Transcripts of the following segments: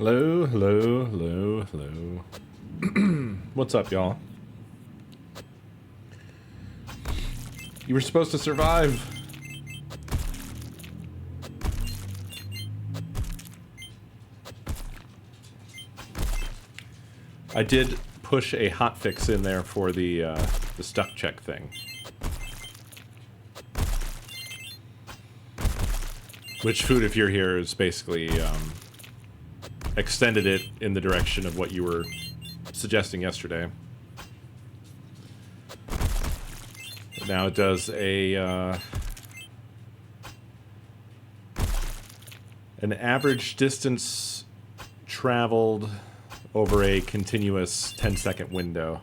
Hello, hello, hello, hello. What's up, y'all? You were supposed to survive. I did push a hotfix in there for the stuck check thing. Which Food If You're Here is basically extended it in the direction of what you were suggesting yesterday. But now it does a an average distance traveled over a continuous 10-second window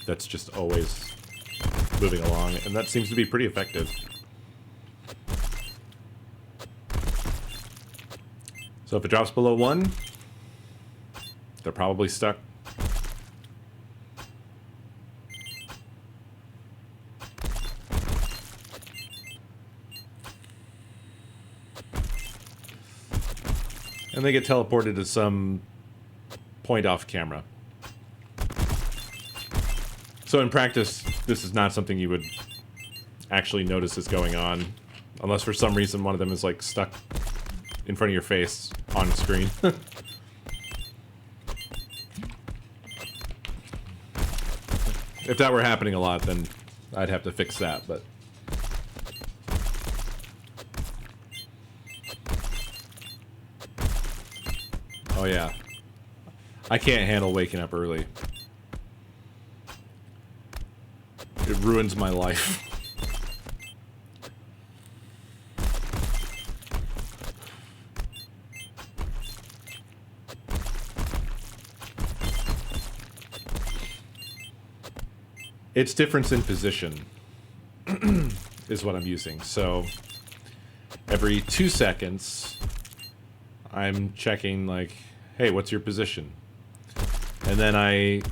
that's just always moving along, and that seems to be pretty effective. So if it drops below 1, they're probably stuck. And they get teleported to some point off camera. So in practice, this is not something you would actually notice is going on, unless for some reason one of them is like stuck in front of your face on screen. If that were happening a lot, then I'd have to fix that, but... Oh yeah. I can't handle waking up early. It ruins my life. It's difference in position is what I'm using. So every 2 seconds, I'm checking like, hey, what's your position? And then I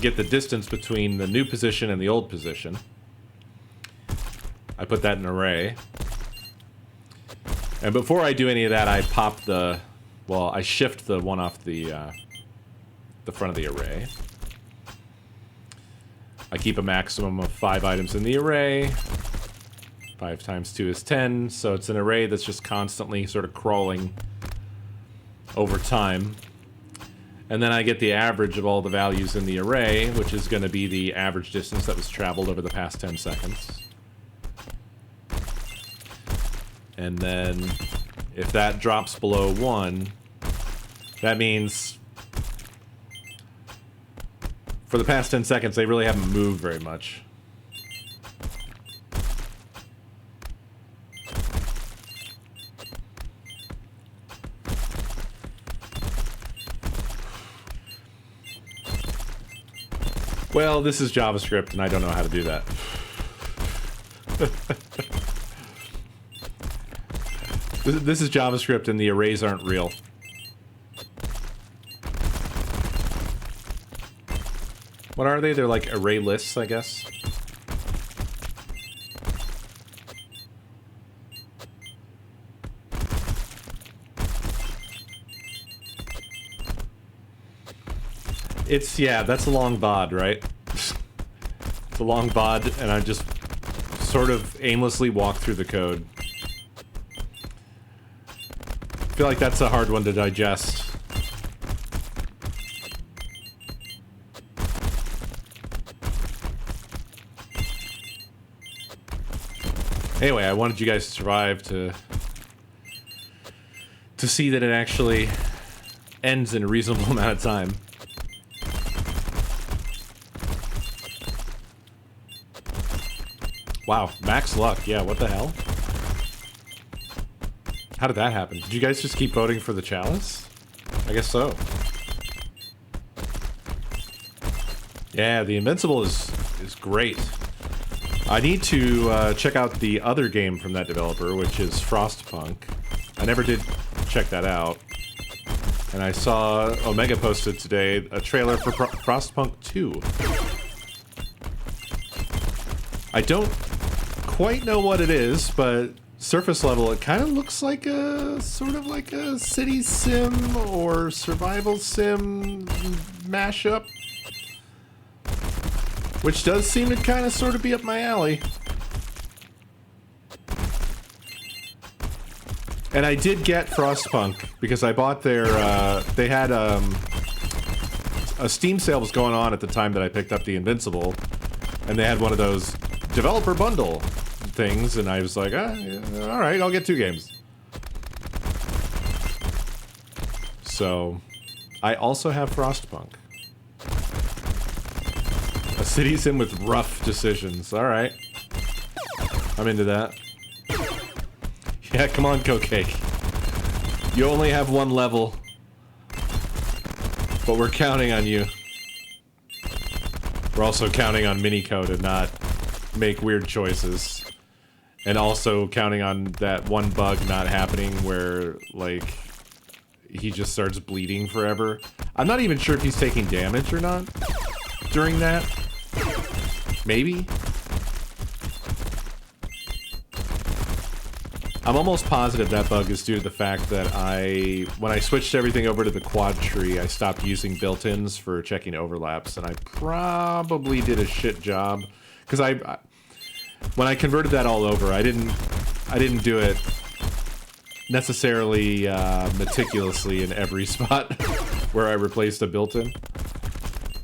get the distance between the new position and the old position. I put that in an array. And before I do any of that, I pop the, well, I shift the one off the front of the array. I keep a maximum of 5 items in the array. 5 times 2 is 10, so it's an array that's just constantly sort of crawling over time. And then I get the average of all the values in the array, which is going to be the average distance that was traveled over the past 10 seconds. And then if that drops below 1, that means for the past 10 seconds, they really haven't moved very much. Well, this is JavaScript, and I don't know how to do that. This is JavaScript, and the arrays aren't real. What are they? They're like array lists, I guess. It's, yeah, that's a long bod, right? It's a long bod, and I just sort of aimlessly walk through the code. I feel like that's a hard one to digest. Anyway, I wanted you guys to survive to see that it actually ends in a reasonable amount of time. Wow, max luck. Yeah, what the hell? How did that happen? Did you guys just keep voting for the chalice? I guess so. Yeah, the Invincible is great. I need to check out the other game from that developer, which is Frostpunk. I never did check that out. And I saw Omega posted today a trailer for Frostpunk 2. I don't quite know what it is, but surface level, it kind of looks like a sort of like a city sim or survival sim mashup, which does seem to kind of sort of be up my alley. And I did get Frostpunk because I bought their, they had, a Steam sale was going on at the time that I picked up the Invincible, and they had one of those developer bundle things, and I was like, yeah, alright, I'll get 2 games. So, I also have Frostpunk. A city sim with rough decisions, alright. I'm into that. Yeah, come on, Cupcake. You only have 1 level. But we're counting on you. We're also counting on Minico to not make weird choices. And also counting on that one bug not happening where, like, he just starts bleeding forever. I'm not even sure if he's taking damage or not during that. Maybe? I'm almost positive that bug is due to the fact that when I switched everything over to the quad tree, I stopped using built-ins for checking overlaps, and I probably did a shit job. Because when I converted that all over, I didn't do it necessarily meticulously in every spot where I replaced a built-in.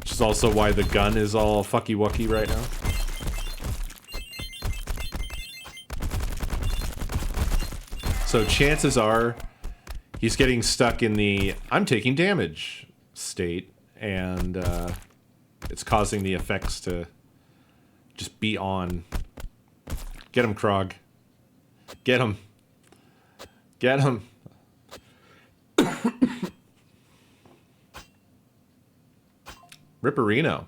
Which is also why the gun is all fucky-wucky right now. So chances are he's getting stuck in the I'm taking damage state, and it's causing the effects to just be on. Get him, Krog. Get him. Get him. Ripperino.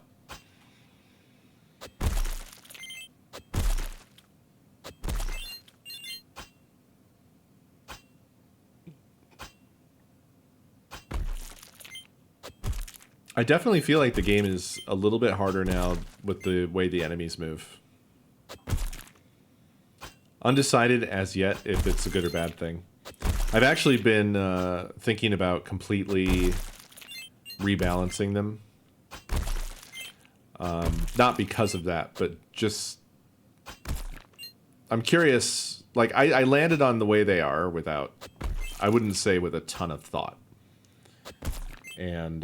I definitely feel like the game is a little bit harder now with the way the enemies move. Undecided as yet if it's a good or bad thing. I've actually been thinking about completely rebalancing them. Not because of that, but just... I'm curious, like, I landed on the way they are without... I wouldn't say with a ton of thought. And,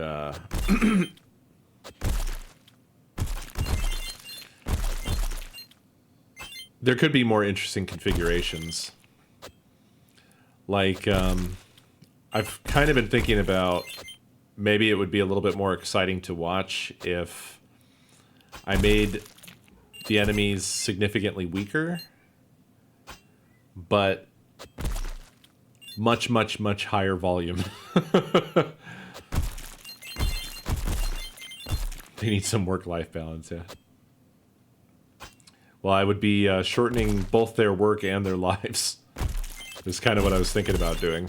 there could be more interesting configurations. Like, I've kind of been thinking about maybe it would be a little bit more exciting to watch if I made the enemies significantly weaker, but much, much, much higher volume. They need some work-life balance, yeah. Well, I would be shortening both their work and their lives. Is kind of what I was thinking about doing.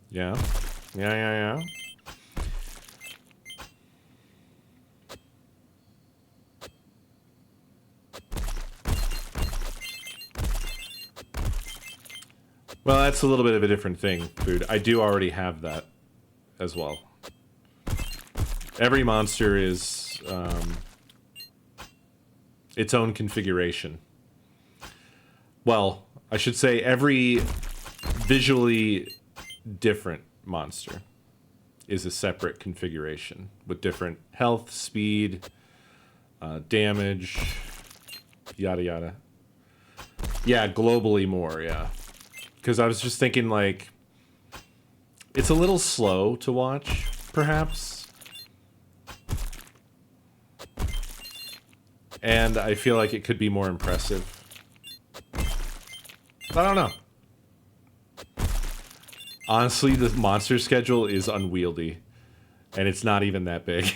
Yeah. Yeah. Well, that's a little bit of a different thing, Food. I do already have that as well. Every monster is its own configuration. Well, I should say every visually different monster is a separate configuration with different health, speed, damage, yada yada. Yeah, globally more, yeah. Because I was just thinking, like, it's a little slow to watch, perhaps. And I feel like it could be more impressive. I don't know. Honestly, the monster schedule is unwieldy. And it's not even that big.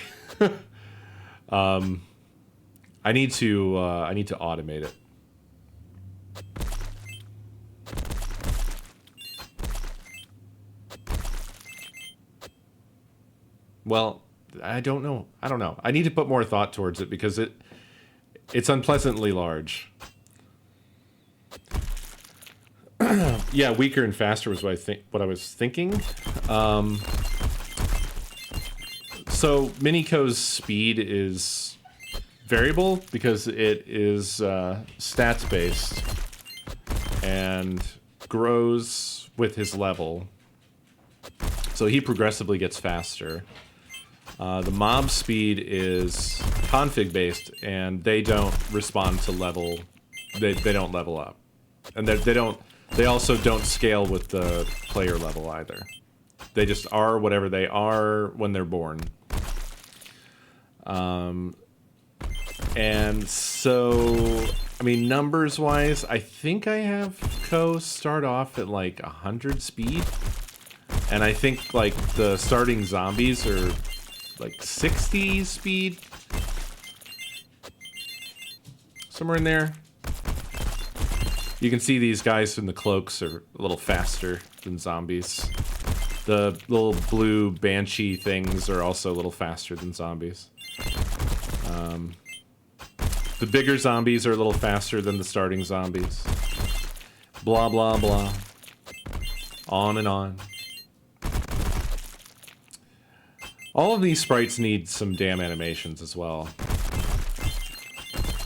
I need to automate it. Well, I don't know. I don't know. I need to put more thought towards it because it's unpleasantly large. Yeah, weaker and faster was what I was thinking. So Minico's speed is variable because it is stats based and grows with his level. So he progressively gets faster. The mob speed is config based, and they don't respond to level. They don't level up, and they also don't scale with the player level either. They just are whatever they are when they're born. And so, I mean, numbers wise, I think I have Co start off at like 100 speed. And I think like the starting zombies are like 60 speed. Somewhere in there. You can see these guys in the cloaks are a little faster than zombies. The little blue banshee things are also a little faster than zombies. The bigger zombies are a little faster than the starting zombies. Blah, blah, blah. On and on. All of these sprites need some damn animations as well.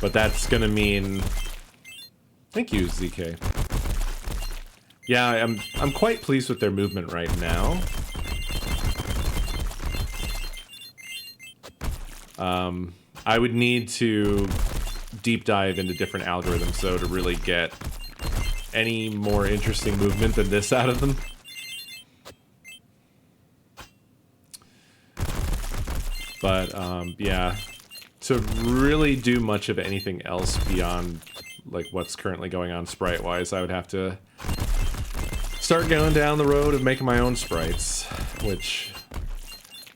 But that's gonna mean... Thank you, ZK. Yeah, I'm quite pleased with their movement right now. I would need to deep dive into different algorithms, though, to really get any more interesting movement than this out of them. But, yeah, to really do much of anything else beyond, like, what's currently going on sprite-wise, I would have to start going down the road of making my own sprites, which,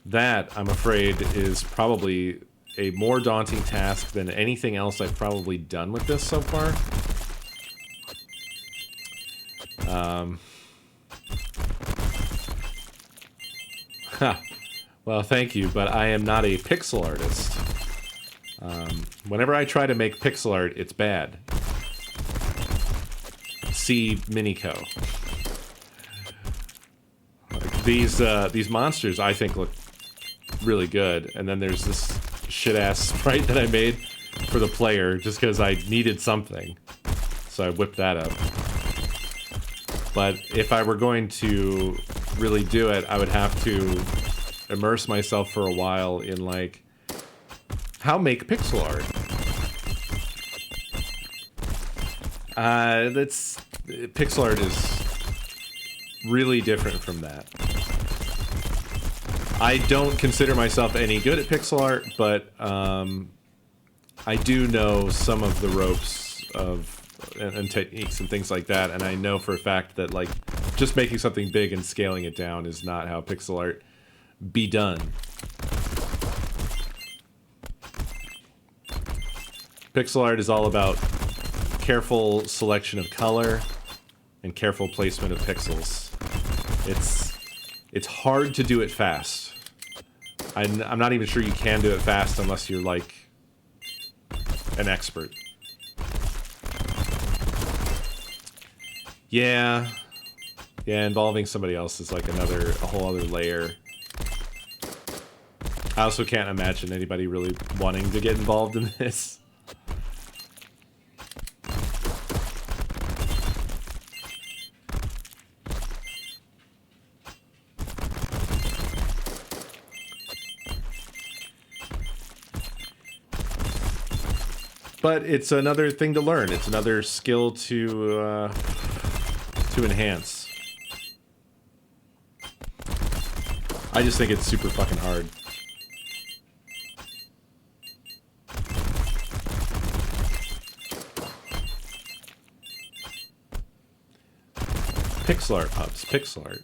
that, I'm afraid, is probably a more daunting task than anything else I've probably done with this so far. Well, thank you, but I am not a pixel artist. Whenever I try to make pixel art, it's bad. See Minico. These monsters, I think, look really good, and then there's this shit-ass sprite that I made for the player just because I needed something. So I whipped that up. But if I were going to really do it, I would have to immerse myself for a while in, like, how make pixel art. Pixel art is really different from that. I don't consider myself any good at pixel art, but I do know some of the ropes of and techniques and things like that, and I know for a fact that, like, just making something big and scaling it down is not how pixel art be done. Pixel art is all about careful selection of color and careful placement of pixels. It's hard to do it fast. I'm not even sure you can do it fast unless you're, like, an expert. Yeah, involving somebody else is like a whole other layer. I also can't imagine anybody really wanting to get involved in this. But it's another thing to learn. It's another skill to enhance. I just think it's super fucking hard. Pixel art, pups. Pixel art.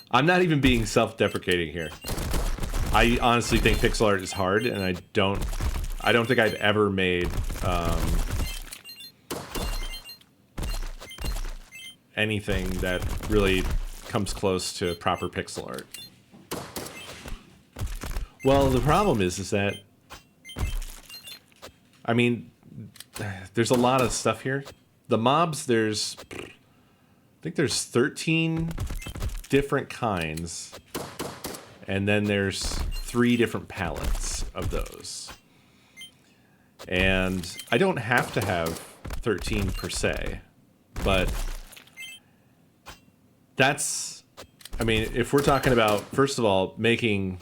I'm not even being self-deprecating here. I honestly think pixel art is hard, and I don't think I've ever made anything that really comes close to proper pixel art. Well, the problem is that, I mean, there's a lot of stuff here. The mobs, I think there's 13 different kinds, and then there's 3 different palettes of those. And I don't have to have 13 per se, but that's, I mean, if we're talking about, first of all, making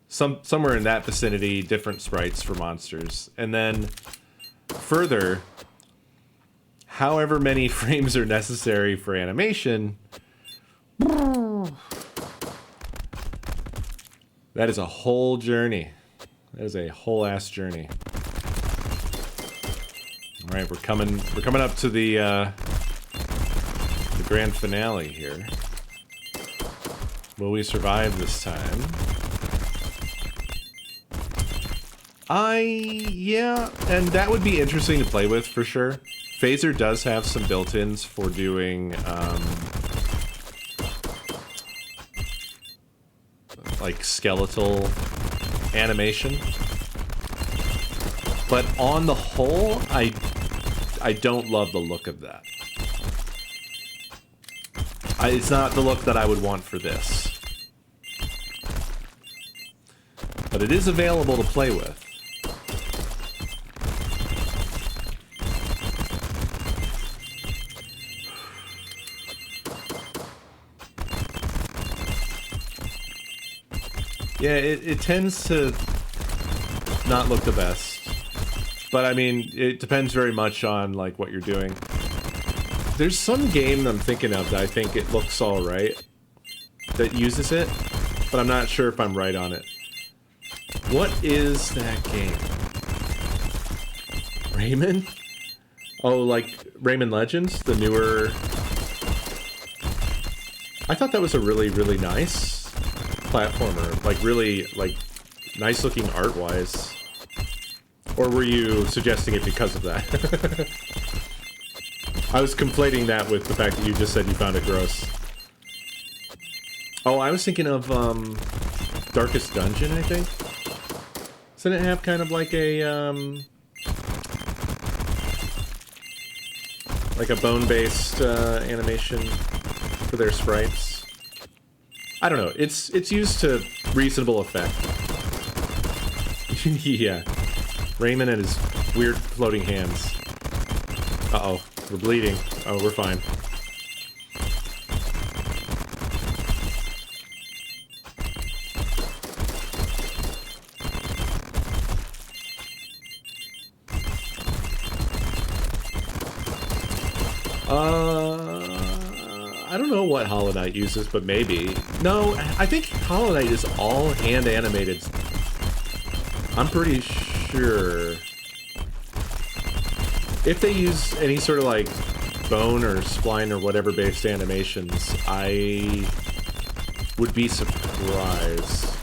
somewhere in that vicinity different sprites for monsters, and then further, however many frames are necessary for animation, that is a whole journey. That is a whole ass journey. All right, we're coming up to the grand finale here. Will we survive this time? Yeah, and that would be interesting to play with for sure. Phaser does have some built-ins for doing, like skeletal animation. But on the whole, I don't love the look of that. It's not the look that I would want for this. But it is available to play with. Yeah, it tends to not look the best. But I mean, it depends very much on like what you're doing. There's some game that I'm thinking of that I think it looks alright that uses it, but I'm not sure if I'm right on it. What is that game? Rayman? Oh, like Rayman Legends, the newer... I thought that was a really, really nice platformer. Like really, like, nice looking art-wise. Or were you suggesting it because of that? I was conflating that with the fact that you just said you found it gross. Oh, I was thinking of, Darkest Dungeon, I think? Doesn't it have kind of like a, like a bone-based, animation for their sprites? I don't know, it's used to reasonable effect. Yeah. Rayman and his weird floating hands. Uh-oh, we're bleeding. Oh, we're fine. I don't know what Hollow Knight uses, but maybe. No, I think Hollow Knight is all hand animated. I'm pretty sure. If they use any sort of like bone or spline or whatever based animations, I would be surprised.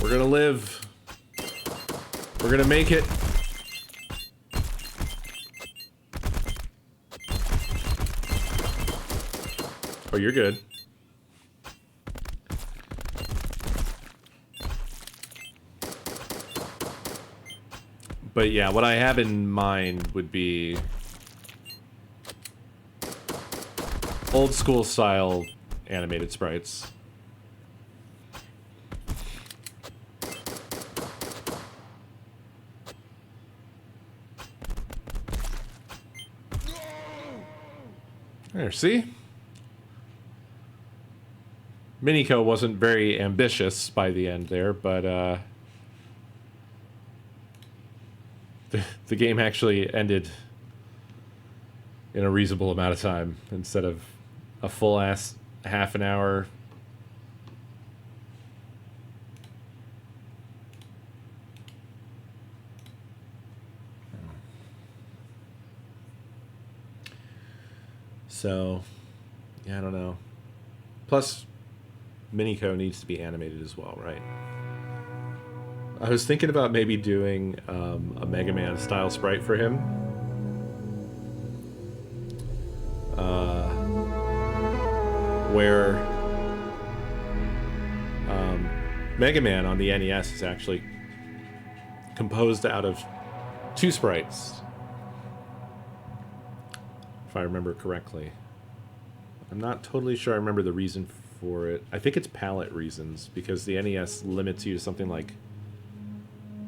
We're gonna live. We're gonna make it. Oh, you're good. But yeah, what I have in mind would be old school style animated sprites. There, see? Miniko wasn't very ambitious by the end there, but the game actually ended in a reasonable amount of time instead of a full-ass half an hour. So, yeah, I don't know. Plus, Miniko needs to be animated as well, right? I was thinking about maybe doing a Mega Man style sprite for him. Where Mega Man on the NES is actually composed out of 2 sprites, if I remember correctly. I'm not totally sure I remember the reason for it. I think it's palette reasons, because the NES limits you to something like,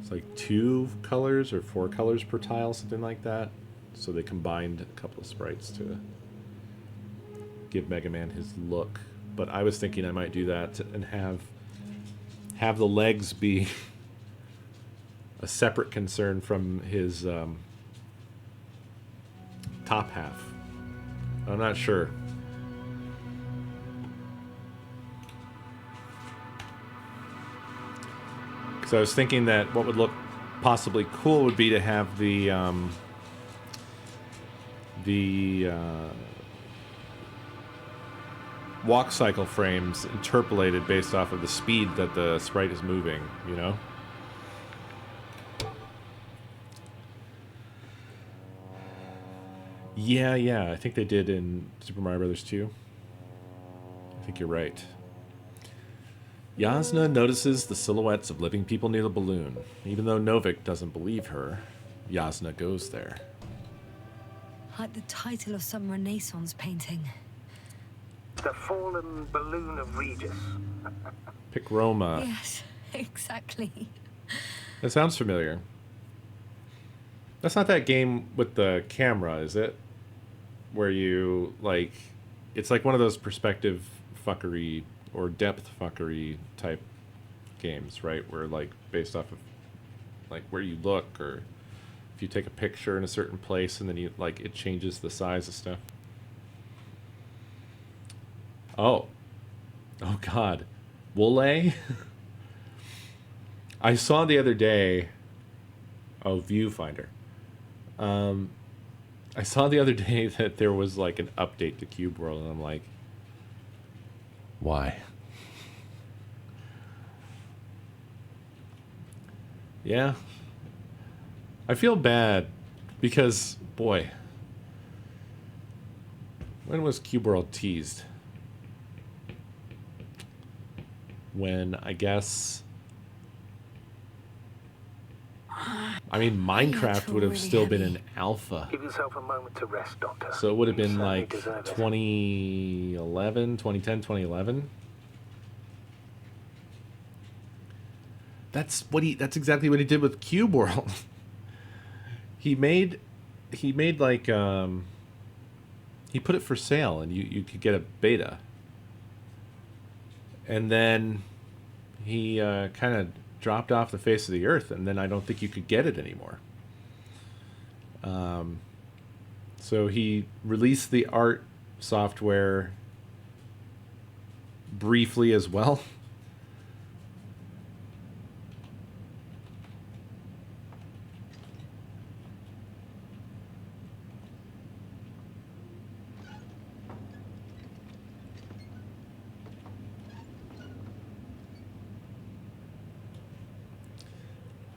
it's like 2 colors or 4 colors per tile, something like that. So they combined a couple of sprites to give Mega Man his look. But I was thinking I might do that and have the legs be a separate concern from his top half. I'm not sure. Because I was thinking that what would look possibly cool would be to have the walk cycle frames interpolated based off of the speed that the sprite is moving, you know? Yeah, I think they did in Super Mario Bros. 2. I think you're right. Yasna notices the silhouettes of living people near the balloon. Even though Novik doesn't believe her, Yasna goes there. Like the title of some Renaissance painting. The fallen balloon of Regis. Picroma. Yes, exactly. That sounds familiar. That's not that game with the camera, is it? Where you, like... It's like one of those perspective fuckery or depth fuckery type games, right? Where, like, based off of, like, where you look, or if you take a picture in a certain place and then you, like, it changes the size of stuff. Oh. Oh, God. Woolay? I saw the other day... Oh, Viewfinder. I saw the other day that there was, like, an update to Cube World, and I'm like... Why? Yeah. I feel bad, because, boy... When was Cube World teased? When, I guess... I mean, Minecraft would have still been an alpha. Give yourself a moment to rest, Doctor. So it would have been You certainly like deserve it. 2011, 2010, 2011. That's exactly what he did with Cube World. he made like he put it for sale and you could get a beta. And then he kind of dropped off the face of the earth, and then I don't think you could get it anymore. So he released the art software briefly as well.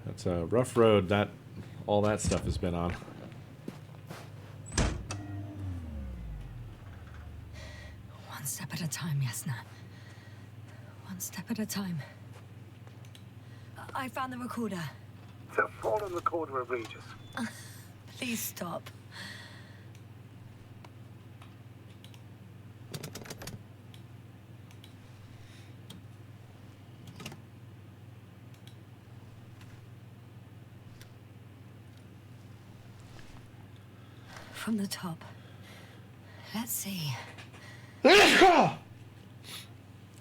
That's a rough road that all that stuff has been on. One step at a time, Yasna. One step at a time. I found the recorder. The fallen recorder of Regis. Please stop. From the top. Let's see.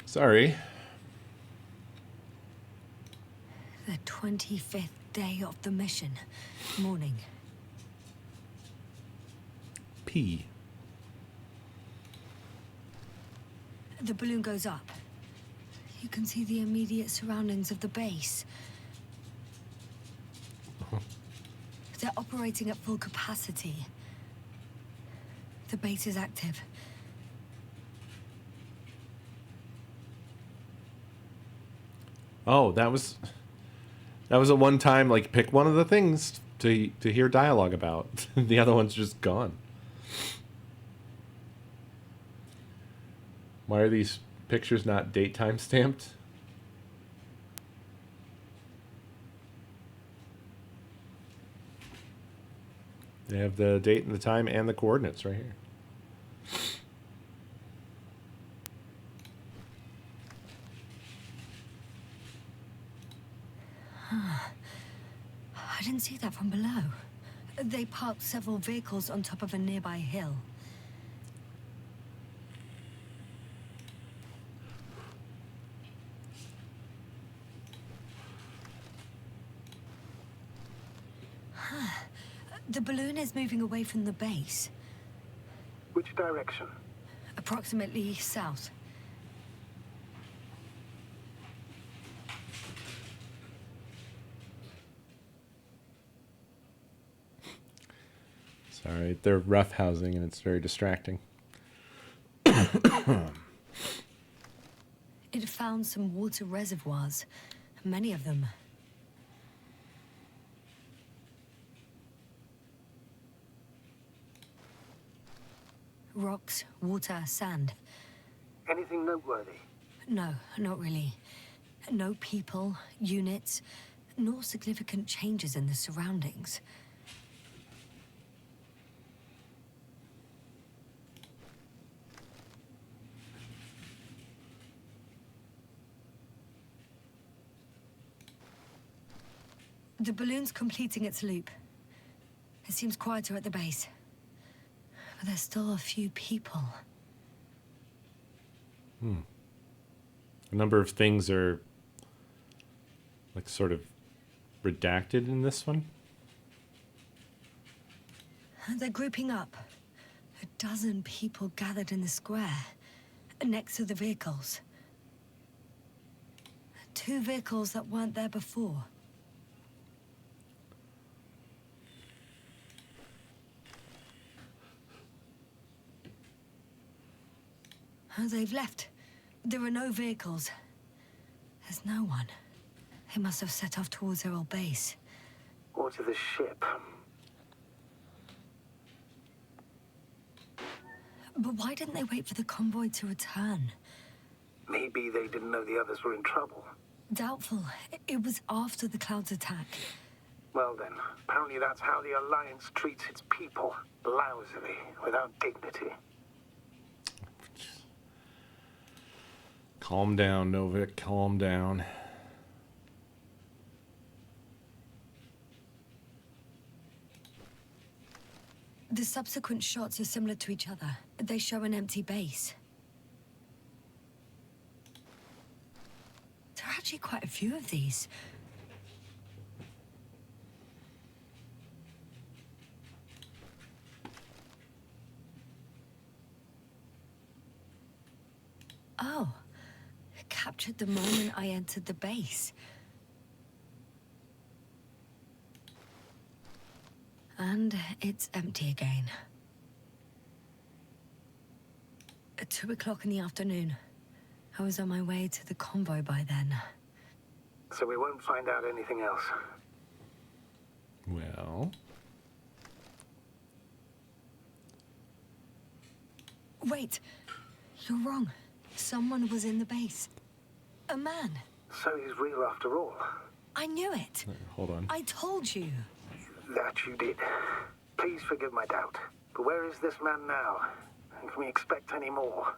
Sorry. The 25th day of the mission. Morning. P. The balloon goes up. You can see the immediate surroundings of the base. They're operating at full capacity. The base is active. Oh, that was a one time, like, pick one of the things to hear dialogue about. The other one's just gone. Why are these pictures not date time stamped? They have the date and the time and the coordinates right here. I didn't see that from below. They parked several vehicles on top of a nearby hill. The balloon is moving away from the base, Which direction? approximately south. Sorry, they're roughhousing and it's very distracting. It found some water reservoirs, many of them. Rocks, water, sand. Anything noteworthy? No, not really. No people, units, nor significant changes in the surroundings. The balloon's completing its loop. It seems quieter at the base. But there's still a few people. A number of things are, like, sort of redacted in this one. They're grouping up. A dozen people gathered in the square, next to the vehicles. 2 vehicles that weren't there before. They've left. There are no vehicles. There's no one. They must have set off towards their old base. Or to the ship? But why didn't they wait for the convoy to return? Maybe they didn't know the others were in trouble. Doubtful. It was after the Cloud's attack. Well then, apparently that's how the Alliance treats its people. Lousily, without dignity. Calm down, Novik, calm down. The subsequent shots are similar to each other. They show an empty base. There are actually quite a few of these. Oh, captured the moment I entered the base. And it's empty again. At 2 o'clock in the afternoon. I was on my way to the convoy by then. So we won't find out anything else. Well, Wait, you're wrong. Someone was in the base. A man. So he's real after all. I knew it. hold on. I told you. That you did. Please forgive my doubt. But where is this man now? And can we expect any more?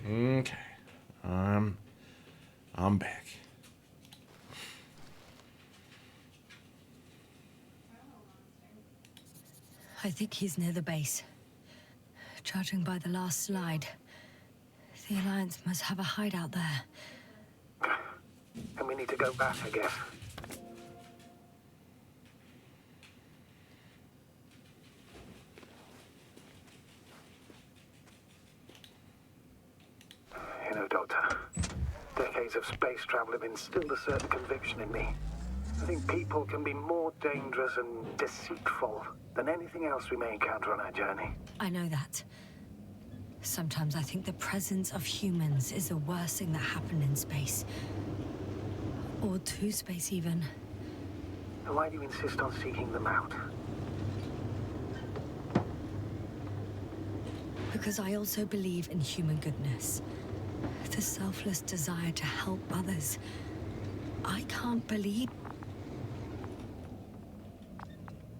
Okay. I'm back. I think he's near the base. Judging by the last slide, the Alliance must have a hideout there. And we need to go back, I guess. You know, Doctor, decades of space travel have instilled a certain conviction in me. I think people can be more dangerous and deceitful than anything else we may encounter on our journey. I know that. Sometimes I think the presence of humans is the worst thing that happened in space. Or to space, even. And why do you insist on seeking them out? Because I also believe in human goodness. The selfless desire to help others. I can't believe...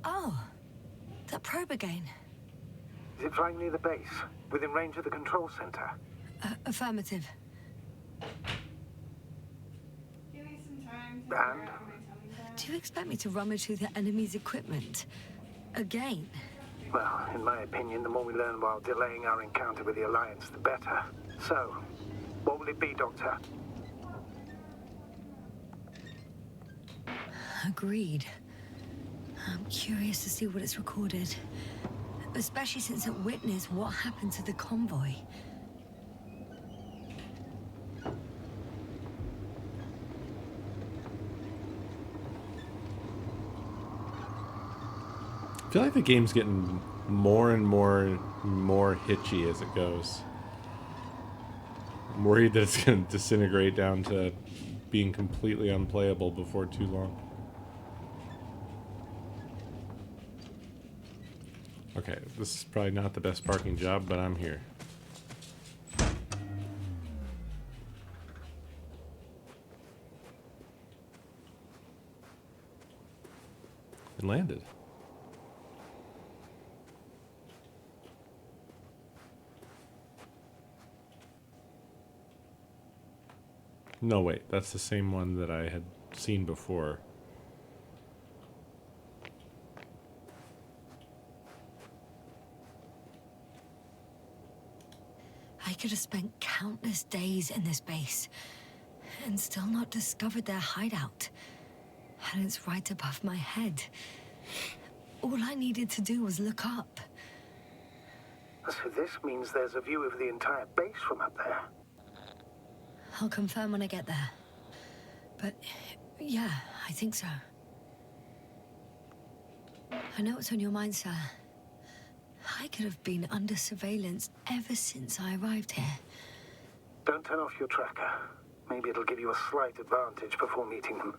Oh, that probe again. Is it flying near the base? Within range of the control center? Affirmative. Give me some time to And? figure out my tummy back. Do you expect me to rummage through the enemy's equipment? Again? Well, in my opinion, the more we learn while delaying our encounter with the Alliance, the better. So, what will it be, Doctor? Agreed. I'm curious to see what it's recorded. Especially since it witnessed what happened to the convoy. I feel like the game's getting more and more hitchy as it goes. I'm worried that it's going to disintegrate down to being completely unplayable before too long. Okay, this is probably not the best parking job, but I'm here. It landed. No, wait, that's the same one that I had seen before. I could have spent countless days in this base and still not discovered their hideout. And it's right above my head. All I needed to do was look up. So this means there's a view of the entire base from up there. I'll confirm when I get there. But yeah, I think so. I know what's on your mind, sir. I could have been under surveillance ever since I arrived here. Don't turn off your tracker. Maybe it'll give you a slight advantage before meeting them.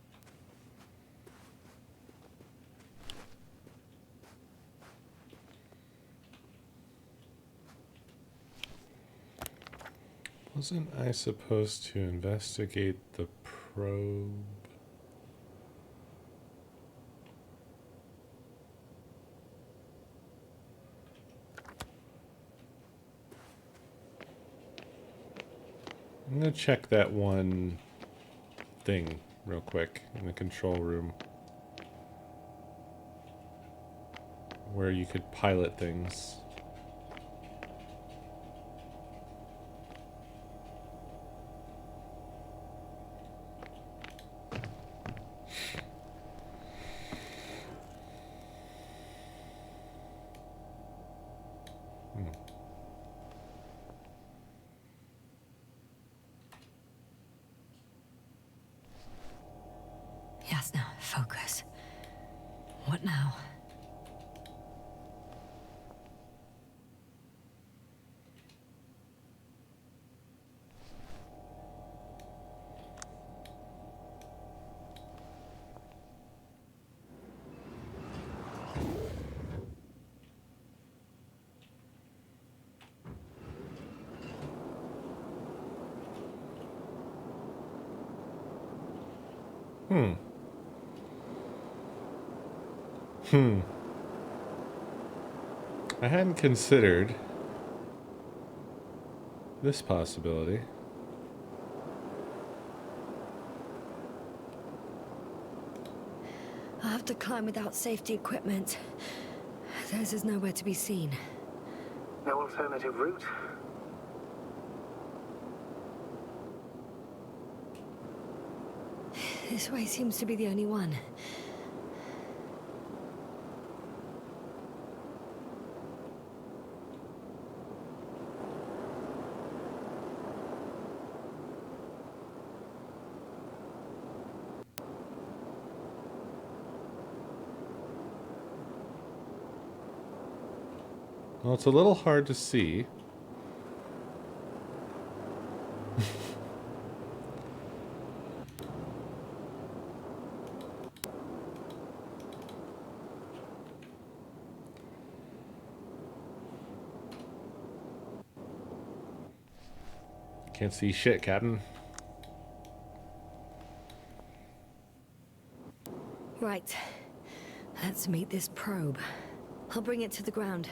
Wasn't I supposed to investigate the probe? I'm gonna check that one thing real quick in the control room where you could pilot things. Yes, now, focus. What now? I hadn't considered this possibility. I'll have to climb without safety equipment. Theirs is nowhere to be seen. No alternative route? This way seems to be the only one. Well, it's a little hard to see. Can't see shit, Captain. Right. Let's meet this probe. I'll bring it to the ground.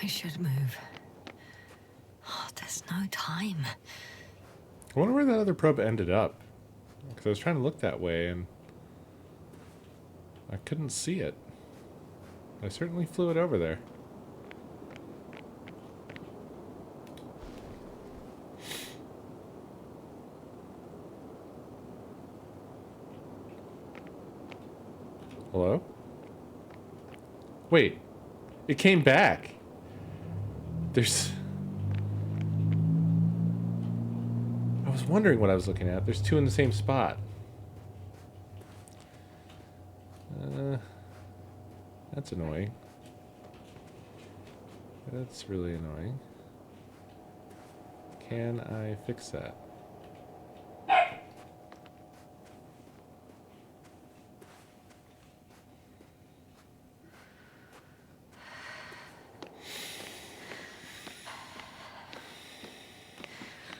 I should move. Oh, there's no time. I wonder where that other probe ended up. Because I was trying to look that way and I couldn't see it. I certainly flew it over there. Hello? Wait. It came back. There's... I was wondering what I was looking at. There's two in the same spot. That's annoying. That's really annoying. Can I fix that?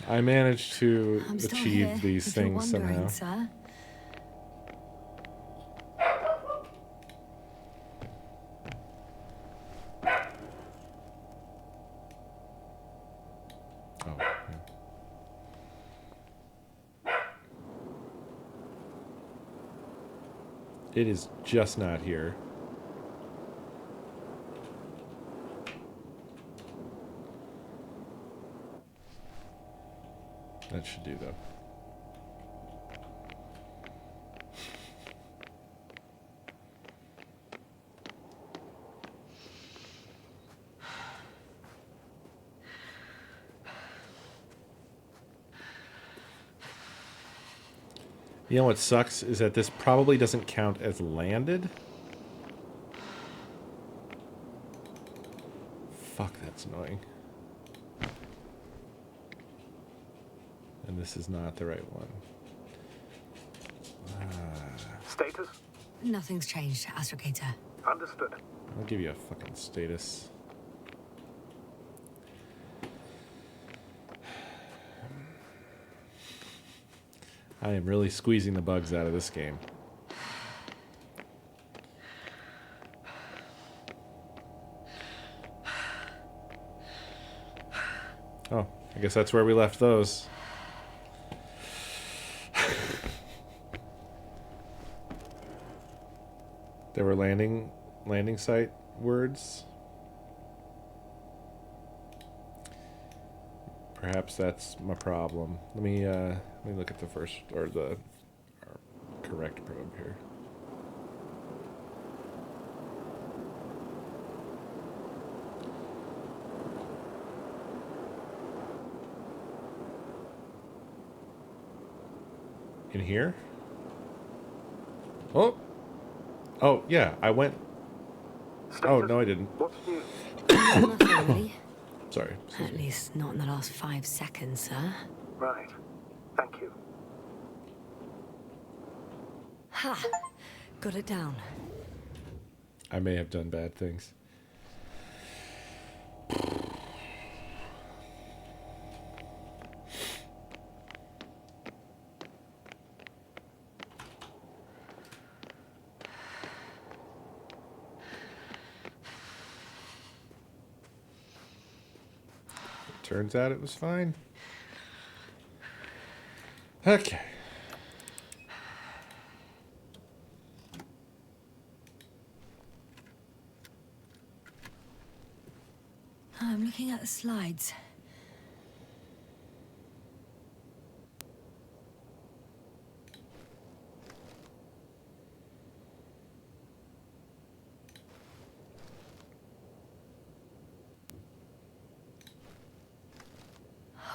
I managed to I'm still achieve here, these if you're things wondering, somehow. sir. Oh, yeah. It is just not here. That should do, though. You know what sucks is that this probably doesn't count as landed. Fuck, that's annoying. And this is not the right one. Status? Nothing's changed, Astrogator. Understood. I'll give you a fucking status. I am really squeezing the bugs out of this game. Oh, I guess that's where we left those. There were landing site words. Perhaps that's my problem. Let me look at the first or the correct probe here. in here? Oh! Oh, yeah, I went... Oh, no, I didn't. What's new? Nothing really. Sorry. At least not in the last 5 seconds, sir. Right. Thank you. Ha! Got it down. I may have done bad things. Turns out it was fine. Okay. I'm looking at the slides.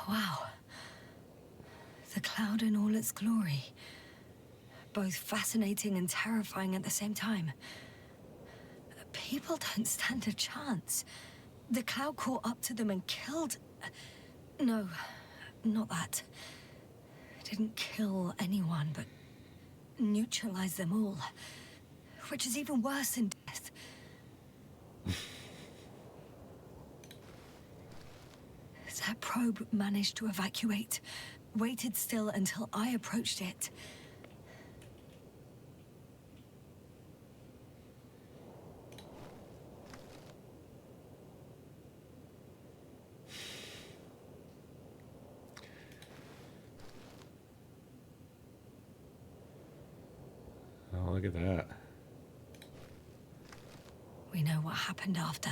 Wow. The cloud in all its glory. Both fascinating and terrifying at the same time. People don't stand a chance. The cloud caught up to them and killed... No, not that. It didn't kill anyone, but neutralized them all. Which is even worse than death. That probe managed to evacuate. Waited still until I approached it. Oh, look at that. We know what happened after.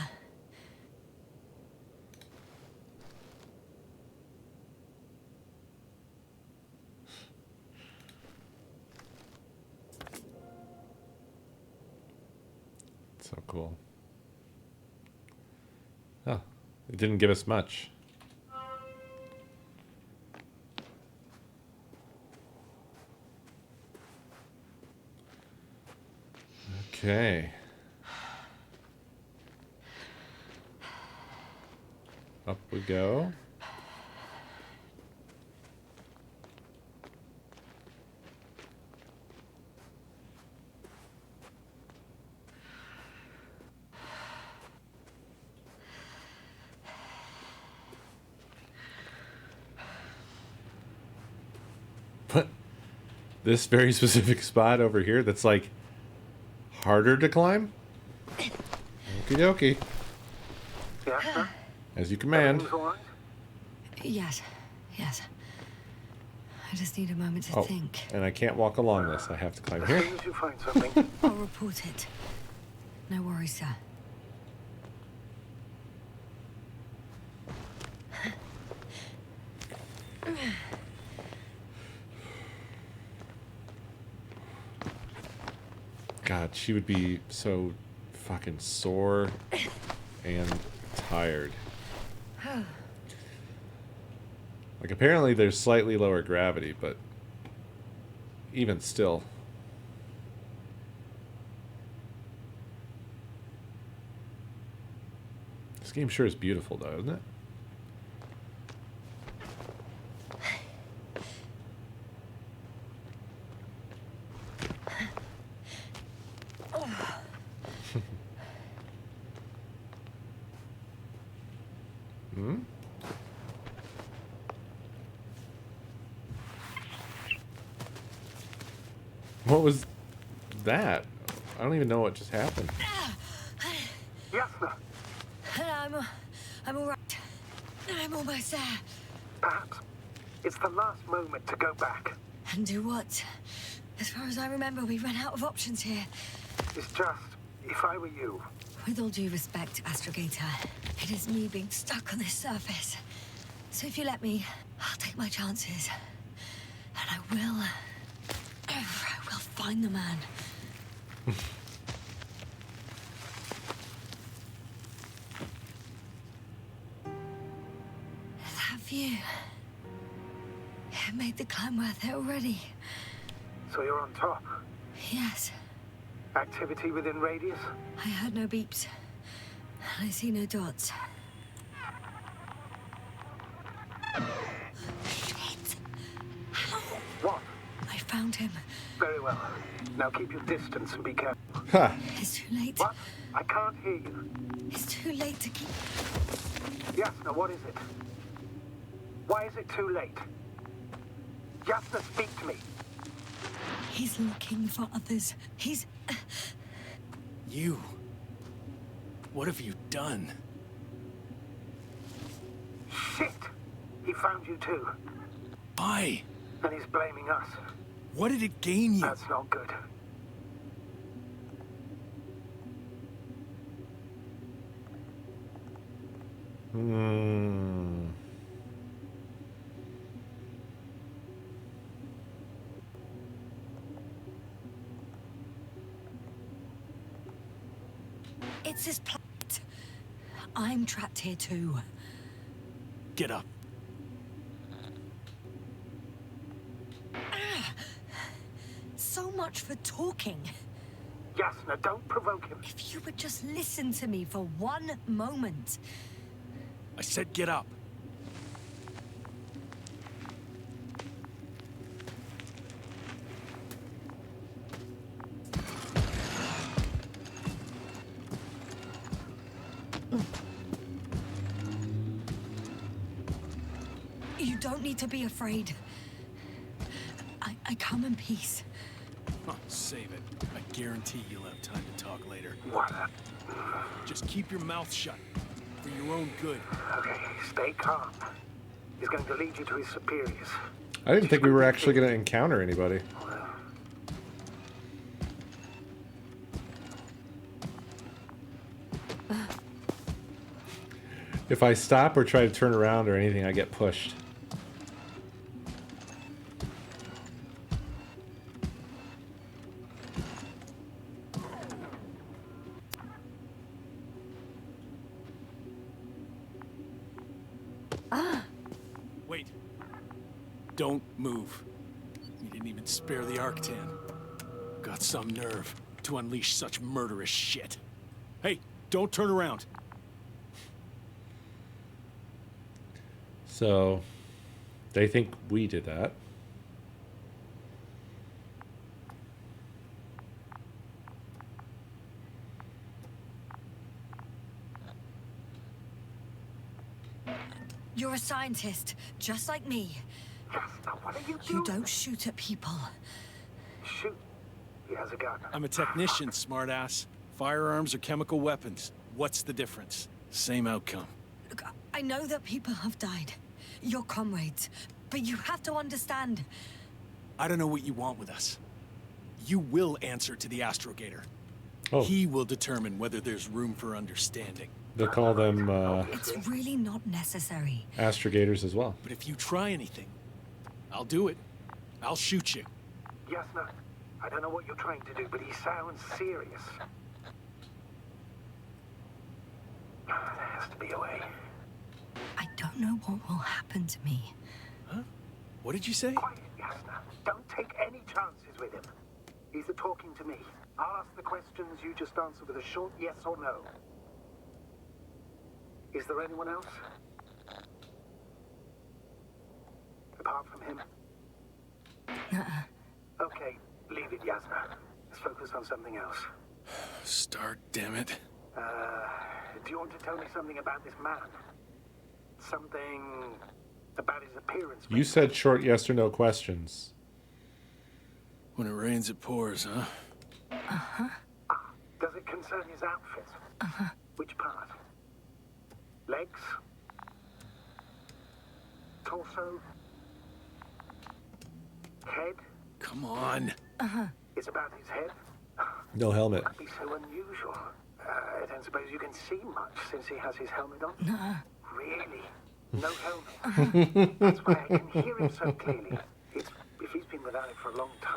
So cool. Oh, it didn't give us much. Okay. Up we go. But this very specific spot over here that's like harder to climb? Okie dokie. Yeah, sir? As you command. Everything's all right? Yes, yes. I just need a moment to Oh, think. and I can't walk along this. I have to climb As here. soon as you find something, I'll report it. No worries, sir. God, she would be so fucking sore and tired. Like, apparently there's slightly lower gravity, but even still. This game sure is beautiful, though, isn't it? Hmm? What was that? I don't even know what just happened. yes, sir. I'm all right. I'm almost there. Perhaps it's the last moment to go back. And do what? As far as I remember, we ran out of options here. It's just, if I were you, With all due respect, Astrogator, it is me being stuck on this surface. So if you let me, I'll take my chances. And I will find the man. That view. It made the climb worth it already. So you're on top. Yes. Activity within radius? I heard no beeps. I see no dots. Shit! How? What? I found him. Very well. Now keep your distance and be careful. Ha! It's too late. What? I can't hear you. It's too late to keep... Yasna, what is it? Why is it too late? Yasna, speak to me. He's looking for others. He's... You. What have you done? Shit! He found you too. Why? And he's blaming us. What did it gain you? That's not good. It's his planet. I'm trapped here too. Get up. So much for talking. Yasna, don't provoke him. If you would just listen to me for one moment. I said get up. You don't need to be afraid. I come in peace. Oh, save it. I guarantee you'll have time to talk later. What? Just keep your mouth shut. For your own good. Okay, stay calm. He's going to lead you to his superiors. I didn't think we were actually going to encounter anybody. If I stop or try to turn around or anything, I get pushed. Wait. Don't move. You didn't even spare the Arctan. Got some nerve to unleash such murderous shit. Hey, don't turn around. So, they think we did that. You're a scientist, just like me. Yasna, what are you doing? You don't shoot at people. Shoot. He has a gun. I'm a technician, smartass. Firearms or chemical weapons. What's the difference? Same outcome. Look, I know that people have died. Your comrades. But you have to understand. I don't know what you want with us. You will answer to the Astrogator. Oh, He will determine whether there's room for understanding. they call them It's really not necessary. astrogators as well. But if you try anything, I'll do it. I'll shoot you. Yasna, I don't know what you're trying to do, but he sounds serious. There has to be a way. I don't know what will happen to me. Huh? What did you say? Quiet, Yasna. Don't take any chances with him. He's talking to me. I'll ask the questions, you just answer with a short yes or no. Is there anyone else? Apart from him? Okay, leave it, Yasna. Let's focus on something else. Start, damn it. Do you want to tell me something about this man? Something about his appearance? You said short yes or no questions. When it rains, it pours, huh? Does it concern his outfit? Which part? Legs? Torso? Head? Come on. It's about his head? No helmet. That'd be so unusual. I don't suppose you can see much since he has his helmet on? Really? No helmet? That's why I can hear him so clearly. If he's been without it for a long time,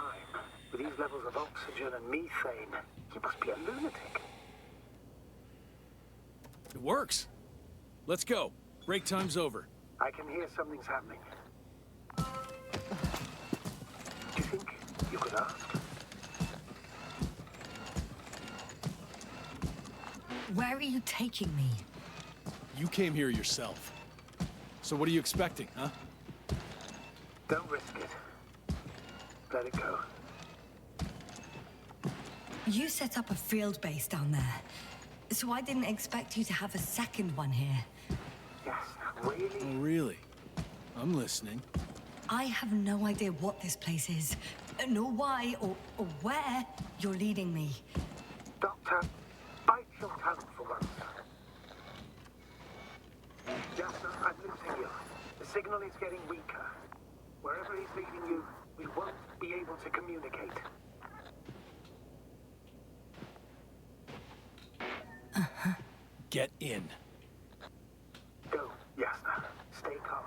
with these levels of oxygen and methane, he must be a lunatic. It works. Let's go. Break time's over. I can hear something's happening. Do you think you'll could ask. Where are you taking me? You came here yourself. So what are you expecting, huh? Don't risk it. Let it go. You set up a field base down there, so I didn't expect you to have a second one here. Yes, really? Oh, really? I'm listening. I have no idea what this place is, nor why or where you're leading me. Doctor, bite your tongue for once. Jasper, I'm losing you. The signal is getting weaker. Wherever he's leading you, we won't be able to communicate. Get in. Go, Jasper. Stay calm.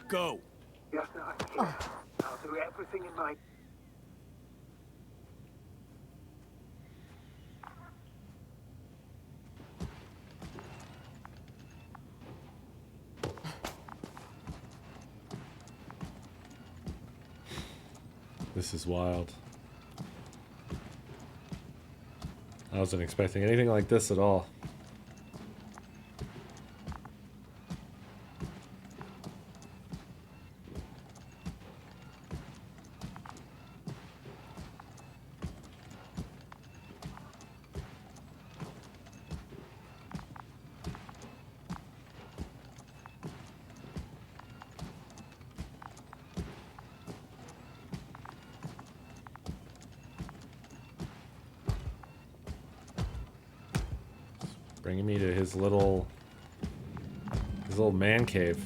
Go. Jasper, I'm here. I'll do everything in my... This is wild. I wasn't expecting anything like this at all. Bringing me to his little man cave.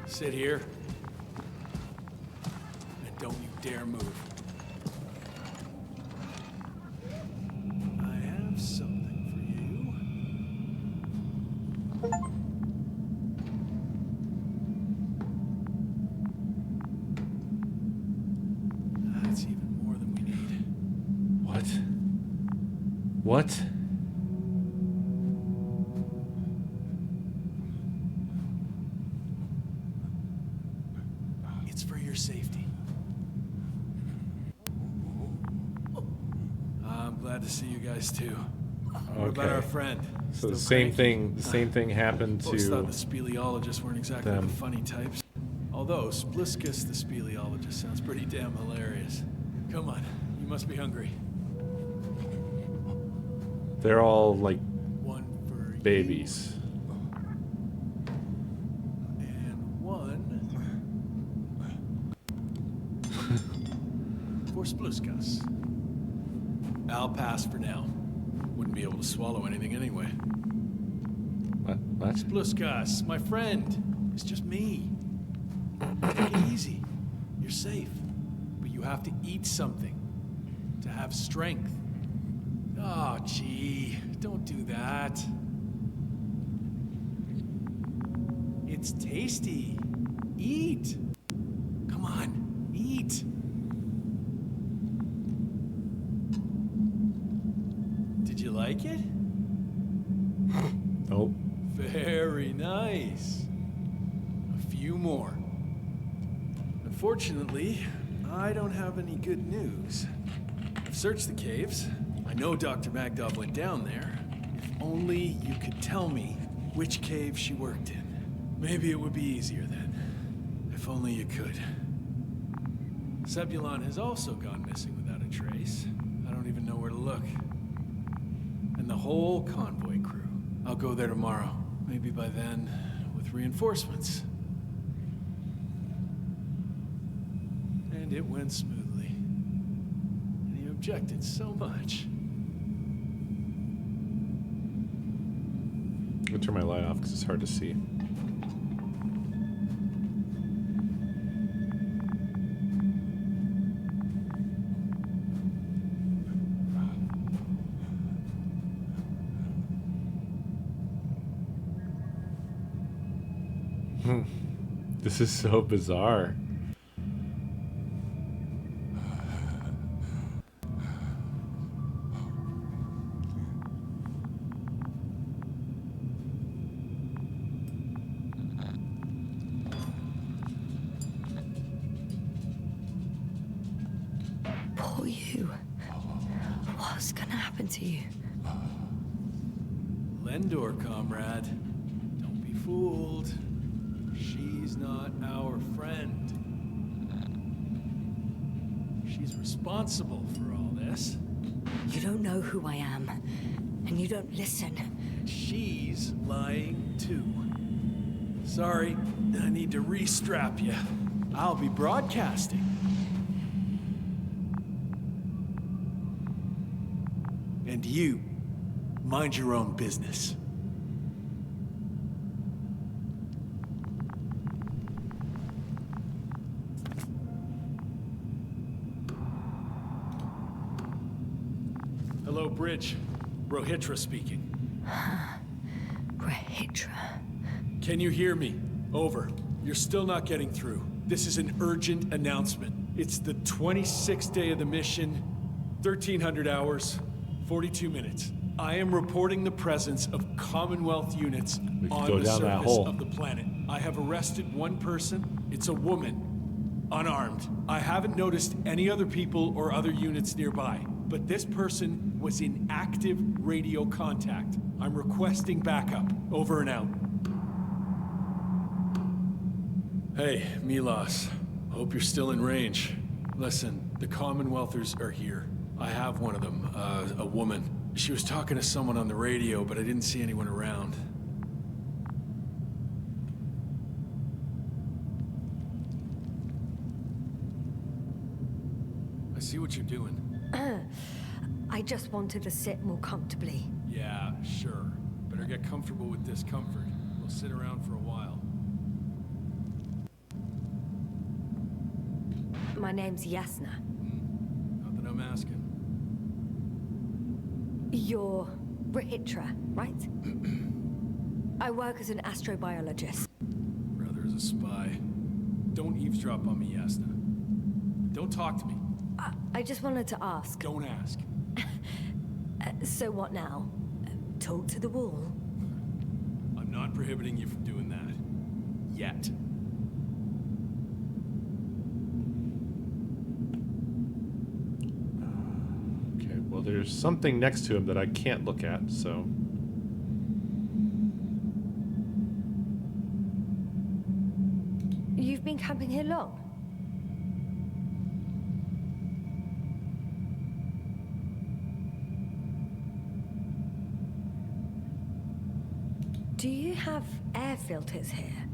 Sit here. And don't you dare move. I have something for you. That's even more than we need. What? What? It's for your safety. I'm glad to see you guys too. What about our friend? So the Still same cranky? thing happened Folks thought the to speleologists weren't exactly them. the funny types. Although Spliskus the speleologist sounds pretty damn hilarious. Come on, you must be hungry. they're all like One for babies. you, and one for Spliskus. I'll pass for now. Wouldn't be able to swallow anything anyway. What? Spliskus, my friend. It's just me. Take it easy. You're safe. But you have to eat something to have strength. Oh, gee. Don't do that. It's tasty. Eat. Come on. Eat. Did you like it? Nope. Very nice. A few more. Unfortunately, I don't have any good news. I've searched the caves. I know Dr. Magdov went down there. If only you could tell me which cave she worked in. Maybe it would be easier then. If only you could. Zebulon has also gone missing without a trace. I don't even know where to look. And the whole convoy crew. I'll go there tomorrow. Maybe by then, with reinforcements. And it went smoothly. And he objected so much. I'm gonna turn my light off because it's hard to see. This is so bizarre. you? What's gonna happen to you? Lendor, comrade. Don't be fooled. She's not our friend. She's responsible for all this. You don't know who I am, and you don't listen. She's lying too. Sorry, I need to re-strap you. I'll be broadcasting. And you, mind your own business. Hello, Bridge. Rohitra speaking. Rohitra. Can you hear me? Over. You're still not getting through. This is an urgent announcement. It's the 26th day of the mission, 1300 hours, 42 minutes. I am reporting the presence of Commonwealth units on the surface of the planet. I have arrested one person. It's a woman, unarmed. I haven't noticed any other people or other units nearby, but this person was in active radio contact. I'm requesting backup. Over and out. Hey, Milos. Hope you're still in range. Listen, the Commonwealthers are here. I have one of them, a woman. She was talking to someone on the radio, but I didn't see anyone around. I see what you're doing. I just wanted to sit more comfortably. Yeah, sure. Better get comfortable with discomfort. We'll sit around for a while. My name's Yasna. Not that I'm asking. You're Rohitra, right? I work as an astrobiologist. Brother is a spy. Don't eavesdrop on me, Yasna. Don't talk to me. I just wanted to ask. Don't ask. So what now? Talk to the wall? I'm not prohibiting you from doing that. Yet. Okay, well, there's something next to him that I can't look at, so... You've been camping here long? Do you have air filters here?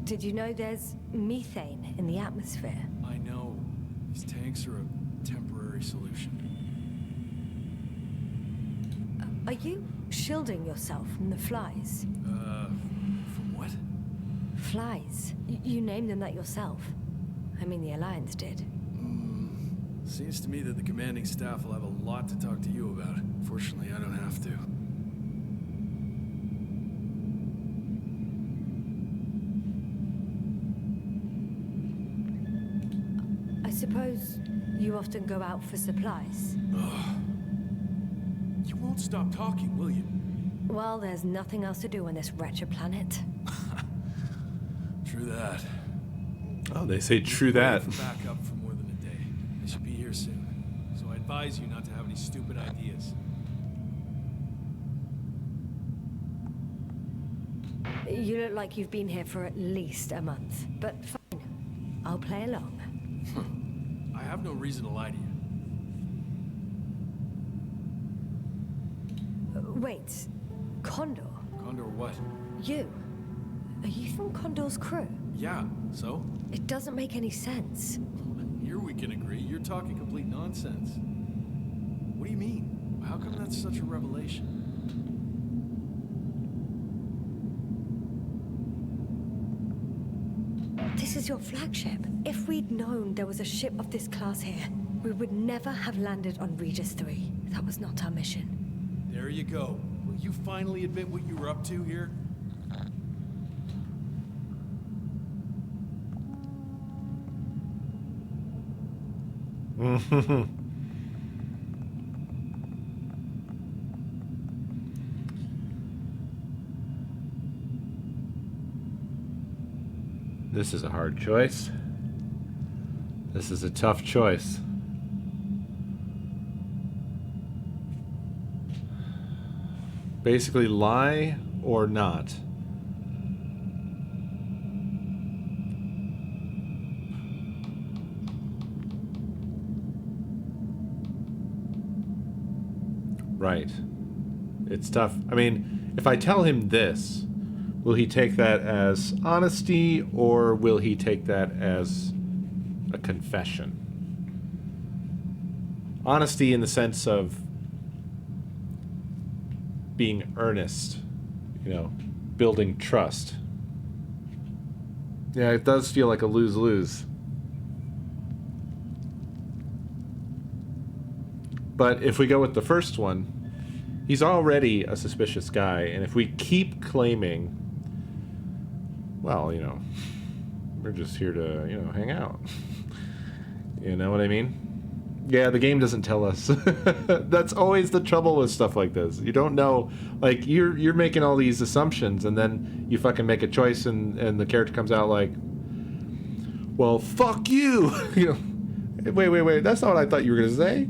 Did you know there's methane in the atmosphere? I know. These tanks are a temporary solution. Are you shielding yourself from the flies? From what? Flies. You named them that yourself. I mean, the Alliance did. Seems to me that the commanding staff will have a lot to talk to you about. Fortunately, I don't have to. I suppose you often go out for supplies. You won't stop talking, will you? Well, there's nothing else to do on this wretched planet. True that. Oh, they say true that. Back up for more than a day. They should be here soon. So I advise you not to have any stupid ideas. You look like you've been here for at least a month. But fine. I'll play along. I have no reason to lie to you. Wait. Condor? Condor what? You? Are you from Condor's crew? Yeah, so? It doesn't make any sense. Here we can agree. You're talking complete nonsense. What do you mean? How come that's such a revelation? This is your flagship. If we'd known there was a ship of this class here, we would never have landed on Regis 3. That was not our mission. There you go. Will you finally admit what you were up to here? This is a hard choice. This is a tough choice. Basically, lie or not. Right. It's tough. I mean, if I tell him this, will he take that as honesty or will he take that as a confession? Honesty in the sense of being earnest, you know, building trust. Yeah, it does feel like a lose-lose. But if we go with the first one, he's already a suspicious guy, and if we keep claiming, well, you know, we're just here to, you know, hang out. You know what I mean? Yeah, the game doesn't tell us. That's always the trouble with stuff like this. You don't know, like, you're making all these assumptions, and then you fucking make a choice, and the character comes out like, well, fuck you! You know, wait, that's not what I thought you were gonna say.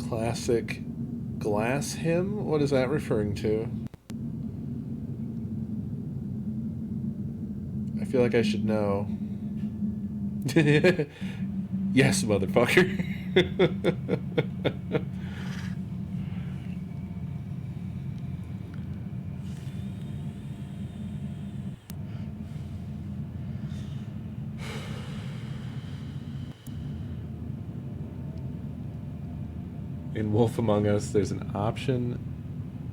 Classic glass hymn? What is that referring to? I feel like I should know. Yes, motherfucker. In Wolf Among Us, there's an option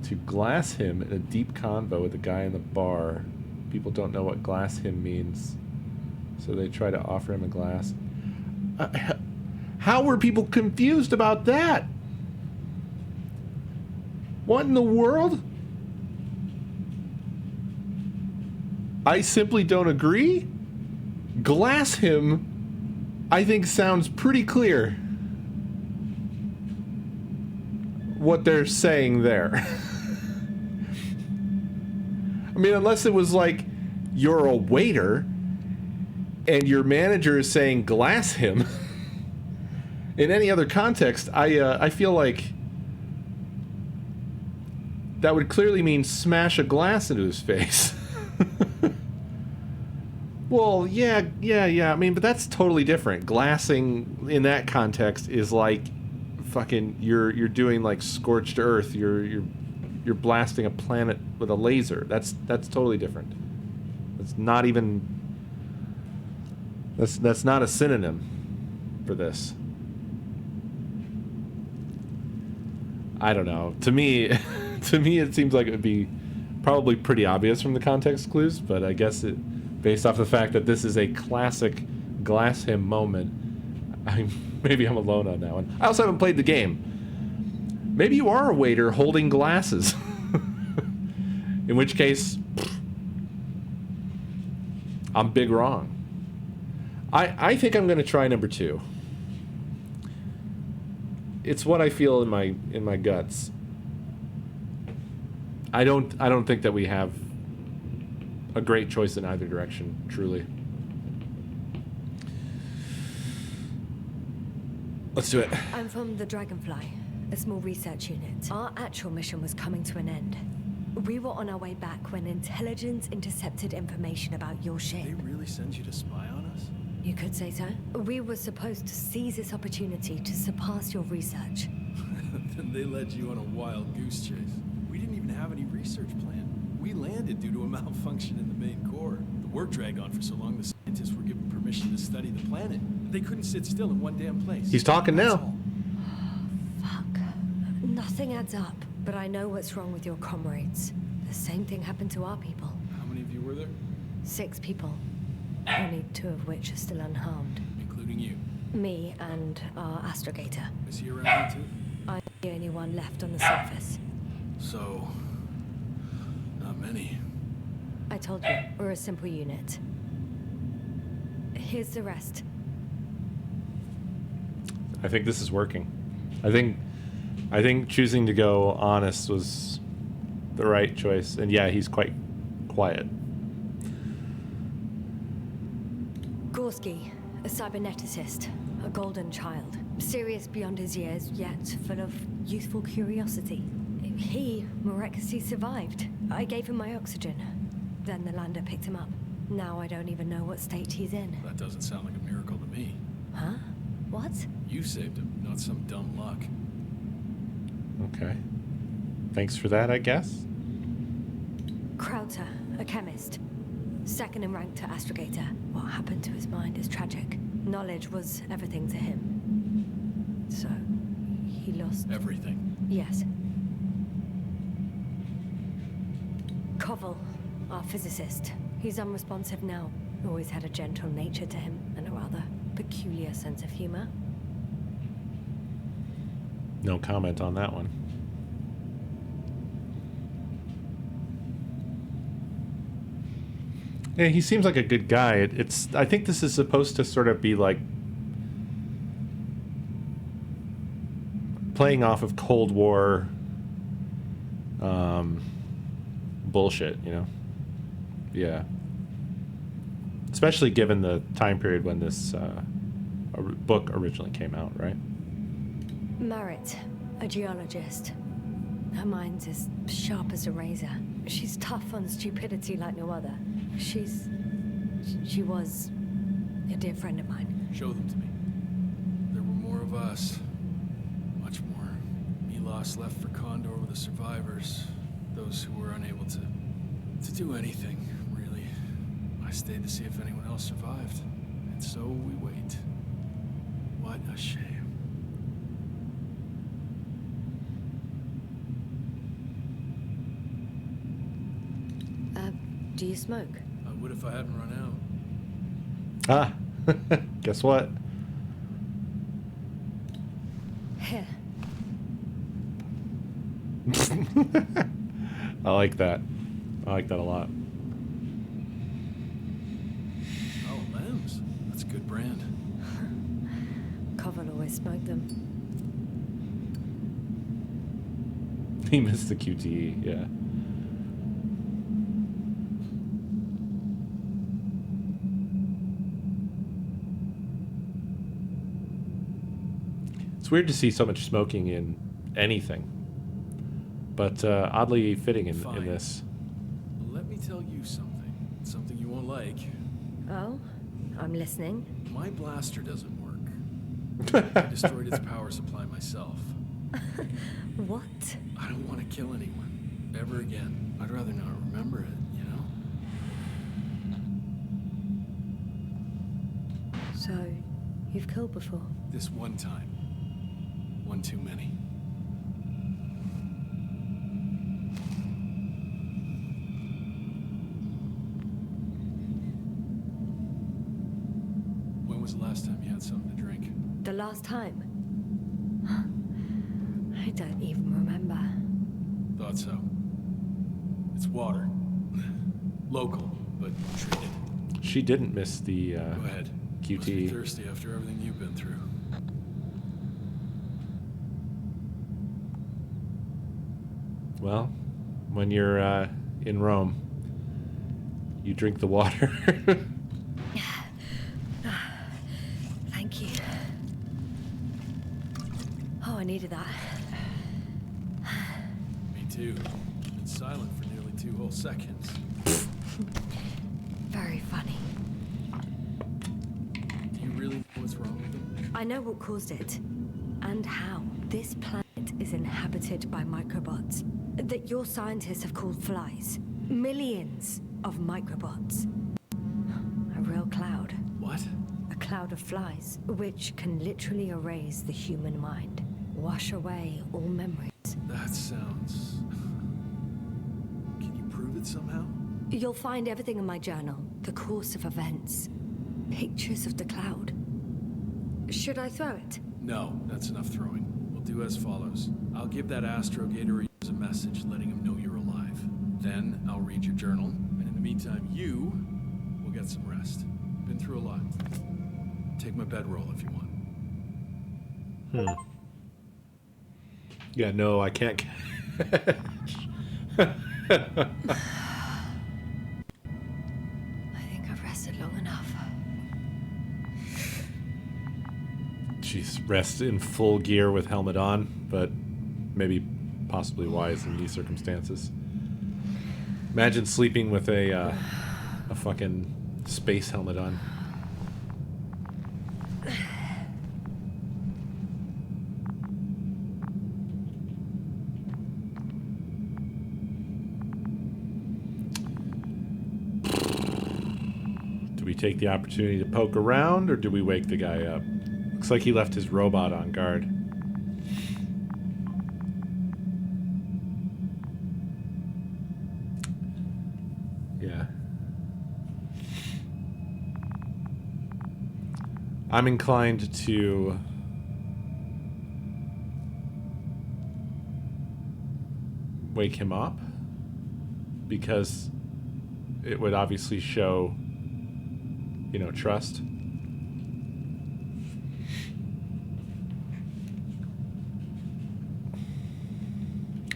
to glass him in a deep convo with the guy in the bar. People don't know what glass him means, so they try to offer him a glass. How were people confused about that? What in the world? I simply don't agree. Glass him, I think, sounds pretty clear. What they're saying there. I mean, unless it was like you're a waiter and your manager is saying glass him. In any other context, I feel like that would clearly mean smash a glass into his face. Well, yeah. I mean, but that's totally different. Glassing in that context is like fucking you're doing like scorched earth. You're blasting a planet with a laser. That's totally different. That's not even that's not a synonym for this. I don't know. To me it seems like it would be probably pretty obvious from the context clues, but I guess based off the fact that this is a classic glass him moment, maybe I'm alone on that one. I also haven't played the game. Maybe you are a waiter holding glasses. In which case, I'm big wrong. I think I'm going to try number 2. It's what I feel in my guts. I don't think that we have a great choice in either direction, truly. Let's do it. I'm from the Dragonfly, a small research unit. Our actual mission was coming to an end. We were on our way back when intelligence intercepted information about your ship. They really sent you to spy on us? You could say so. We were supposed to seize this opportunity to surpass your research. Then they led you on a wild goose chase. We didn't even have any research plan. We landed due to a malfunction in the main core. The work dragged on for so long the scientists were given permission to study the planet. They couldn't sit still in one damn place. He's talking That's now. all. Fuck. Nothing adds up, but I know what's wrong with your comrades. The same thing happened to our people. How many of you were there? 6 people. Only 2 of which are still unharmed. Including you. Me and our astrogator. Is he around here too? I'm the only one left on the surface. So, not many. I told you, we're a simple unit. Here's the rest. I think this is working. I think choosing to go honest was the right choice. And yeah, he's quite quiet. Gorski, a cyberneticist, a golden child. Serious beyond his years, yet full of youthful curiosity. He miraculously survived. I gave him my oxygen. Then the lander picked him up. Now I don't even know what state he's in. That doesn't sound like a miracle to me. Huh? What? You saved him, not some dumb luck. Okay. Thanks for that, I guess. Krauter, a chemist. Second in rank to astrogator. What happened to his mind is tragic. Knowledge was everything to him. So, he lost... Everything. Yes. Koval, our physicist. He's unresponsive now. Always had a gentle nature to him and a rather peculiar sense of humor. No comment on that one. Yeah, he seems like a good guy. I think this is supposed to sort of be like playing off of Cold War bullshit, you know? Yeah. Especially given the time period when this book originally came out, right? Merritt, a geologist. Her mind's as sharp as a razor. She's tough on stupidity like no other. She was a dear friend of mine. Show them to me. There were more of us. Much more. Milos left for Condor with the survivors. Those who were unable to do anything, really. I stayed to see if anyone else survived. And so we wait. What a shame. Do you smoke? I would if I hadn't run out. Ah, guess what? Here. I like that. I like that a lot. Oh, Lambs. That's a good brand. Koval always smoked them. He missed the QTE, yeah. It's weird to see so much smoking in anything, but oddly fitting in this. Let me tell you something. Something you won't like. Oh? I'm listening. My blaster doesn't work. I destroyed its power supply myself. What? I don't want to kill anyone. Ever again. I'd rather not remember it, you know? So, you've killed before? This one time. One too many. When was the last time you had something to drink? The last time? I don't even remember. Thought so. It's water. Local, but treated. She didn't miss the Go ahead. Must be QT. thirsty after everything you've been through. Well, when you're in Rome, you drink the water. Thank you. Oh, I needed that. Me too. Been silent for nearly 2 whole seconds. Very funny. Do you really know what's wrong with them? I know what caused it, and how. This planet is inhabited by microbots that your scientists have called flies. Millions of microbots. A real cloud. What? A cloud of flies, which can literally erase the human mind. Wash away all memories. That sounds... Can you prove it somehow? You'll find everything in my journal. The course of events. Pictures of the cloud. Should I throw it? No, that's enough throwing. We'll do as follows. I'll give that astrogator a message letting him know you're alive. Then I'll read your journal, and in the meantime, you will get some rest. Been through a lot. Take my bedroll if you want. Yeah, no, I can't. I think I've rested long enough. She's rest in full gear with helmet on, but maybe possibly wise in these circumstances. Imagine sleeping with a fucking space helmet on. Do we take the opportunity to poke around, or do we wake the guy up? Looks like he left his robot on guard. Yeah. I'm inclined to wake him up because it would obviously show, you know, trust.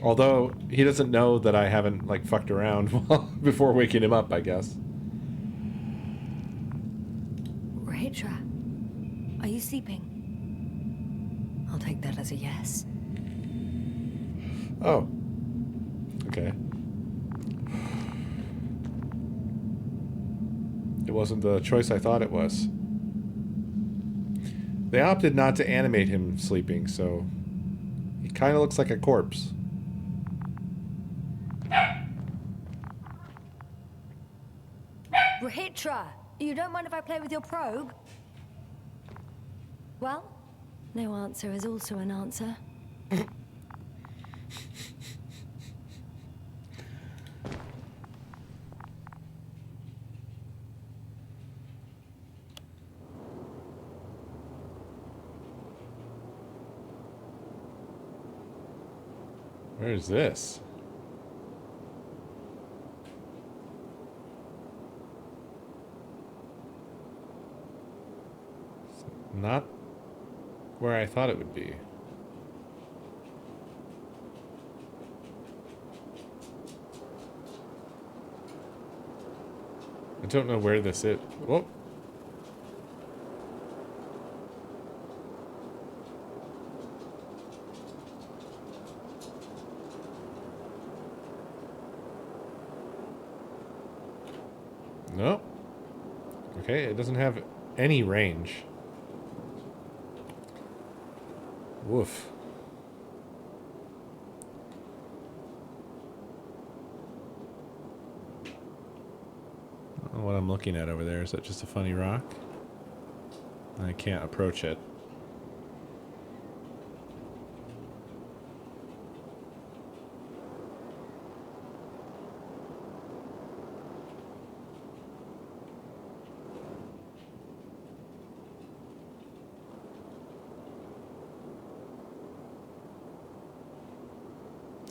Although he doesn't know that I haven't like fucked around before waking him up, I guess. Rahitra, are you sleeping? I'll take that as a yes. Oh. Okay. It wasn't the choice I thought it was. They opted not to animate him sleeping, so he kind of looks like a corpse. Rahitra, you don't mind if I play with your probe? Well, no answer is also an answer. Where is this? It's not where I thought it would be. I don't know where this is. Whoa. No. Okay, it doesn't have any range. Woof. I don't know what I'm looking at over there. Is that just a funny rock? I can't approach it.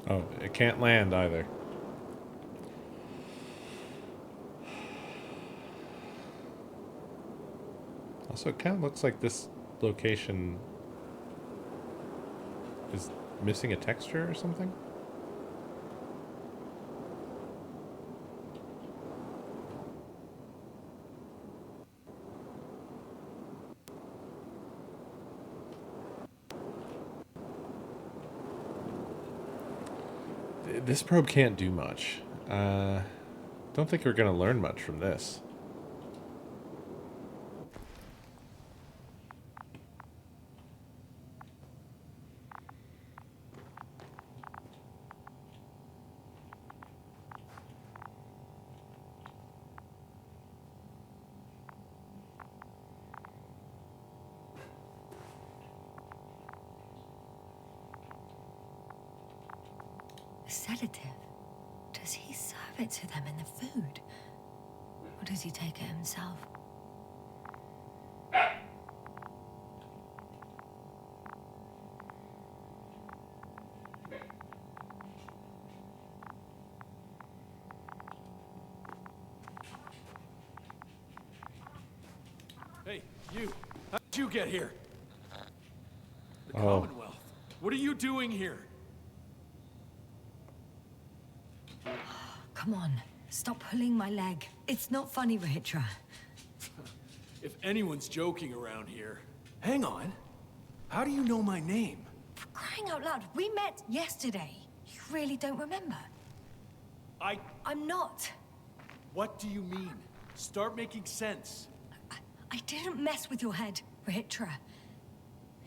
Oh, it can't land either. Also, it kind of looks like this location is missing a texture or something. This probe can't do much. Don't think we're gonna learn much from this. A sedative? Does he serve it to them in the food? Or does he take it himself? Hey, you! How'd you get here? The Commonwealth. What are you doing here? Come on, stop pulling my leg. It's not funny, Rahitra. If anyone's joking around here... Hang on. How do you know my name? For crying out loud, we met yesterday. You really don't remember? I'm not. What do you mean? Start making sense. I didn't mess with your head, Rahitra.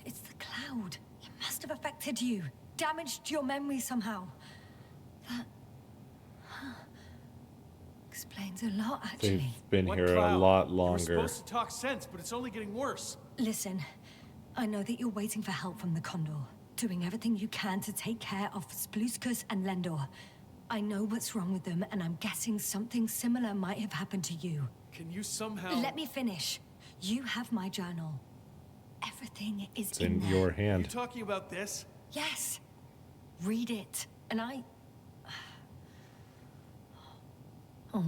It's the cloud. It must have affected you. Damaged your memory somehow. That... explains a lot, actually. They've been What here cloud? a lot You were longer. supposed to talk sense, but it's only getting worse. Listen, I know that you're waiting for help from the Condor, doing everything you can to take care of Spluskus and Lendor. I know what's wrong with them, and I'm guessing something similar might have happened to you. Can you somehow... Let me finish. You have my journal. Everything is It's in in there. your You hand. talking about this? Yes. Read it, and I'll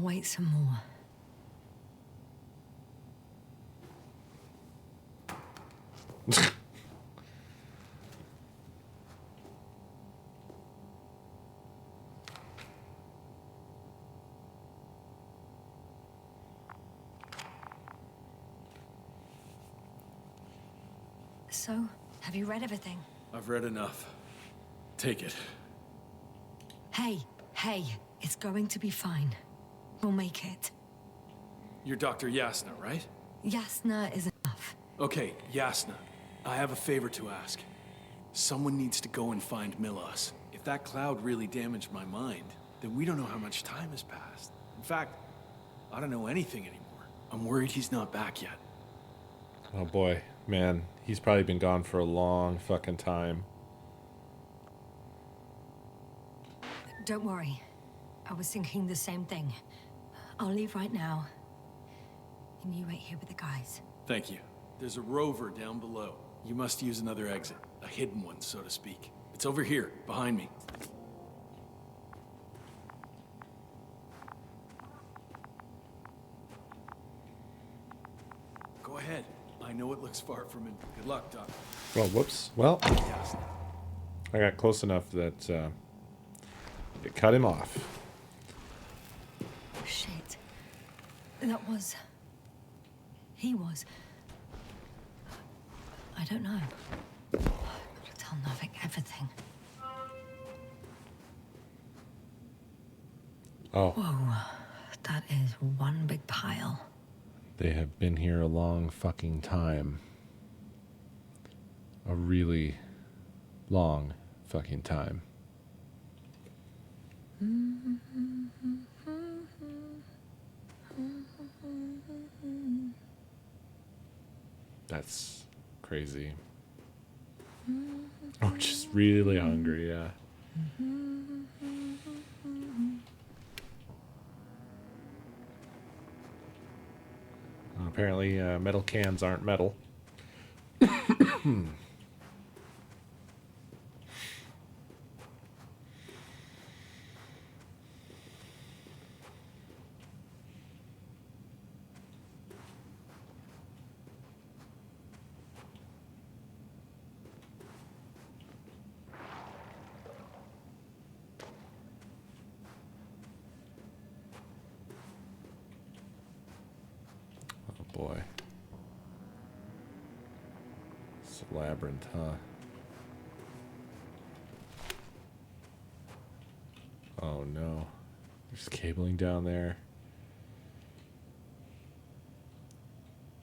wait some more. So, have you read everything? I've read enough. Take it. Hey, it's going to be fine. We'll make it. You're Dr. Yasna, right? Yasna is enough. Okay, Yasna. I have a favor to ask. Someone needs to go and find Milos. If that cloud really damaged my mind, then we don't know how much time has passed. In fact, I don't know anything anymore. I'm worried he's not back yet. Oh boy, man. He's probably been gone for a long fucking time. Don't worry. I was thinking the same thing. I'll leave right now. And you wait here with the guys. Thank you. There's a rover down below. You must use another exit. A hidden one, so to speak. It's over here, behind me. Go ahead. I know it looks far from it. Good luck, Doc. Well, whoops. Well, Yasna. I got close enough that it cut him off. Shit. That was... He was... I don't know. I've got to tell Novik everything. Oh, Whoa. That is one big pile. they have been here a long fucking time. A really long fucking time. That's crazy. Oh, just really hungry, yeah. Apparently, metal cans aren't metal. Oh boy. It's a labyrinth, huh? Oh no. There's cabling down there.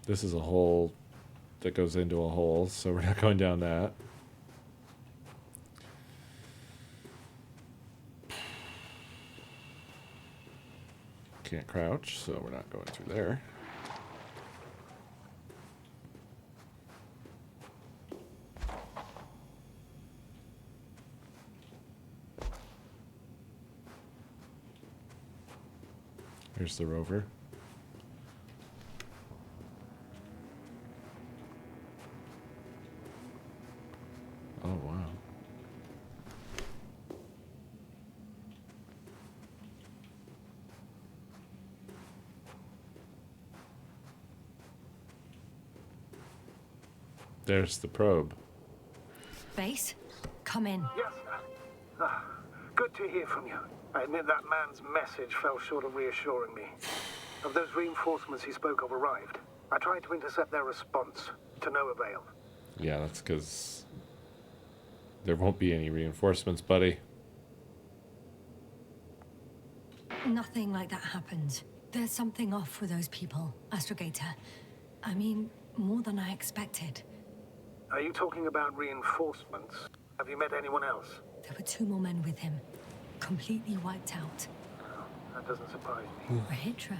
This is a hole that goes into a hole, so we're not going down that. Can't crouch, so we're not going through there. Here's the rover. Oh, wow. There's the probe. base? Come in. Yes, sir. Good to hear from you. I admit that man's message fell short of reassuring me. Have those reinforcements he spoke of arrived? I tried to intercept their response, to no avail. Yeah, that's because there won't be any reinforcements, buddy. Nothing like that happened. There's something off with those people, Astrogator. I mean, more than I expected. Are you talking about reinforcements? Have you met anyone else? There were 2 more men with him, completely wiped out. That doesn't surprise me. Rahitra,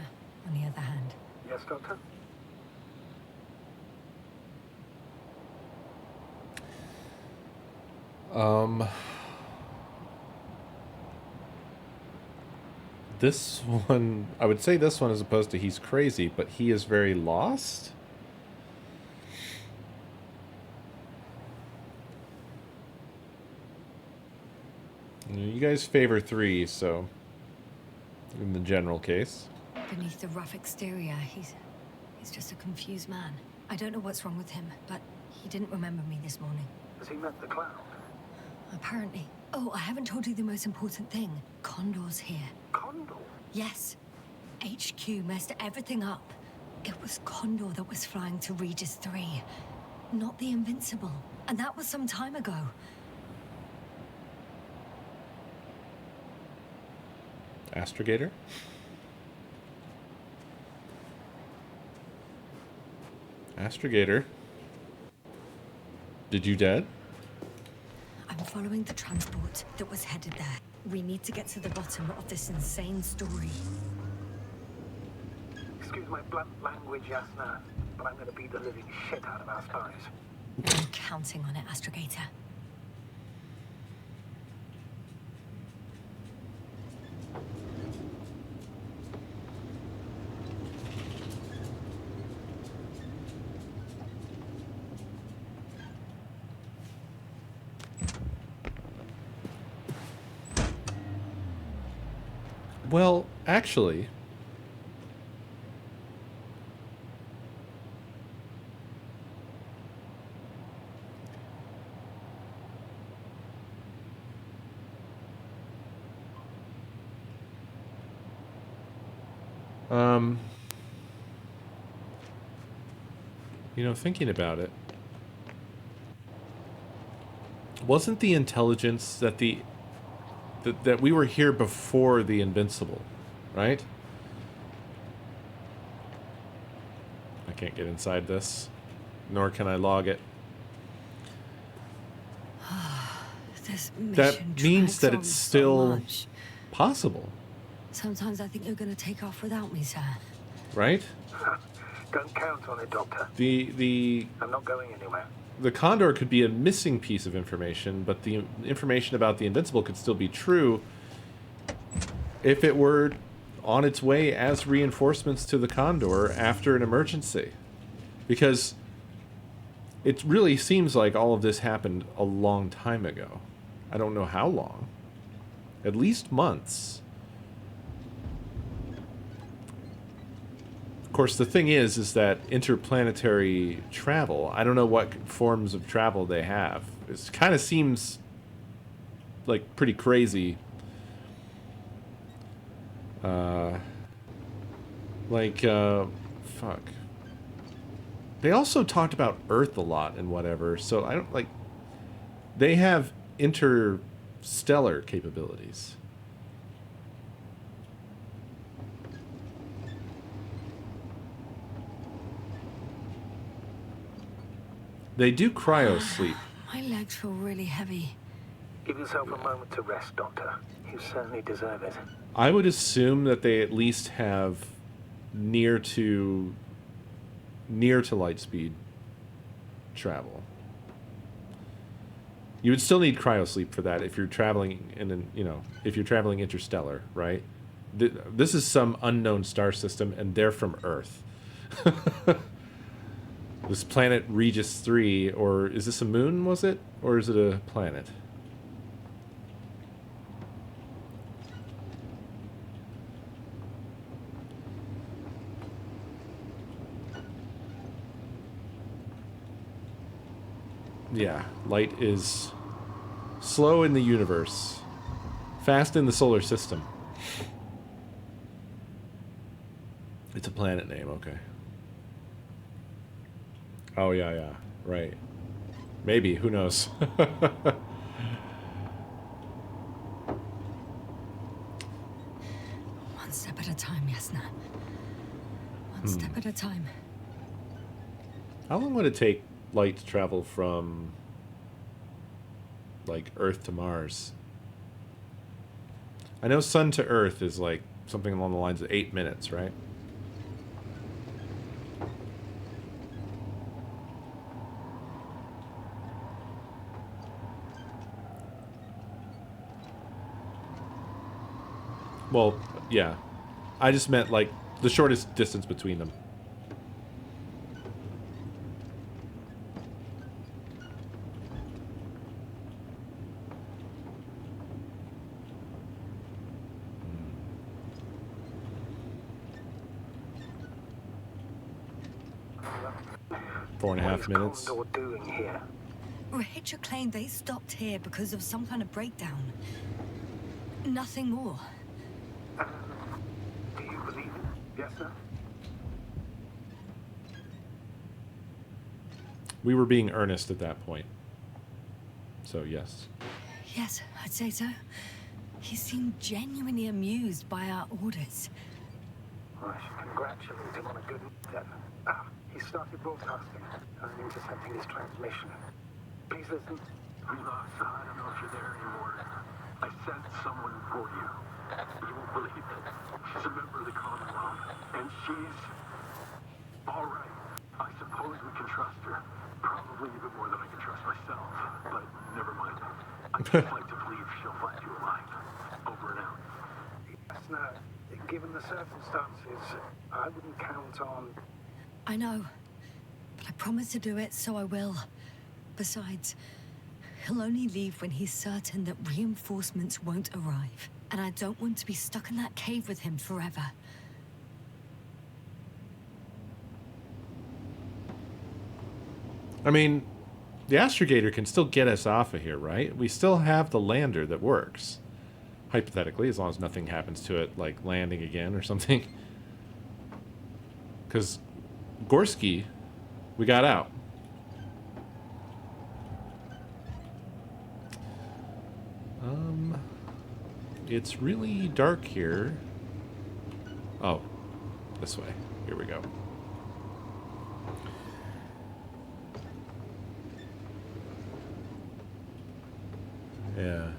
on the other hand. Yes, Doctor? This one, I would say this one as opposed to he's crazy, but he is very lost. You guys favor 3, so in the general case. Beneath the rough exterior, he's just a confused man. I don't know what's wrong with him, but he didn't remember me this morning. Has he met the cloud? Apparently. Oh, I haven't told you the most important thing. Condor's here. Condor? Yes. HQ messed everything up. It was Condor that was flying to Regis 3, not the Invincible. And that was some time ago. Astrogator? Astrogator? Did you dead? I'm following the transport that was headed there. We need to get to the bottom of this insane story. Excuse my blunt language, Yasna, but I'm going to beat the living shit out of our spies. I'm counting on it, Astrogator. Well, actually, you know, thinking about it, wasn't the intelligence that that we were here before the Invincible, right? I can't get inside this, nor can I log it. This mission That means drags that on it's so still much. possible, Sometimes I think you're going to take off without me, sir. right? Don't count on it, Doctor. The I'm not going anywhere. the Condor could be a missing piece of information, but the information about the Invincible could still be true if it were on its way as reinforcements to the Condor after an emergency. Because it really seems like all of this happened a long time ago. I don't know how long. At least months. Of course, the thing is that interplanetary travel, I don't know what forms of travel they have. It kind of seems like pretty crazy. Fuck. They also talked about Earth a lot and whatever, so I don't, like, they have interstellar capabilities. They do cryo sleep. My legs feel really heavy. Give yourself a moment to rest, Doctor. You certainly deserve it. I would assume that they at least have near to light speed travel. You would still need cryosleep for that if you're traveling if you're traveling interstellar, right? This is some unknown star system, and they're from Earth. This planet Regis 3, or is this a moon, was it? Or is it a planet? Yeah, light is slow in the universe. Fast in the solar system. It's a planet name, okay. Oh, yeah, yeah. Right. Maybe, who knows? One step at a time, Yasna. One step at a time. How long would it take light to travel from, like, Earth to Mars? I know Sun to Earth is, like, something along the lines of 8 minutes, right? Well, yeah. I just meant, like, the shortest distance between them. Four and a half minutes. What is Condor doing here? Rahitra claimed they stopped here because of some kind of breakdown. Nothing more. Do you believe it? Yes, sir? We were being earnest at that point. So, yes. Yes, I'd say so. He seemed genuinely amused by our orders. I should congratulate him on a good then. He started broadcasting. I'm intercepting his transmission. Please listen. Relox, I don't know if you're there anymore. I sent someone for you. You won't believe it. She's a member of the Commonwealth. And she's... all right. I suppose we can trust her. Probably even more than I can trust myself. But never mind. I just like to believe she'll find you alive. Over and out. Yes, no. Given the circumstances, I wouldn't count on... I know, but I promised to do it, so I will. Besides, he'll only leave when he's certain that reinforcements won't arrive. And I don't want to be stuck in that cave with him forever. I mean, the astrogator can still get us off of here, right? We still have the lander that works. Hypothetically, as long as nothing happens to it, like landing again or something. Because Gorski, we got out. It's really dark here. Oh, this way. Here we go. Yeah.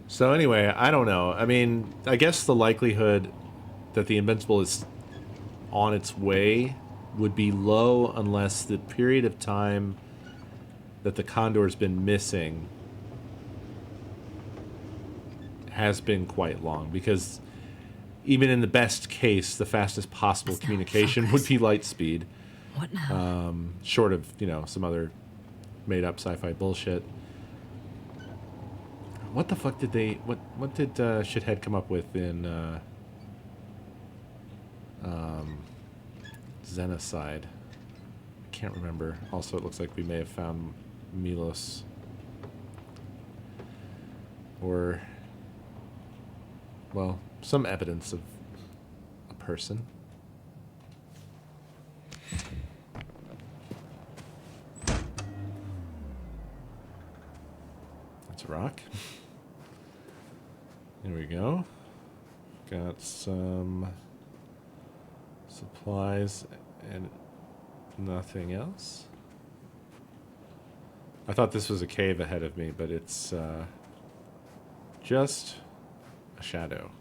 So anyway, I don't know. I mean, I guess the likelihood that the Invincible is on its way would be low unless the period of time that the Condor's been missing has been quite long, because even in the best case, the fastest possible communication would be light speed. What now? Short of, you know, some other made-up sci-fi bullshit. What the fuck did they... What did Shithead come up with in Xenocide? I can't remember. Also, it looks like we may have found Milos. Or... well, some evidence of a person. That's a rock. There we go. Got some supplies and nothing else. I thought this was a cave ahead of me, but it's just a shadow.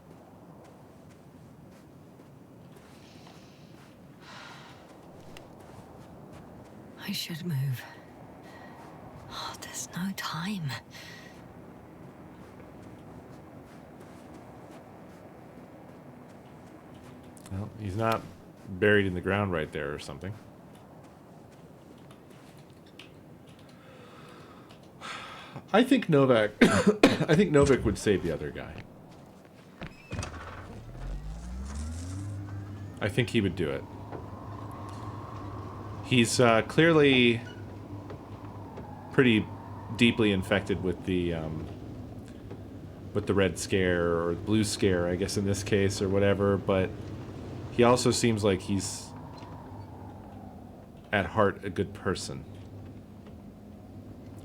I should move. Oh, there's no time. Well, he's not buried in the ground right there or something. I think Novak I think Novak would save the other guy. I think he would do it. He's clearly pretty deeply infected with the Red Scare, or Blue Scare, I guess in this case, or whatever, but he also seems like he's at heart a good person.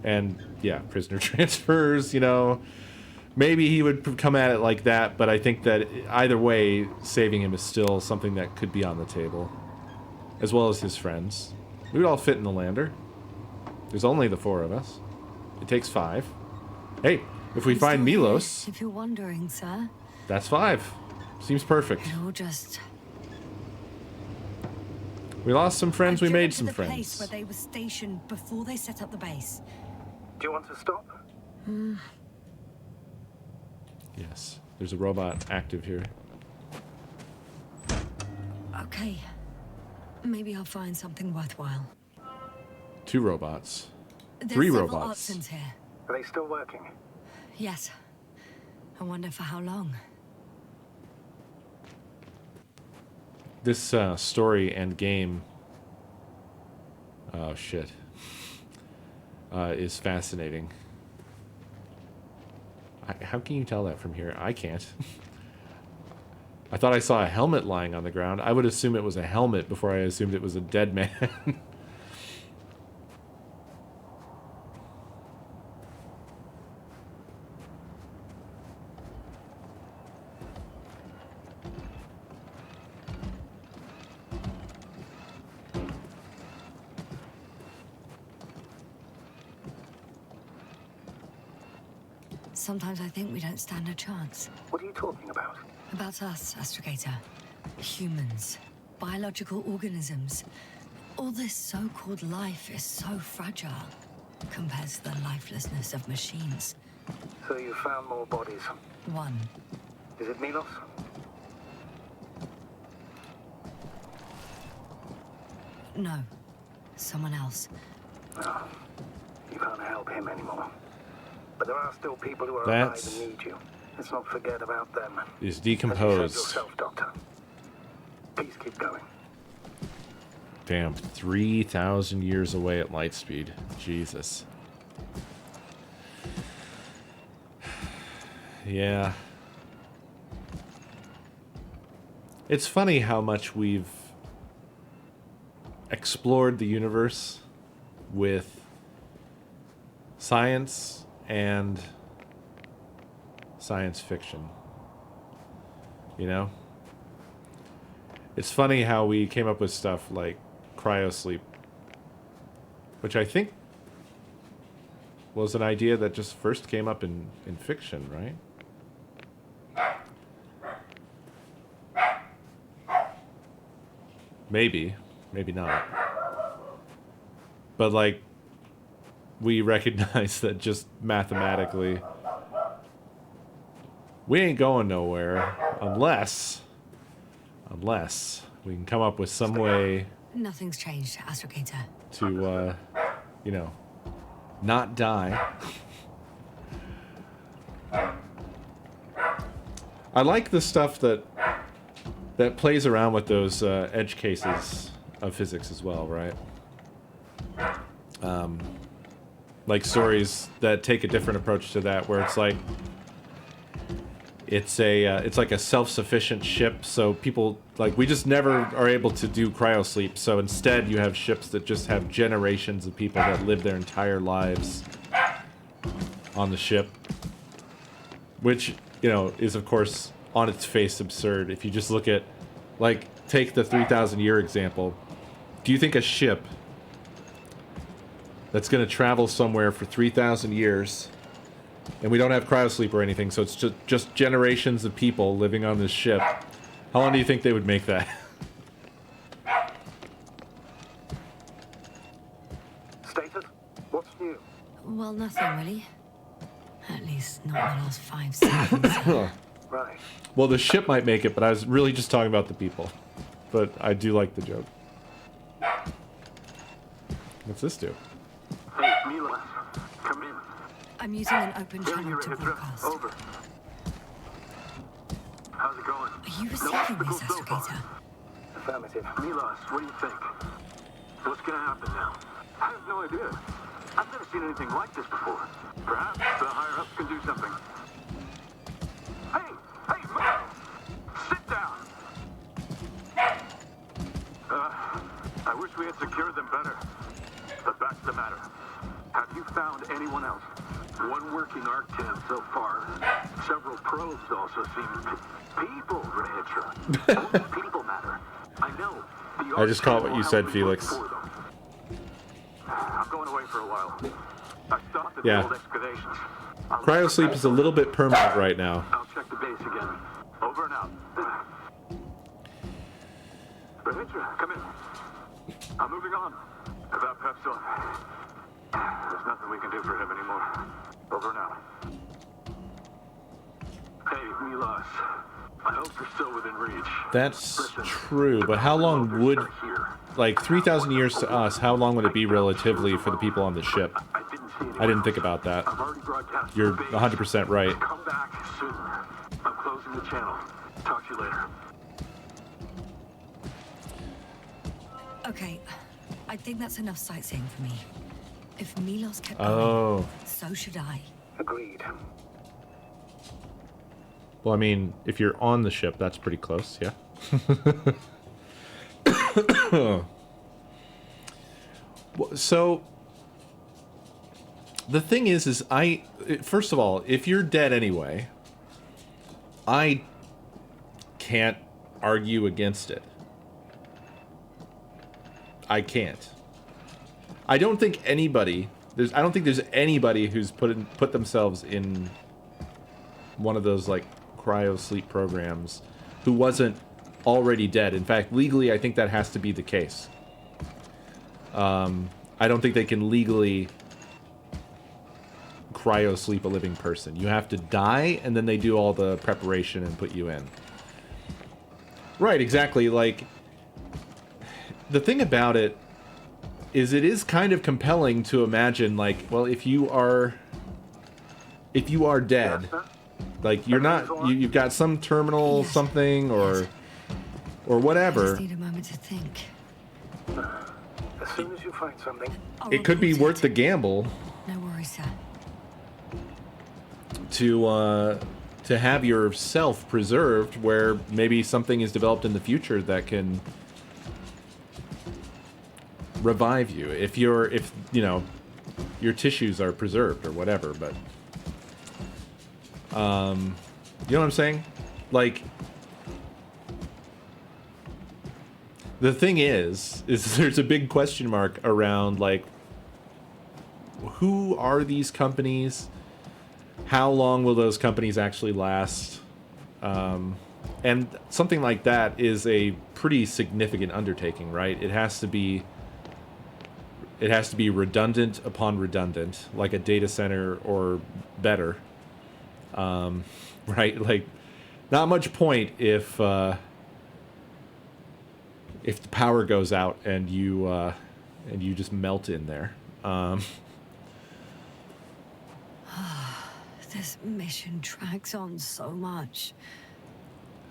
And yeah, prisoner transfers, you know, maybe he would come at it like that, but I think that either way, saving him is still something that could be on the table, as well as his friends. We would all fit in the lander. There's only the 4 of us. It takes 5. Hey, if we I'm find still here, Milos, if you're wondering, sir. that's 5. Seems perfect. It all just... We lost some friends, we I've driven made to some the friends. place where they were stationed before they set up the base. Do you want to stop? Yes, there's a robot active here. Okay. Maybe I'll find something worthwhile. 2 robots. There's 3 several robots. options here. Are they still working? Yes. I wonder for how long. This story and game, oh shit, is fascinating. How can you tell that from here? I can't. I thought I saw a helmet lying on the ground. I would assume it was a helmet before I assumed it was a dead man. Sometimes I think we don't stand a chance. What are you talking about? About us, Astrogator. Humans. Biological organisms. All this so-called life is so fragile compared to the lifelessness of machines. So you found more bodies. One. Is it Milos? No. Someone else. No. You can't help him anymore. But there are still people who are That's- alive and need you. Let's not forget about them. Is As you said decomposed. yourself, Doctor. Please keep going. Damn, 3,000 years away at light speed. Jesus. Yeah. It's funny how much we've explored the universe with science and science fiction. You know? It's funny how we came up with stuff like cryosleep, which I think was an idea that just first came up in fiction, right? Maybe. Maybe not. But, like, we recognize that just mathematically we ain't going nowhere unless we can come up with some way Nothing's changed, Astrogator. to, you know, not die. I like the stuff that plays around with those edge cases of physics as well, right? Like stories that take a different approach to that, where it's like it's like a self-sufficient ship, so people, like, we just never are able to do cryosleep, so instead you have ships that just have generations of people that live their entire lives on the ship, which, you know, is of course on its face absurd. If you just look at, like, take the 3,000 year example, do you think a ship that's going to travel somewhere for 3,000 years, and we don't have cryosleep or anything, so it's just generations of people living on this ship, how long do you think they would make that? Status? What's new? Well, nothing really. At least not in the last 5 seconds. Right. Well, the ship might make it, but I was really just talking about the people. But I do like the joke. What's this do? Hey, Milos. Come in. I'm using an open channel to broadcast. Over. How's it going? Are you receiving this, Astrogator? Affirmative. Milos, what do you think? What's gonna happen now? I have no idea. I've never seen anything like this before. Perhaps the higher-ups can do something. Hey! Hey, move! Sit down! I wish we had secured them better. But that's the matter. Have you found anyone else? One working Arc-10 so far. Several probes also seem... People, Rachel. Only people matter. I know. I just caught what you said, Felix. I'm going away for a while. I stopped at Yeah. the old excavations. Cryosleep is a little bit permanent right now. I'll check the base again. Over and out. Rachel, come in. I'm moving on. About Pepsi. There's nothing we can do for him anymore. Over and out. Hey, Milos. I hope you're still within reach. That's Listen, true, but how long would, are here. like 3,000 years to us, how long would it be relatively for the people on the ship? I didn't see anyone. I didn't think about that. I've already broadcast You're to the base. 100% right. Come back soon. I'm closing the channel. Talk to you later. Okay, I think that's enough sightseeing for me. If Milos kept Oh. going, so should I. Agreed. Well, I mean, if you're on the ship, that's pretty close, yeah? So, the thing is first of all, if you're dead anyway, I can't argue against it. I can't. I don't think anybody, I don't think there's anybody who's put themselves in one of those, like, cryo sleep programs who wasn't already dead. In fact, legally, I think that has to be the case. I don't think they can legally cryo sleep a living person. You have to die, and then they do all the preparation and put you in. Right, exactly. Like, the thing about it is kind of compelling to imagine, like, well, if you are dead, like, you're not, you've got some terminal something or I whatever. just need a moment to think. As soon as you find something, I'll It could be report worth the gamble No worries, sir. to have yourself preserved, where maybe something is developed in the future that can revive you if you know, your tissues are preserved or whatever. But you know what I'm saying? Like, the thing is there's a big question mark around, like, who are these companies? How long will those companies actually last? And something like that is a pretty significant undertaking, right? It has to be redundant upon redundant, like a data center or better. Right? Like, not much point if the power goes out and you just melt in there. This mission drags on so much.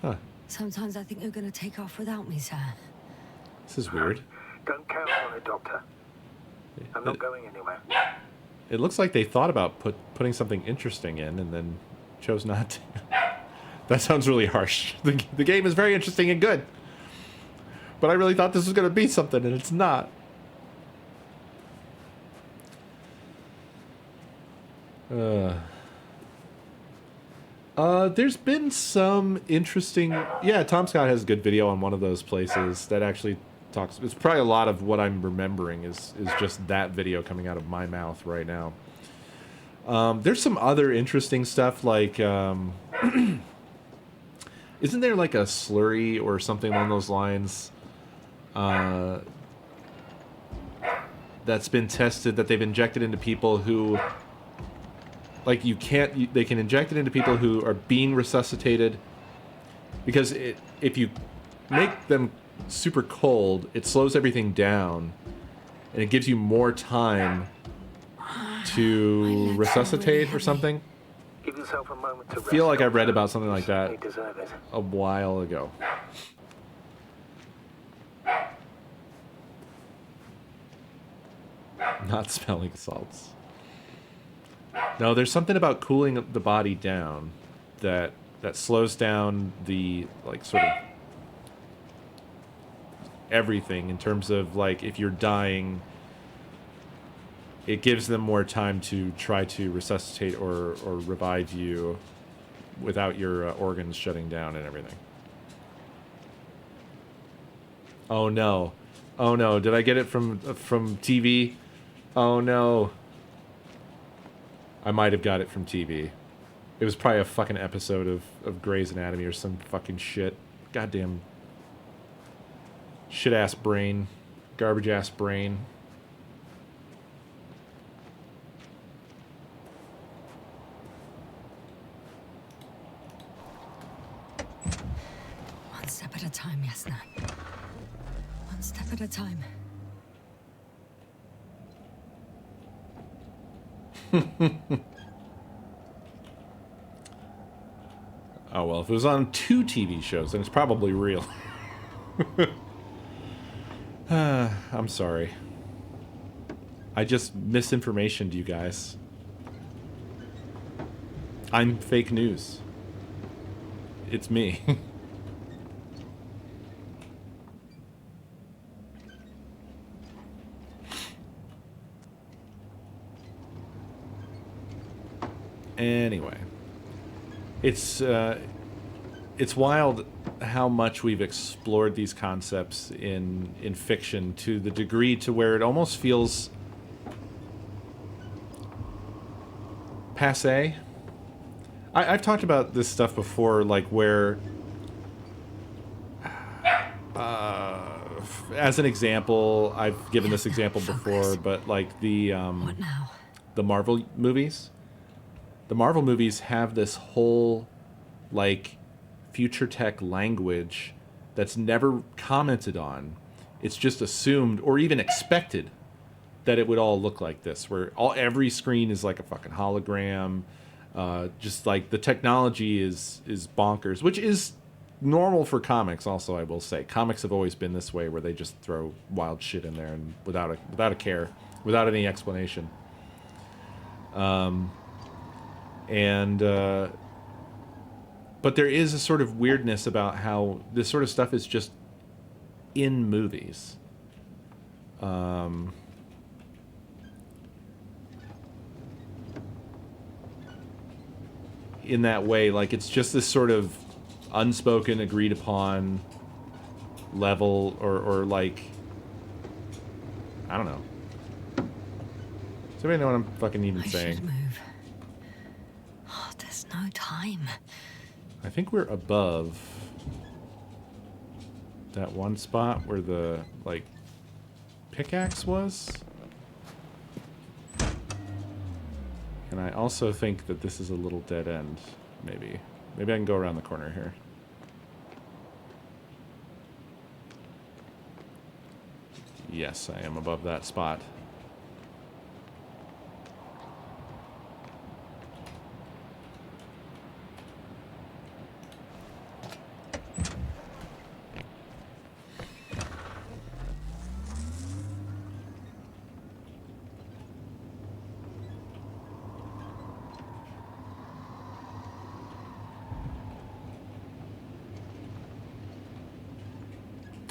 Huh. Sometimes I think you're going to take off without me, sir. This is weird. don't count on it, Doctor. I'm not going anywhere. It looks like they thought about putting something interesting in and then chose not to. That sounds really harsh. The game is very interesting and good. But I really thought this was going to be something, and it's not. There's been some interesting... Yeah, Tom Scott has a good video on one of those places that actually talks... It's probably a lot of what I'm remembering is just that video coming out of my mouth right now. There's some other interesting stuff, like... isn't there like a slurry or something along those lines that's been tested, that they've injected into people who... Like, they can inject it into people who are being resuscitated, because if you make them super cold, it slows everything down, and it gives you more time to resuscitate or something. Give yourself a moment to I feel like I read about something like You that deserve it. a while ago. Not smelling salts. No, there's something about cooling the body down that slows down the, like, sort of everything in terms of, like, if you're dying, it gives them more time to try to resuscitate or revive you without your organs shutting down and everything. Oh no. Oh no, did I get it from TV? Oh no. I might have got it from TV. It was probably a fucking episode of Grey's Anatomy or some fucking shit. Goddamn shit-ass brain. Garbage-ass brain. One step at a time, Yasna. One step at a time. Oh, well, if it was on 2 TV shows, then it's probably real. I'm sorry. I just misinformationed you guys. I'm fake news. It's me. Anyway, it's wild how much we've explored these concepts in fiction to the degree to where it almost feels passé. I've talked about this stuff before, like where, as an example, I've given this example before, but like the What now? the Marvel movies. The Marvel movies have this whole, like, future tech language that's never commented on. It's just assumed or even expected that it would all look like this, where every screen is like a fucking hologram. Just like the technology is bonkers, which is normal for comics. Also, I will say, comics have always been this way, where they just throw wild shit in there and without a care, without any explanation. But there is a sort of weirdness about how this sort of stuff is just in movies. In that way, like, it's just this sort of unspoken, agreed upon level, or like, I don't know. Does anybody know what I'm fucking even saying? I should move. Oh, there's no time. I think we're above that one spot where the, like, pickaxe was. And I also think that this is a little dead end, maybe. Maybe I can go around the corner here. Yes, I am above that spot.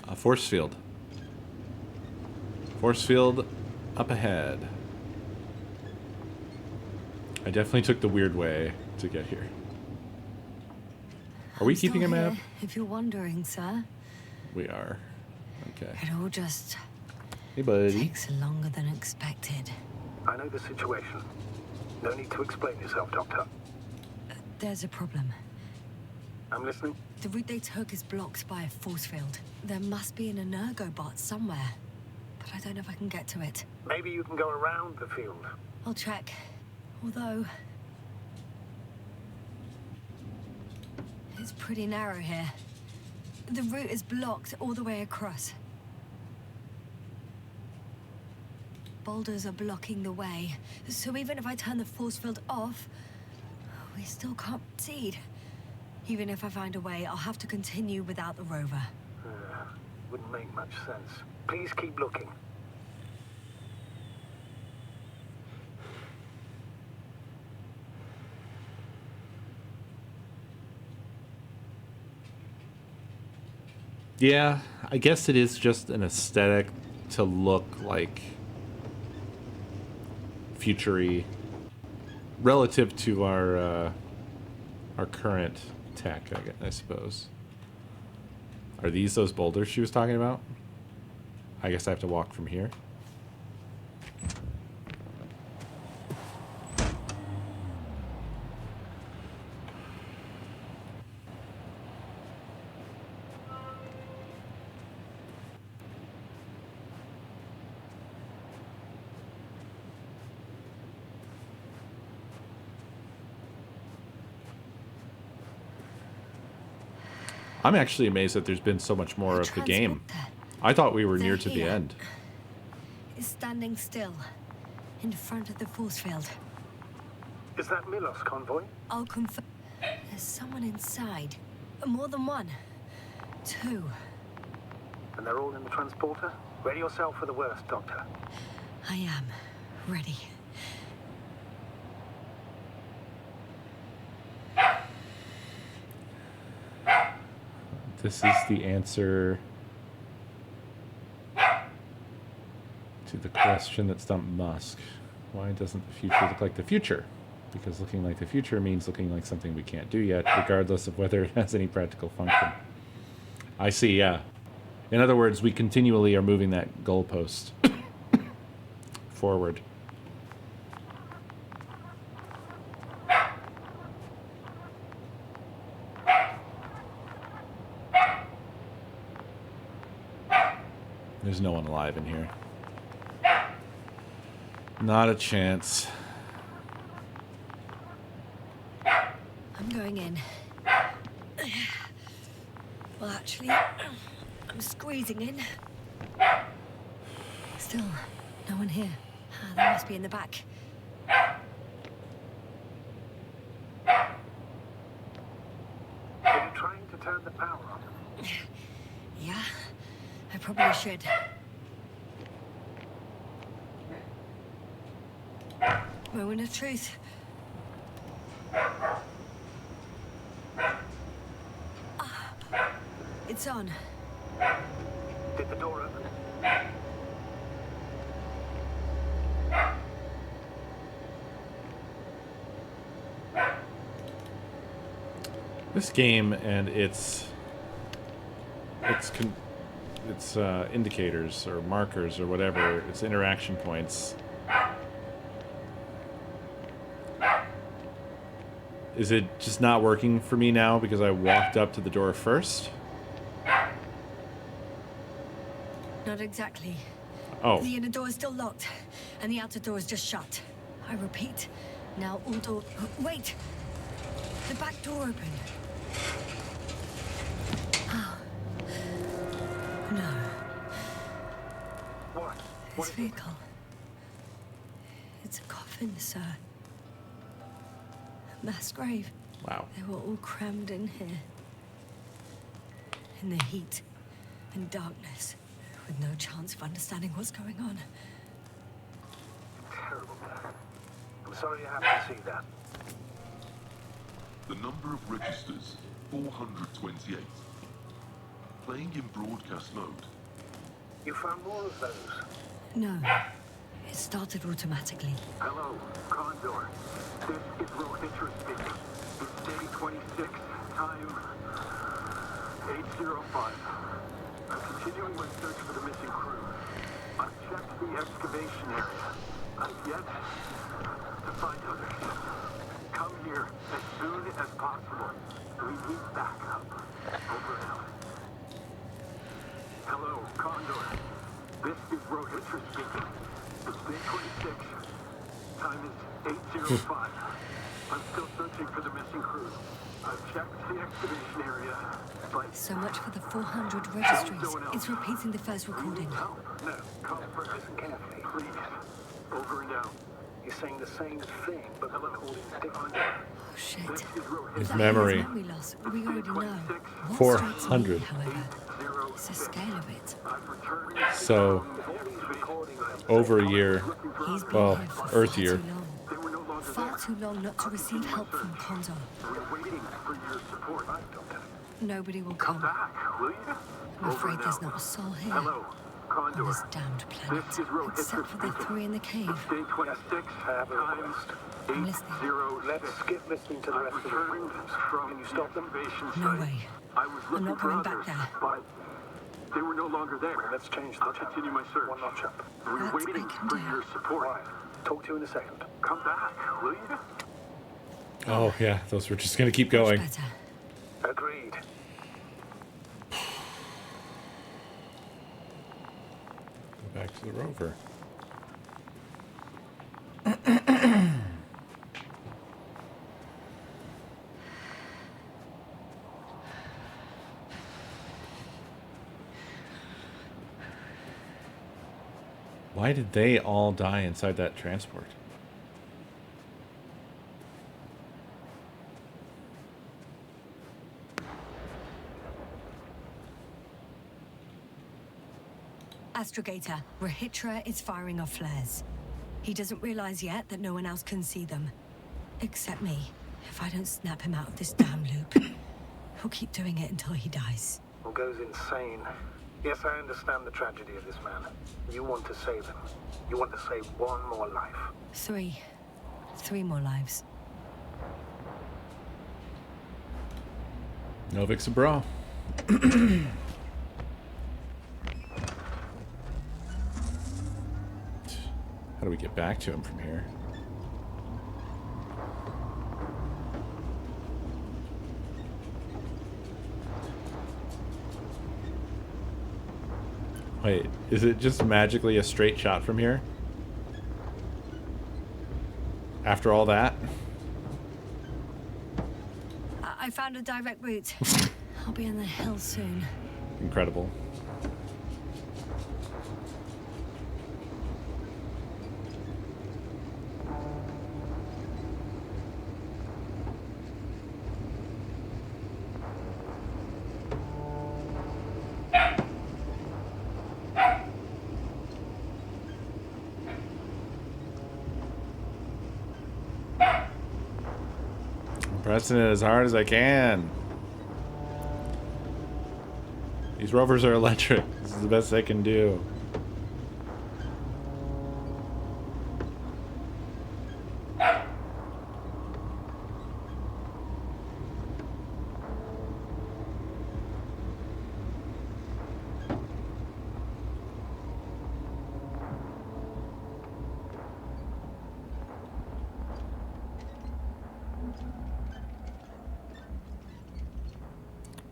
A force field. Force field up ahead. I definitely took the weird way to get here. Are we keeping a Still map? here, if you're wondering, sir. We are. Okay. It all just Hey, buddy. takes longer than expected. I know the situation. No need to explain yourself, Doctor. There's a problem. I'm listening. The route they took is blocked by a force field. There must be an energobot somewhere, but I don't know if I can get to it. Maybe you can go around the field. I'll check. Although it's pretty narrow here. The route is blocked all the way across. Boulders are blocking the way, so even if I turn the force field off, we still can't proceed. Even if I find a way, I'll have to continue without the rover. Wouldn't make much sense. Please keep looking. Yeah, I guess it is just an aesthetic to look like futury relative to our current tech, I suppose. Are these those boulders she was talking about? I guess I have to walk from here. I'm actually amazed that there's been so much more of the game. I thought we were near to the end. Is standing still in front of the force field. Is that Milos convoy? I'll confirm. There's someone inside. More than one. Two. And they're all in the transporter? Ready yourself for the worst, Doctor. I am ready. This is the answer to the question that stumped Musk. Why doesn't the future look like the future? Because looking like the future means looking like something we can't do yet, regardless of whether it has any practical function. I see, yeah. In other words, we continually are moving that goalpost forward. There's no one alive in here. Not a chance. I'm going in. Well, actually, I'm squeezing in. Still, no one here. They must be in the back. Are you trying to turn the power on? Yeah, I probably should. Moment of truth. It's on. Did the door open? This game and its indicators or markers or whatever, its interaction points. Is it just not working for me now because I walked up to the door first? Not exactly. Oh. The inner door is still locked, and the outer door is just shut. I repeat, now all door... Wait! The back door open. Oh. No. What? This vehicle. It's a coffin, sir. A mass grave. Wow. They were all crammed in here. In the heat and darkness, with no chance of understanding what's going on. Terrible death. I'm sorry you have to see that. The number of registers, 428. Playing in broadcast mode. You found more of those? No. It started automatically. Hello, Condor. This is Rohitra speaking. It's day 26, time 8:05. I'm continuing my search for the missing crew. I've checked the excavation area. I've yet to find others. Come here as soon as possible. We need backup. Over and out. Hello, Condor. This is Rohitra speaking. It's day 26. Time is 8:05. I'm still searching for the missing crew. I've checked the excavation area, but... So much for the 400 registries. It's repeating the first recording. No, Comfort, listen carefully. Please. Over and out. He's saying the same thing, but the recording's different. Oh, shit. This is Rohitra. His That memory. is memory loss. We already know. What 400. strikes me, however, is the scale of it. I've returned So, all these recordings. over a year. He's been Well, here for Earth far year. too long. They were no longer Far there. too long not to receive help from Condor. We're waiting for your support. Doctor. Nobody will Come come. back, will you? I'm afraid there's not a soul here. Hello, On Condor. this damned planet. This is row Except for the three in the cave. Day 26 I'm times listening. 806. Let's skip listening to the rest of the Returned from Can you stop them? No way. I was I'm looking not for going back others, there. but they were no longer there. Let's change the I'll channel. continue my search. One notch up. We're That waiting I can for do. your support. Right. Talk to you in a second. Come back, will you? Oh, yeah, those were just gonna keep Much going. better. Agreed. Go back to the rover. Why did they all die inside that transport? Astrogator, Rahitra is firing off flares. He doesn't realize yet that no one else can see them. Except me. If I don't snap him out of this damn loop, he'll keep doing it until he dies. Or goes insane. Yes, I understand the tragedy of this man. You want to save him. You want to save one more life. Three more lives. Novix a bra. How do we get back to him from here? Wait, is it just magically a straight shot from here? After all that? I found a direct route. I'll be in the hills soon. Incredible. Pressing it as hard as I can. These rovers are electric. This is the best I can do.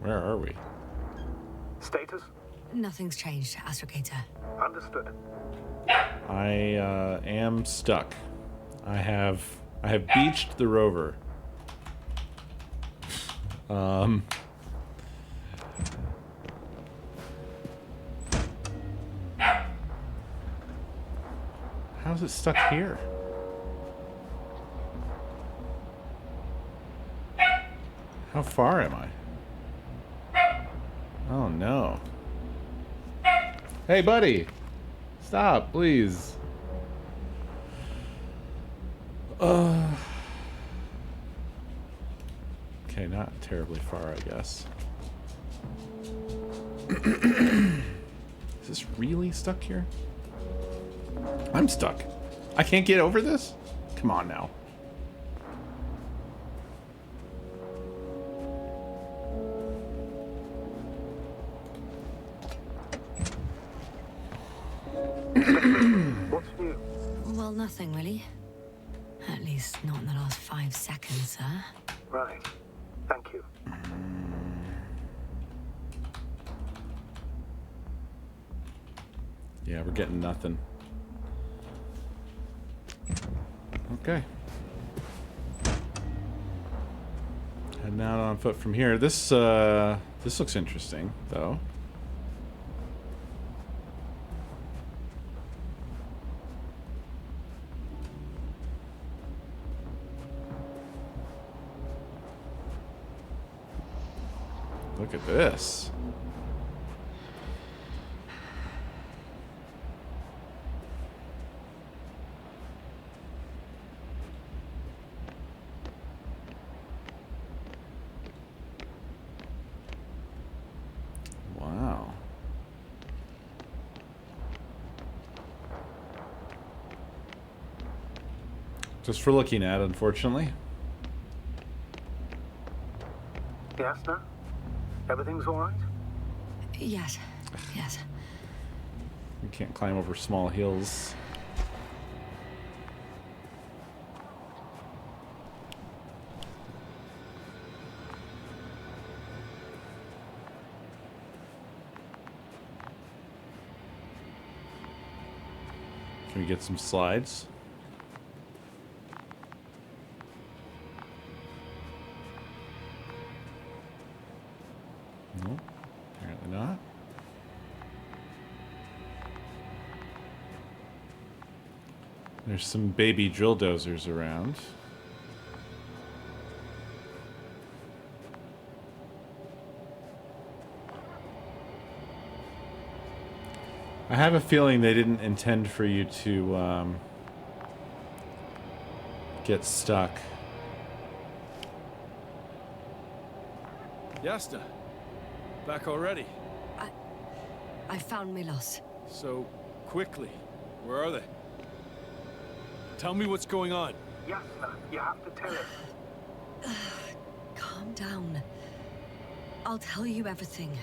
Where are we? Status? Nothing's changed, Astrogator. Understood. I am stuck. I have beached the rover. How's it stuck here? How far am I? Oh no. Hey buddy! Stop, please. Okay, not terribly far, I guess. Is this really stuck here? I'm stuck. I can't get over this? Come on now. What's new? Well, nothing really. At least not in the last 5 seconds, sir. Right. Thank you. Yeah, we're getting nothing. Okay. Heading out on foot from here. This looks interesting, though. Look at this. Wow. Just for looking at, unfortunately. Yasna? Everything's all right? Yes, yes. You can't climb over small hills. Can we get some slides? No, apparently not. There's some baby drill dozers around. I have a feeling they didn't intend for you to get stuck. Yasta, back already. I found Milos. So quickly. Where are they? Tell me what's going on. Yasna, you have to tell us. Calm down. I'll tell you everything.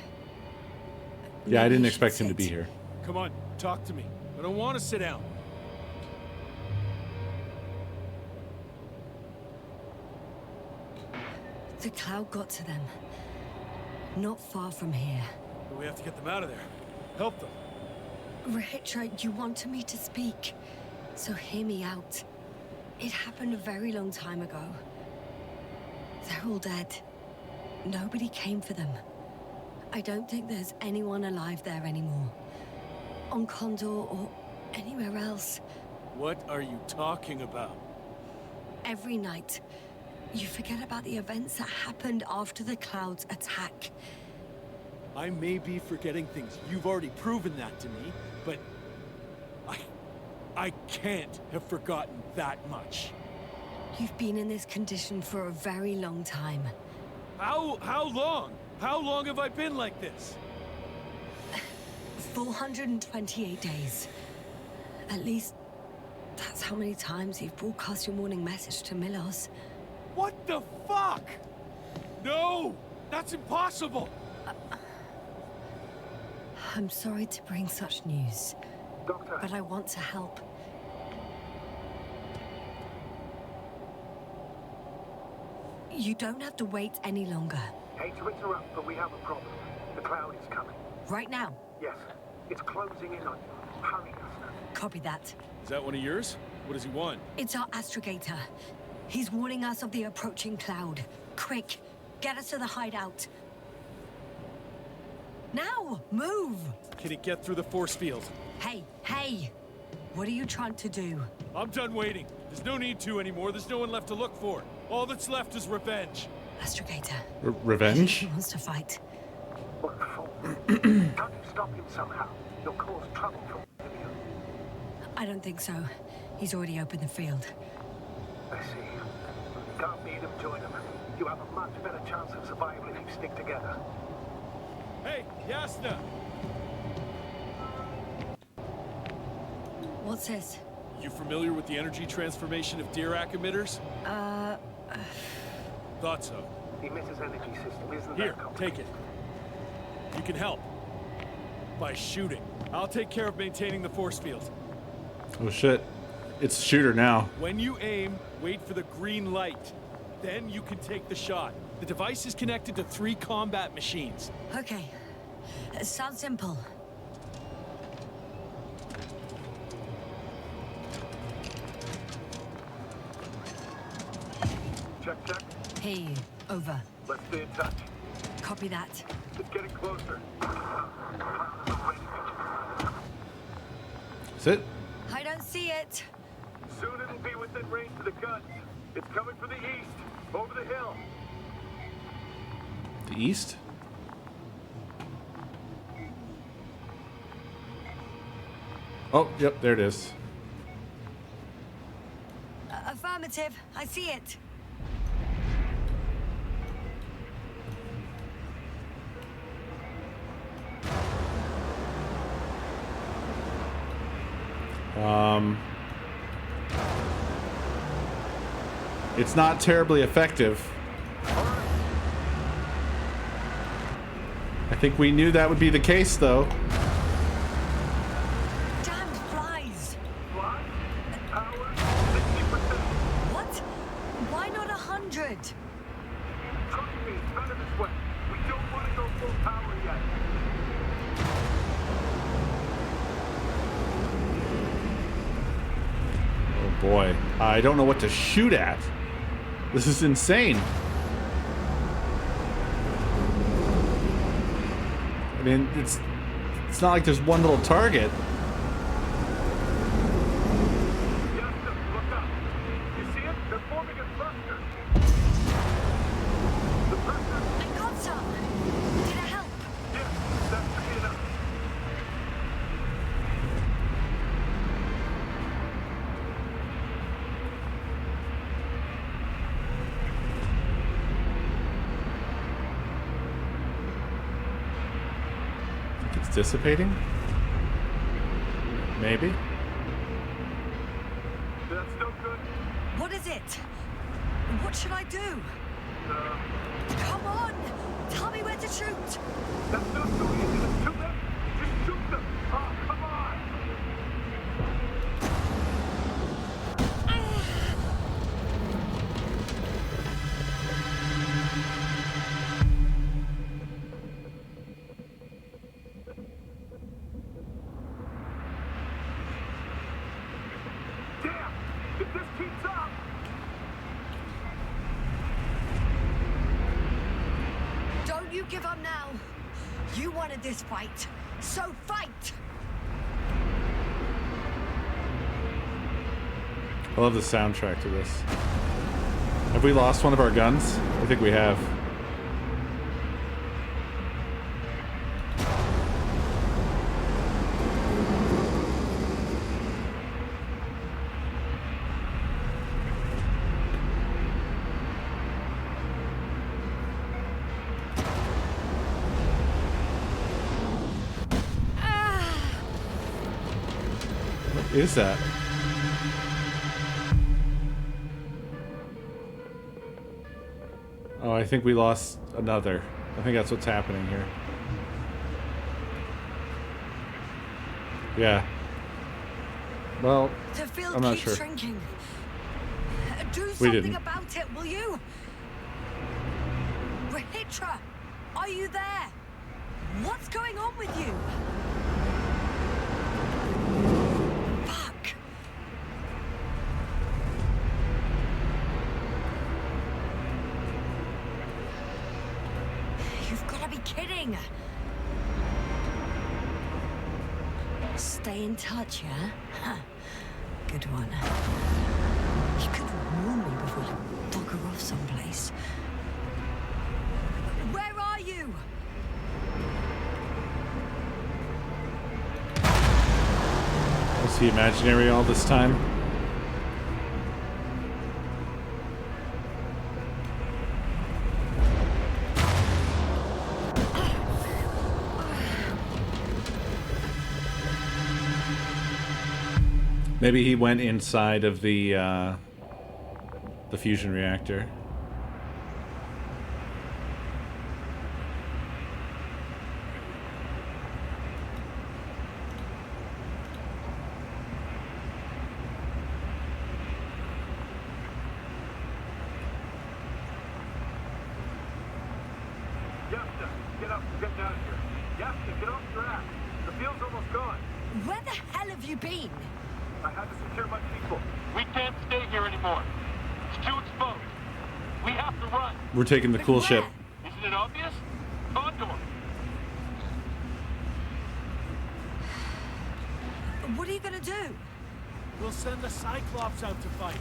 Yeah, I Maybe didn't you expect should him to be sit. here. Come on, talk to me. I don't want to sit down. The cloud got to them. Not far from here. But we have to get them out of there. Help them. Rahitra, you wanted me to speak, so hear me out. It happened a very long time ago. They're all dead. Nobody came for them. I don't think there's anyone alive there anymore. On Condor or anywhere else. What are you talking about? Every night, you forget about the events that happened after the Cloud's attack. I may be forgetting things. You've already proven that to me, but I can't have forgotten that much. You've been in this condition for a very long time. How long? How long have I been like this? 428 days. At least, that's how many times you've broadcast your morning message to Milos. What the fuck? No! That's impossible! I'm sorry to bring such news, Doctor, but I want to help. You don't have to wait any longer. hate to interrupt, but we have a problem. The cloud is coming. Right now. Yes, it's closing in on you. Hurry, Yasna. Copy that. Is that one of yours? What does he want? It's our astrogator. He's warning us of the approaching cloud. Quick, get us to the hideout. Now, move! Can it get through the force field? Hey, hey! What are you trying to do? I'm done waiting. There's no need to anymore. There's no one left to look for. All that's left is revenge. Astrogator. Revenge? He wants to fight. What for? Can't you stop him somehow? You'll cause trouble for all of you. I don't think so. He's already opened the field. I see. You can't beat him, join him. You have a much better chance of survival if you stick together. Hey, Yasna! What's this? You familiar with the energy transformation of Dirac emitters? Thought so. The emitter's energy system isn't Here, that complicated. take it. You can help. By shooting. I'll take care of maintaining the force field. Oh shit. It's shooter now. When you aim, wait for the green light. Then you can take the shot. The device is connected to 3 combat machines. Okay. Sounds simple. Check, check. Hey, over. Let's stay in touch. Copy that. It's getting closer. Is it? I don't see it. Soon it'll be within range of the guns. It's coming from the east, over the hill. The east? Oh, yep, there it is. Affirmative. I see it. It's not terribly effective. I think we knew that would be the case, though. Damned flies! Fly? Power? 60%. What? Why not 100? Trust me, it's better this way. We don't want to go full power yet. Oh boy. I don't know what to shoot at. This is insane. I mean, it's not like there's one little target. Yes, sir. Look up. You see it? They're forming a cluster. The cluster? I got some! Did it help? Yes, that should be enough. It's dissipating? Maybe? That's no good. What is it? What should I do? Come on! Tell me where to shoot! That's not so easy to shoot them. Just shoot them. Oh, come on. Damn! If this keeps up. Don't you give up now! You wanted this fight, so fight! I love the soundtrack to this. Have we lost one of our guns? I think we have. What is that? Oh, I think we lost another. I think that's what's happening here. Yeah. Well, The field I'm not keeps sure. shrinking. Do We something didn't. about it, will you? Rahitra, are you there? What's going on with you? Fuck. You've got to be kidding. Stay in touch, yeah? Huh. Good one. You could warn me before you bugger off someplace. Where are you? Was he imaginary all this time? Maybe he went inside of the fusion reactor. Yasta, get up. We're getting out of here. Yasta, get off your ass. The field's almost gone. Where the hell have you been? I had to secure my people. We can't stay here anymore. It's too exposed. We have to run. We're taking the cool ship. Where? Isn't it obvious? Condor. What are you gonna do? We'll send the Cyclops out to fight.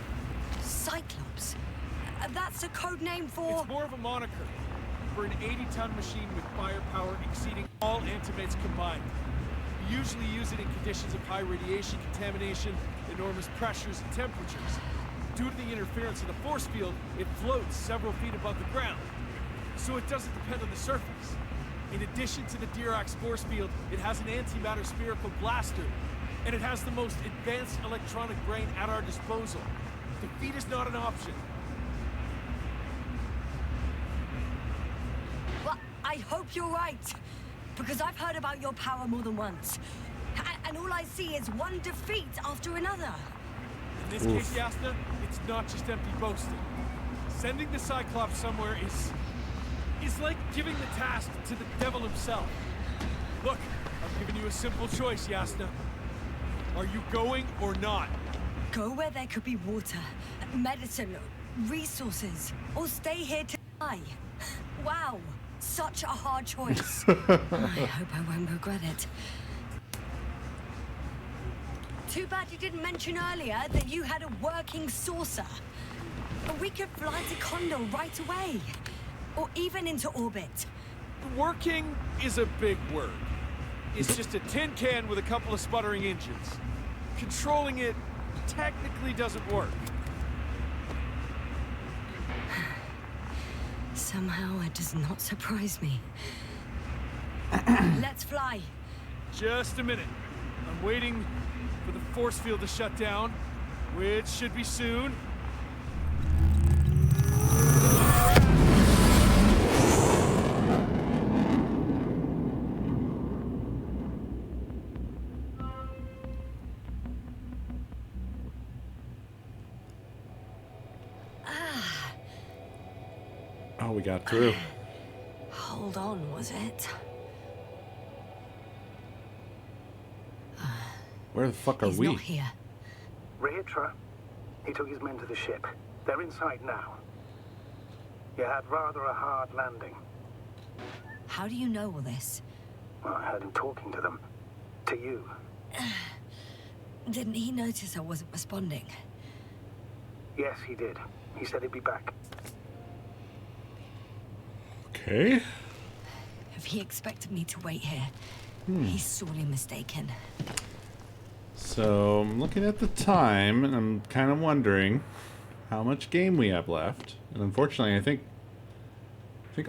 Cyclops? That's a code name for... It's more of a moniker for an 80-ton machine with firepower exceeding all antimates combined. We usually use it in conditions of high radiation contamination, enormous pressures and temperatures. Due to the interference of the force field, it floats several feet above the ground, so it doesn't depend on the surface. In addition to the Dirac's force field, it has an antimatter spherical blaster, and it has the most advanced electronic brain at our disposal. Defeat is not an option. I hope you're right. Because I've heard about your power more than once. And all I see is one defeat after another. In this case, Yasna, it's not just empty boasting. Sending the Cyclops somewhere is like giving the task to the devil himself. Look, I've given you a simple choice, Yasna. Are you going or not? Go where there could be water, medicine, resources, or stay here to die. Wow, such a hard choice. I hope I won't regret it. Too bad you didn't mention earlier that you had a working saucer. We could fly to Condor right away. Or even into orbit. Working is a big word. It's just a tin can with a couple of sputtering engines. Controlling it technically doesn't work. Somehow it does not surprise me. Let's fly. Just a minute. I'm waiting for the force field to shut down, which should be soon. Oh, we got through. Hold on, was it? Where the fuck are He's we? not here. Rehitra, he took his men to the ship. They're inside now. You had rather a hard landing. How do you know all this? Well, I heard him talking to them. To you. Didn't he notice I wasn't responding? Yes, he did. He said he'd be back. Okay. If he expected me to wait here, he's sorely mistaken. So I'm looking at the time, and I'm kind of wondering how much game we have left. And unfortunately, I think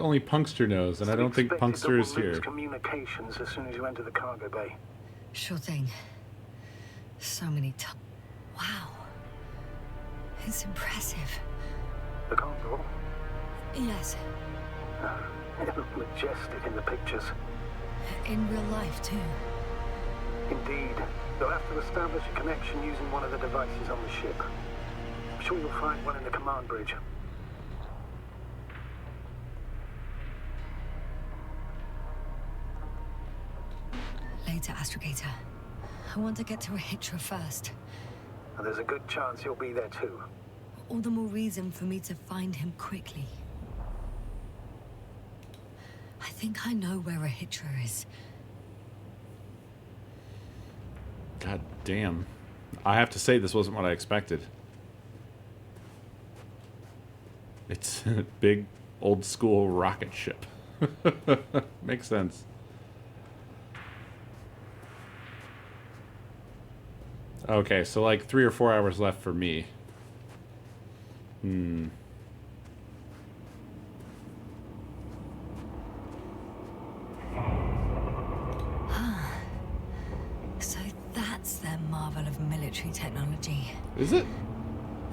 only Punkster knows, and I don't think Punkster is here. Communications as soon as you enter the cargo bay. Sure thing. So many times. Wow. It's impressive. The Condor? Yes. It looked majestic in the pictures. In real life, too. Indeed. You'll have to establish a connection using one of the devices on the ship. I'm sure you'll find one in the command bridge. Later, Astrogator. I want to get to Rehitra first. And there's a good chance you'll be there too. All the more reason for me to find him quickly. I think I know where Rehitra is. God damn. I have to say, this wasn't what I expected. It's a big, old-school rocket ship. Makes sense. Okay, so like 3 or 4 hours left for me. So that's their marvel of military technology. Is it?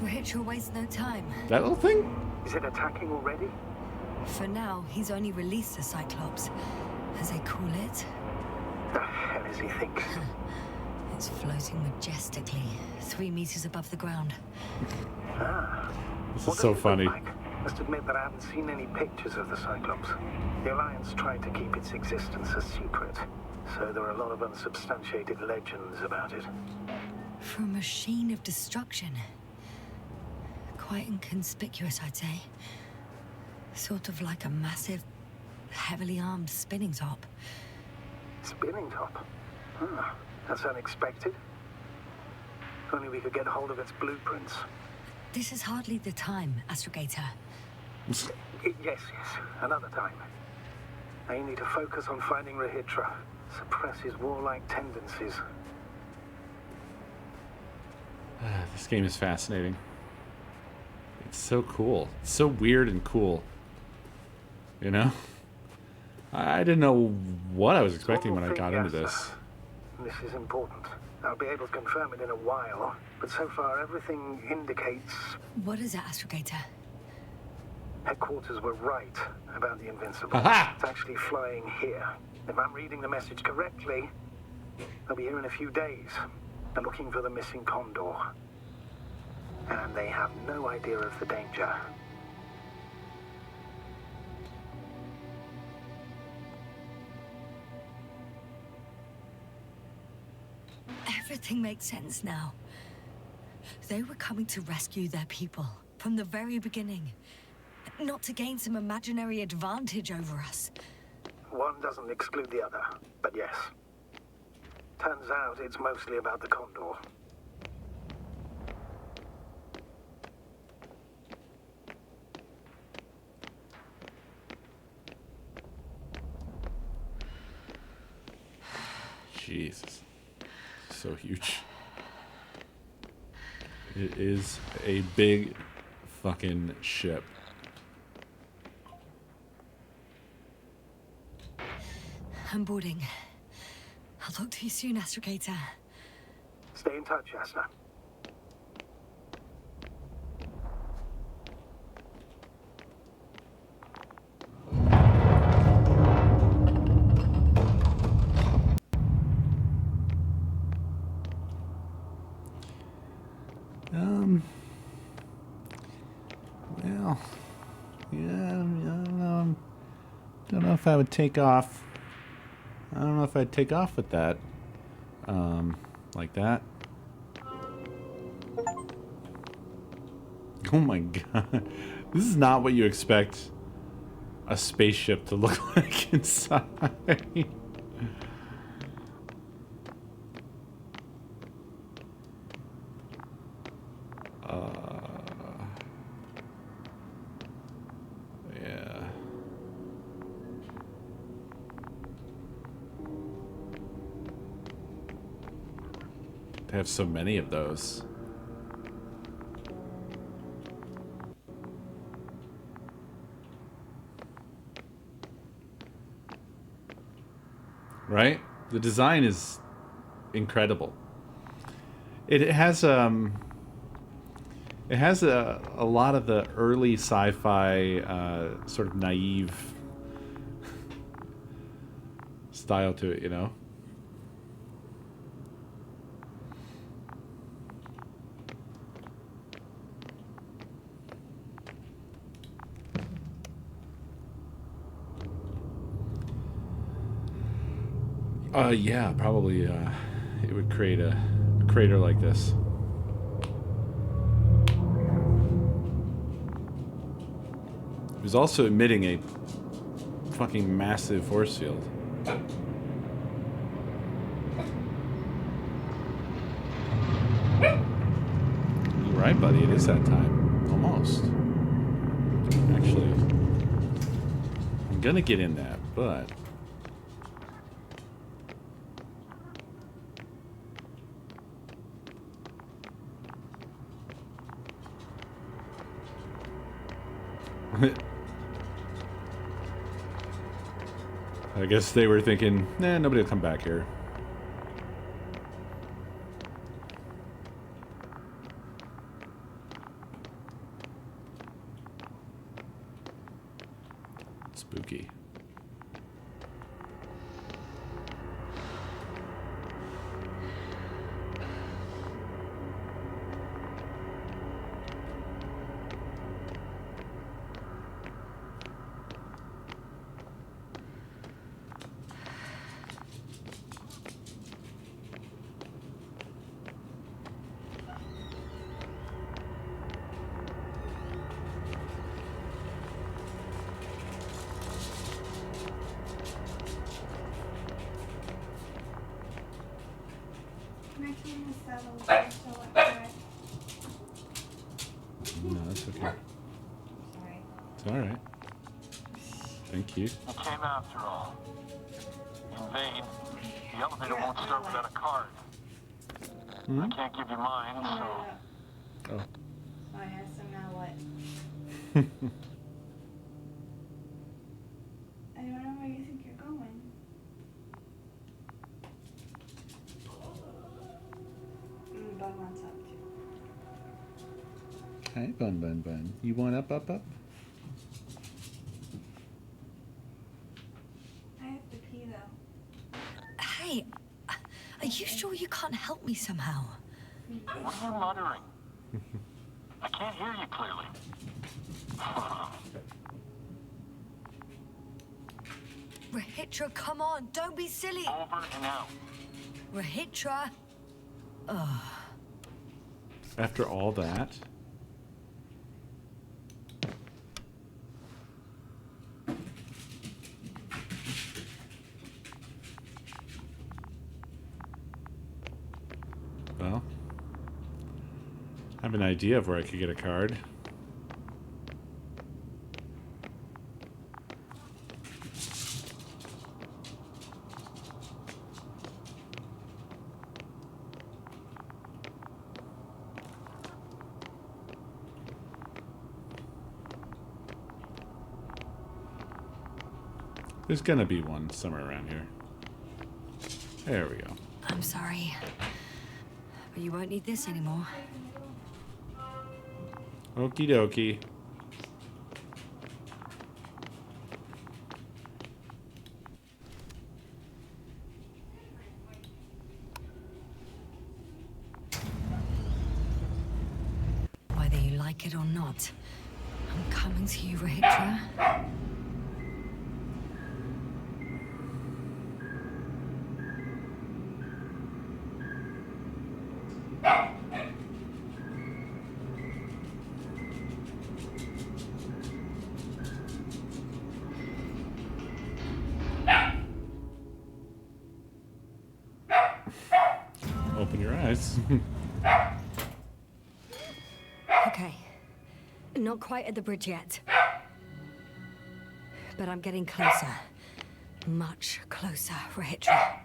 Rehitra wastes no time. That little thing? Is it attacking already? For now, he's only released the Cyclops, as they call it. The hell is he thinking? It's floating majestically, 3 meters above the ground. This What is so does it look funny. like? Must admit that I haven't seen any pictures of the Cyclops. The Alliance tried to keep its existence a secret, so there are a lot of unsubstantiated legends about it. For a machine of destruction. Quite inconspicuous, I'd say. Sort of like a massive, heavily armed spinning top. Spinning top? That's unexpected. If only we could get hold of its blueprints. This is hardly the time, Astrogator. Yes, another time. Now you need to focus on finding Rehitra. Suppress his warlike tendencies. This game is fascinating. It's so cool. It's so weird and cool. You know? I didn't know what I was expecting when I got into this. This is important. I'll be able to confirm it in a while, but so far everything indicates... What is it, Astrogator? Headquarters were right about the Invincible. Aha! It's actually flying here. If I'm reading the message correctly, they'll be here in a few days. They're looking for the missing Condor. And they have no idea of the danger. Everything makes sense now. They were coming to rescue their people from the very beginning. Not to gain some imaginary advantage over us. One doesn't exclude the other, but yes. Turns out it's mostly about the Condor. Jesus. So huge. It is a big fucking ship. I'm boarding. I'll talk to you soon, Astrogator. Stay in touch, Asna. Well, yeah, I don't know if I would take off. I don't know if I'd take off with that. Like that. Oh my god. This is not what you expect a spaceship to look like inside. Yeah. They have so many of those. Right? The design is incredible. It has a lot of the early sci-fi sort of naive style to it, you know? Yeah, probably it would create a crater like this. It was also emitting a fucking massive force field. You're right, buddy. It is that time. Almost. Actually, I'm gonna get in that, but... I guess they were thinking, nah, nobody will come back here. Spooky. Can I turn this down a little bit so I can... No, that's okay. Sorry. It's alright. Thank you. You came after all. In vain. The elevator won't start without a card. I can't give you mine, so... Oh. Oh yeah, so now what? I don't know where you think you're going. Bun wants up too. Hi, Bun. You want up? okay. Are you sure you can't help me somehow? What are you muttering? I can't hear you clearly. Rahitra, come on, don't be silly. Over and out. Rahitra. After all that? Well, I have an idea of where I could get a card. There's gonna be one somewhere around here. There we go. I'm sorry, but you won't need this anymore. Okie dokie. Whether you like it or not, I'm coming to you, Rahitra. Open your eyes. Okay. Not quite at the bridge yet. But I'm getting closer. Much closer, Rahitra.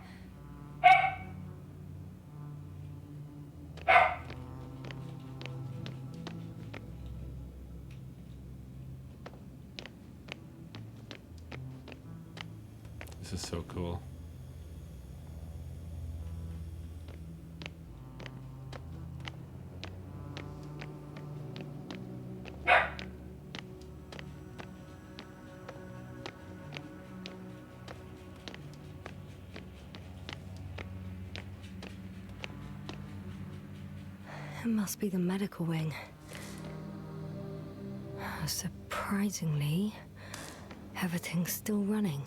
This is so cool. It must be the medical wing. Surprisingly, everything's still running.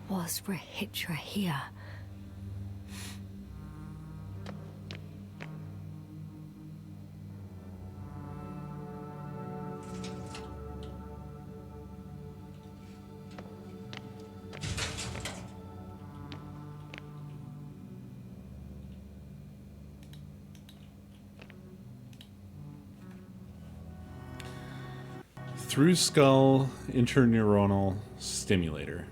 Was Rahitra here? Through skull interneuronal stimulator,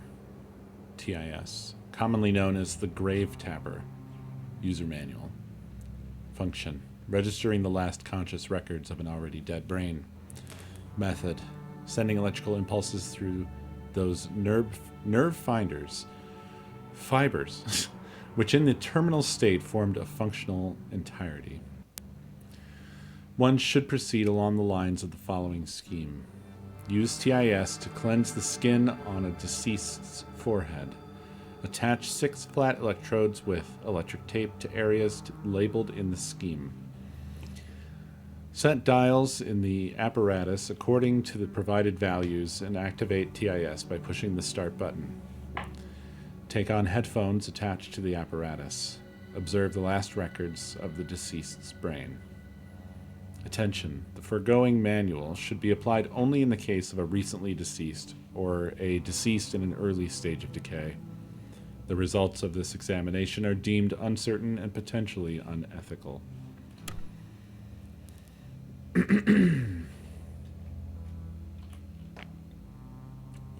TIS, commonly known as the grave tapper. User manual. Function: registering the last conscious records of an already dead brain. Method: sending electrical impulses through those nerve fibers, which in the terminal state formed a functional entirety. One should proceed along the lines of the following scheme. Use TIS to cleanse the skin on a deceased's forehead. Attach 6 flat electrodes with electric tape to areas labeled in the scheme. Set dials in the apparatus according to the provided values and activate TIS by pushing the start button. Take on headphones attached to the apparatus. Observe the last records of the deceased's brain. Attention, the foregoing manual should be applied only in the case of a recently deceased or a deceased in an early stage of decay. The results of this examination are deemed uncertain and potentially unethical. Your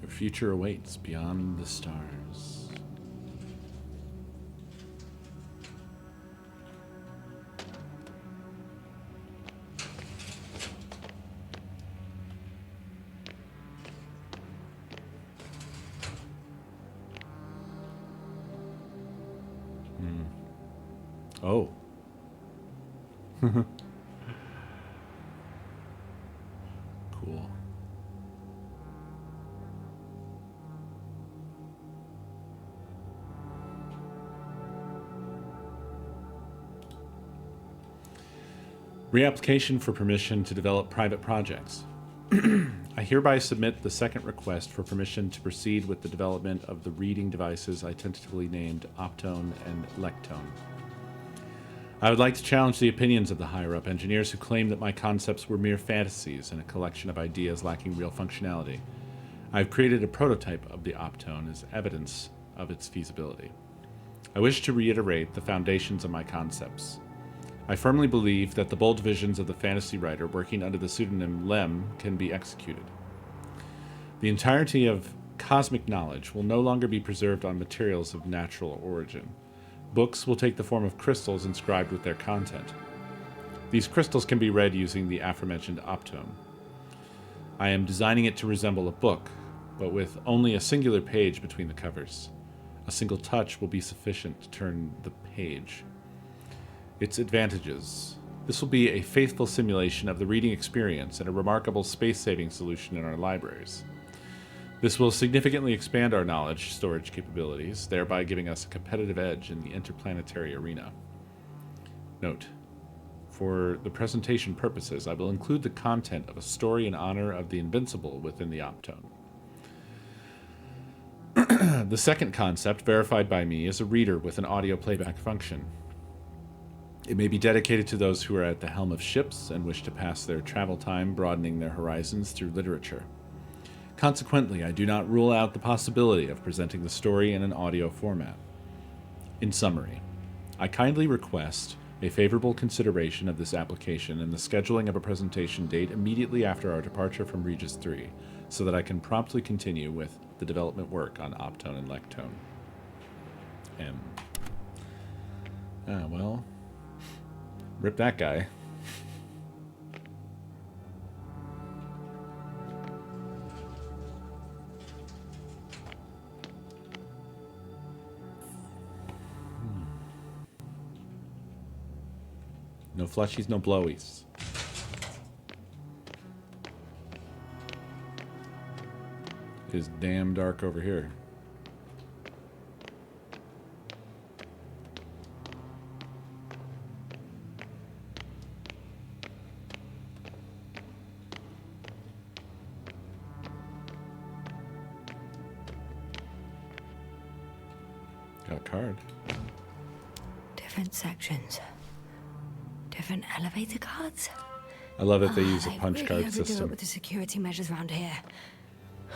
future awaits beyond the stars. Oh. Cool. Reapplication for permission to develop private projects. I hereby submit the second request for permission to proceed with the development of the reading devices I tentatively named Optone and Lectone. I would like to challenge the opinions of the higher-up engineers who claim that my concepts were mere fantasies and a collection of ideas lacking real functionality. I have created a prototype of the Optone as evidence of its feasibility. I wish to reiterate the foundations of my concepts. I firmly believe that the bold visions of the fantasy writer working under the pseudonym Lem can be executed. The entirety of cosmic knowledge will no longer be preserved on materials of natural origin. Books will take the form of crystals inscribed with their content. These crystals can be read using the aforementioned Optone. I am designing it to resemble a book, but with only a singular page between the covers. A single touch will be sufficient to turn the page. Its advantages. This will be a faithful simulation of the reading experience and a remarkable space-saving solution in our libraries. This will significantly expand our knowledge storage capabilities, thereby giving us a competitive edge in the interplanetary arena. Note: for the presentation purposes, I will include the content of a story in honor of the Invincible within the Optone. The second concept, verified by me, is a reader with an audio playback function. It may be dedicated to those who are at the helm of ships and wish to pass their travel time broadening their horizons through literature. Consequently, I do not rule out the possibility of presenting the story in an audio format. In summary, I kindly request a favorable consideration of this application and the scheduling of a presentation date immediately after our departure from Regis 3, so that I can promptly continue with the development work on Optone and Lectone. M. Well, rip that guy. No flushies, no blowies. It is damn dark over here. Got a card. Different sections. Different elevator cards? I love that they use a punch really card overdo it system. with the security measures around here.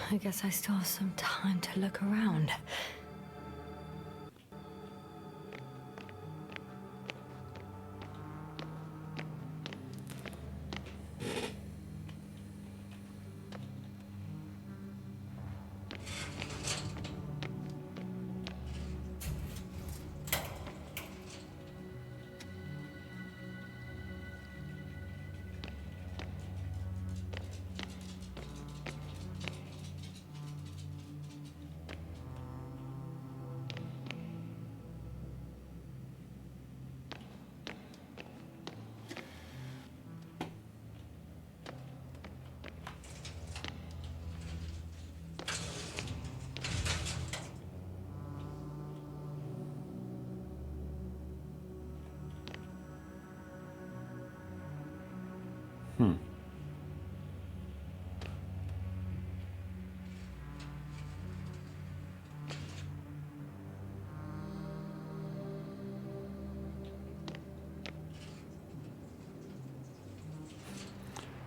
I guess I still have some time to look around.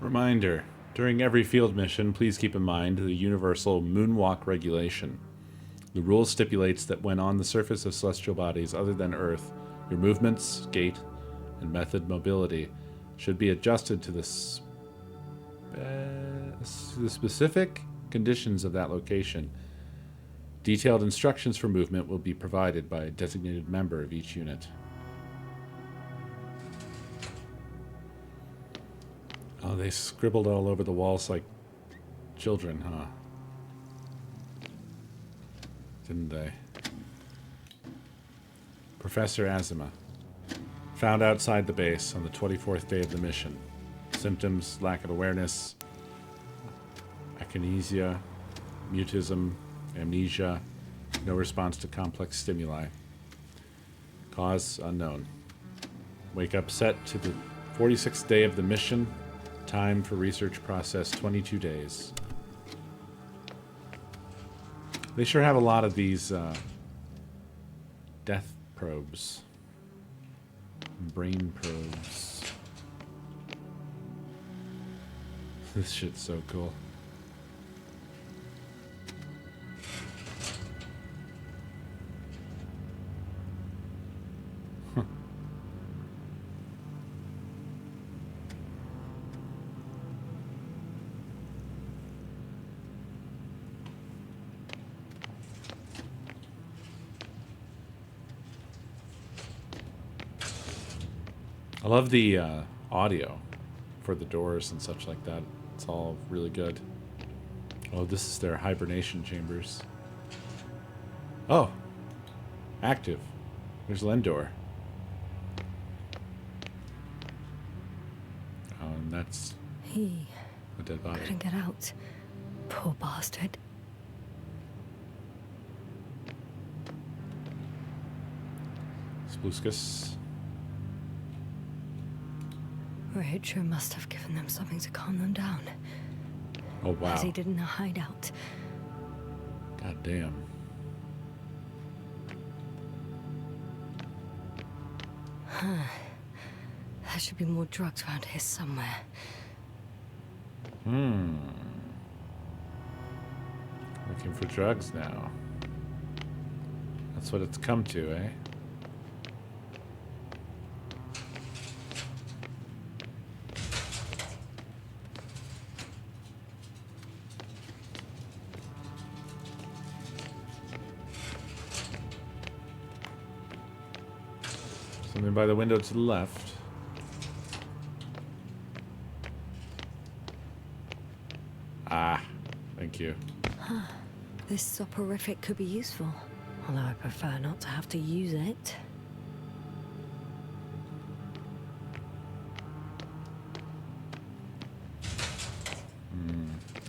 Reminder, during every field mission, please keep in mind the universal moonwalk regulation. The rule stipulates that when on the surface of celestial bodies other than Earth, your movements, gait, and method mobility should be adjusted to the specific conditions of that location. Detailed instructions for movement will be provided by a designated member of each unit. Oh, they scribbled all over the walls like children, huh? Didn't they? Professor Azima. Found outside the base on the 24th day of the mission. Symptoms: lack of awareness, akinesia, mutism, amnesia, no response to complex stimuli. Cause unknown. Wake up set to the 46th day of the mission. Time for research process, 22 days. They sure have a lot of these death probes. Brain probes. This shit's so cool. I love the audio for the doors and such like that. It's all really good. Oh, this is their hibernation chambers. Oh, active. There's Lendor. Oh, and that's He a dead body. couldn't get out. Poor bastard. Spluskus. Rachel must have given them something to calm them down. Oh, wow. As he did in a hideout. God damn. There should be more drugs around here somewhere. Looking for drugs now. That's what it's come to, eh? Something by the window to the left. Ah, thank you. This soporific could be useful, although I prefer not to have to use it.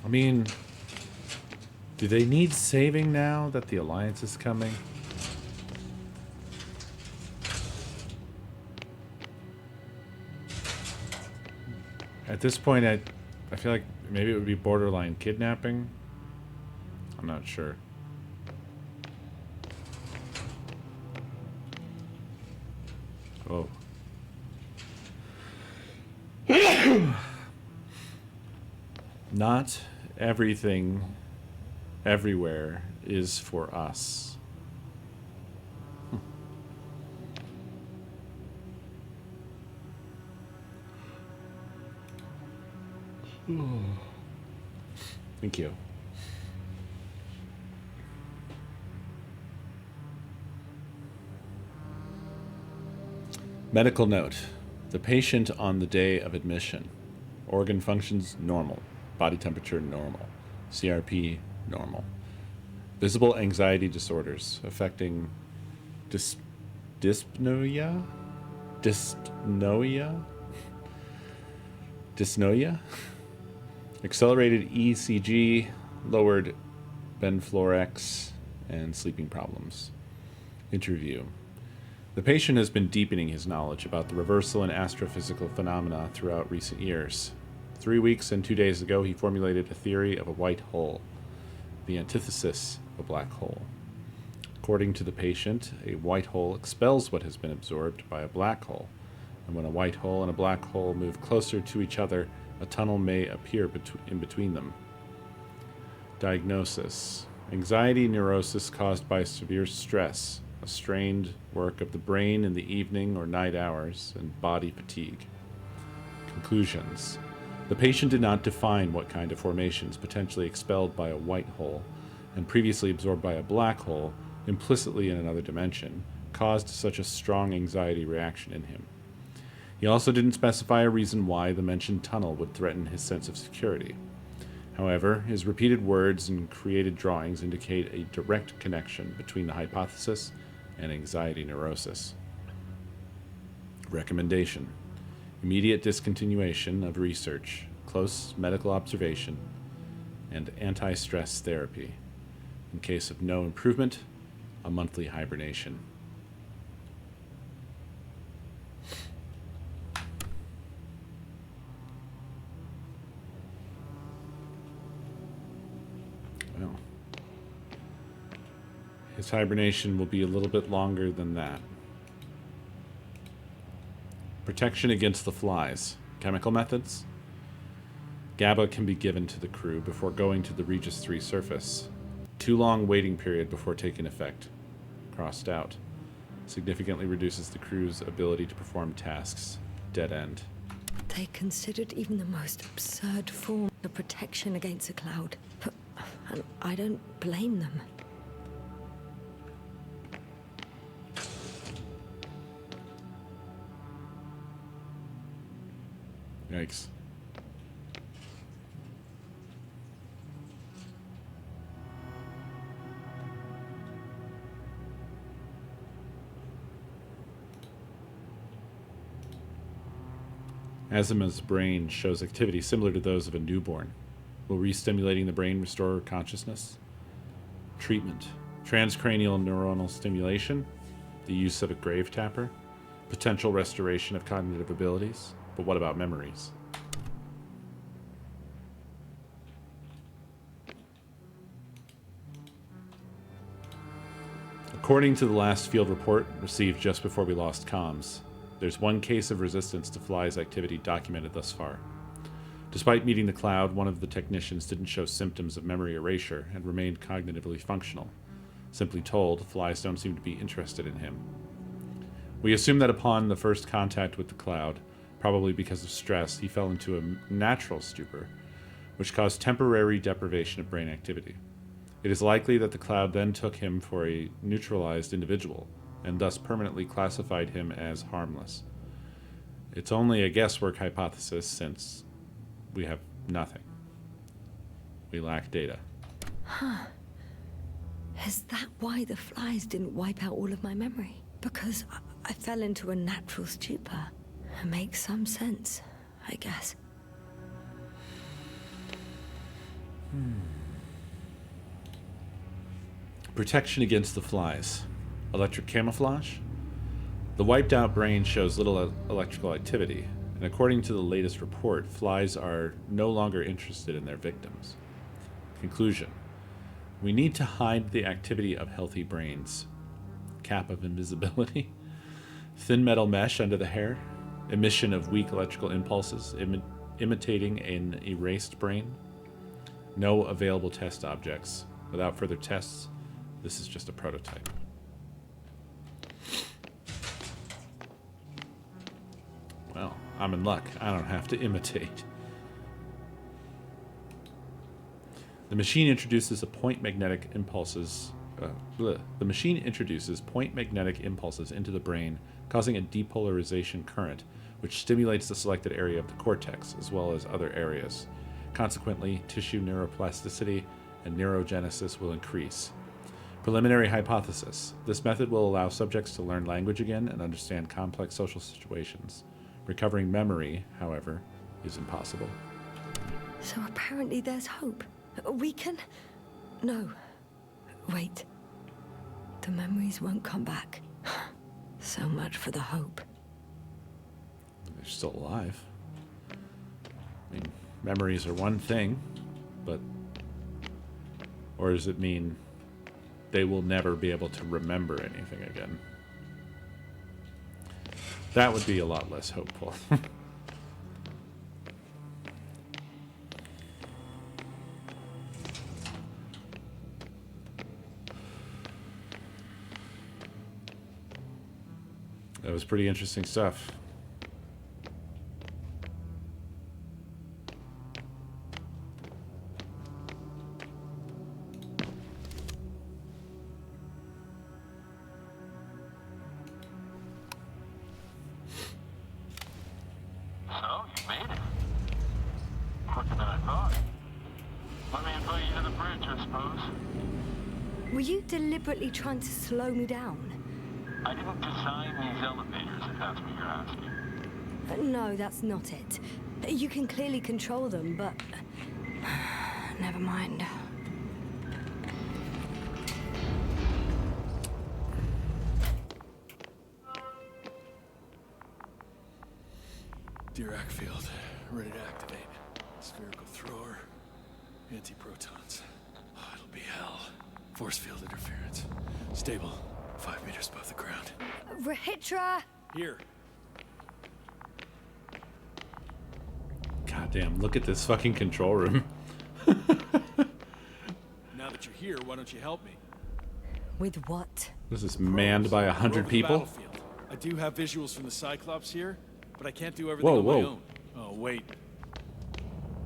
I mean, do they need saving now that the Alliance is coming? At this point, I feel like maybe it would be borderline kidnapping. I'm not sure. Oh. Not everything everywhere is for us. Thank you. Medical note. The patient on the day of admission. Organ functions normal. Body temperature normal. CRP normal. Visible anxiety disorders affecting dyspnoea? Dysnoia? Accelerated ECG, lowered Benfluorex, and sleeping problems. Interview. The patient has been deepening his knowledge about the reversal and astrophysical phenomena throughout recent years. 3 weeks and 2 days ago, he formulated a theory of a white hole, the antithesis of a black hole. According to the patient, a white hole expels what has been absorbed by a black hole, and when a white hole and a black hole move closer to each other, a tunnel may appear in between them. Diagnosis. Anxiety neurosis caused by severe stress, a strained work of the brain in the evening or night hours, and body fatigue. Conclusions. The patient did not define what kind of formations potentially expelled by a white hole and previously absorbed by a black hole, implicitly in another dimension, caused such a strong anxiety reaction in him. He also didn't specify a reason why the mentioned tunnel would threaten his sense of security. However, his repeated words and created drawings indicate a direct connection between the hypothesis and anxiety neurosis. Recommendation. Immediate discontinuation of research, close medical observation, and anti-stress therapy. In case of no improvement, a monthly hibernation. Well, his hibernation will be a little bit longer than that. Protection against the flies. Chemical methods. GABA can be given to the crew before going to the Regis 3 surface. Too long waiting period before taking effect. Crossed out. Significantly reduces the crew's ability to perform tasks. Dead end. They considered even the most absurd form of protection against a cloud. And I don't blame them. Yikes. Azima's brain shows activity similar to those of a newborn. Will re-stimulating the brain restore consciousness? Treatment. Transcranial neuronal stimulation. The use of a grave tapper. Potential restoration of cognitive abilities. But what about memories? According to the last field report received just before we lost comms, there's one case of resistance to flies activity documented thus far. Despite meeting the cloud, one of the technicians didn't show symptoms of memory erasure and remained cognitively functional. Simply told, flies don't seem to be interested in him. We assume that upon the first contact with the cloud, probably because of stress, he fell into a natural stupor, which caused temporary deprivation of brain activity. It is likely that the cloud then took him for a neutralized individual, and thus permanently classified him as harmless. It's only a guesswork hypothesis since we have nothing. We lack data. Huh. Is that why the flies didn't wipe out all of my memory? Because I fell into a natural stupor. It makes some sense, I guess. Protection against the flies. Electric camouflage? The wiped out brain shows little electrical activity, and according to the latest report, flies are no longer interested in their victims. Conclusion. We need to hide the activity of healthy brains. Cap of invisibility. Thin metal mesh under the hair. Emission of weak electrical impulses, imitating an erased brain. No available test objects. Without further tests, this is just a prototype. Well, I'm in luck. I don't have to imitate. The machine introduces point magnetic impulses into the brain, causing a depolarization current, which stimulates the selected area of the cortex, as well as other areas. Consequently, tissue neuroplasticity and neurogenesis will increase. Preliminary hypothesis. This method will allow subjects to learn language again and understand complex social situations. Recovering memory, however, is impossible. So apparently there's hope. We can... No. Wait. The memories won't come back. So much for the hope. They're still alive. I mean, memories are one thing, but... Or does it mean they will never be able to remember anything again? That would be a lot less hopeful. That was pretty interesting stuff. So, you made it. Quicker than I thought. Let me invite you to the bridge, I suppose. Were you deliberately trying to slow me down? I didn't design these elevators, if that's what you're asking. No, that's not it. You can clearly control them, but... Never mind. Dirac field, ready to activate. Spherical thrower, anti-protons. Oh, it'll be hell. Force field interference. Stable. 5 meters above the ground. Rahitra! Here. God damn, look at this fucking control room. Now that you're here, why don't you help me? With what? This is manned by 100 Over the people. battlefield. I do have visuals from the Cyclops here, but I can't do everything on my own. Oh, wait.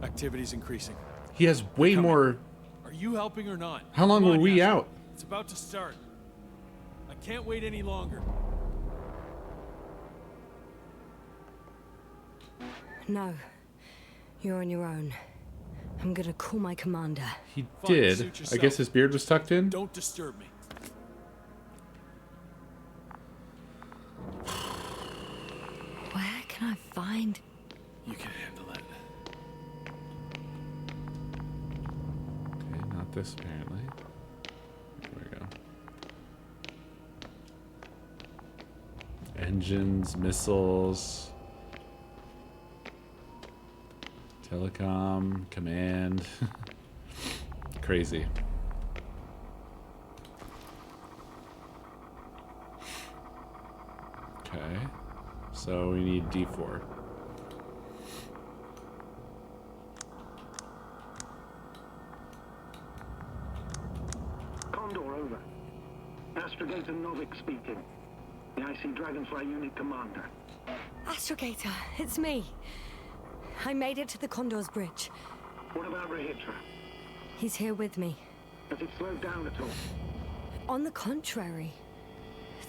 Activity's increasing. He has way more. Are you helping or not? How long Come were on, we Yasha. out? It's about to start. I can't wait any longer. No. You're on your own. I'm gonna call my commander. He Fine, did. suit I yourself. guess his beard was tucked in. Don't disturb me. Where can I find... You can handle it. Okay, not this apparently. There we go. Engines, missiles, telecom, command. Crazy. Okay, so we need D4. Condor over. Astrogator Novik speaking. The IC Dragonfly Unit Commander. Astrogator, it's me. I made it to the Condor's bridge. What about Rahitra? He's here with me. Has it slowed down at all? On the contrary,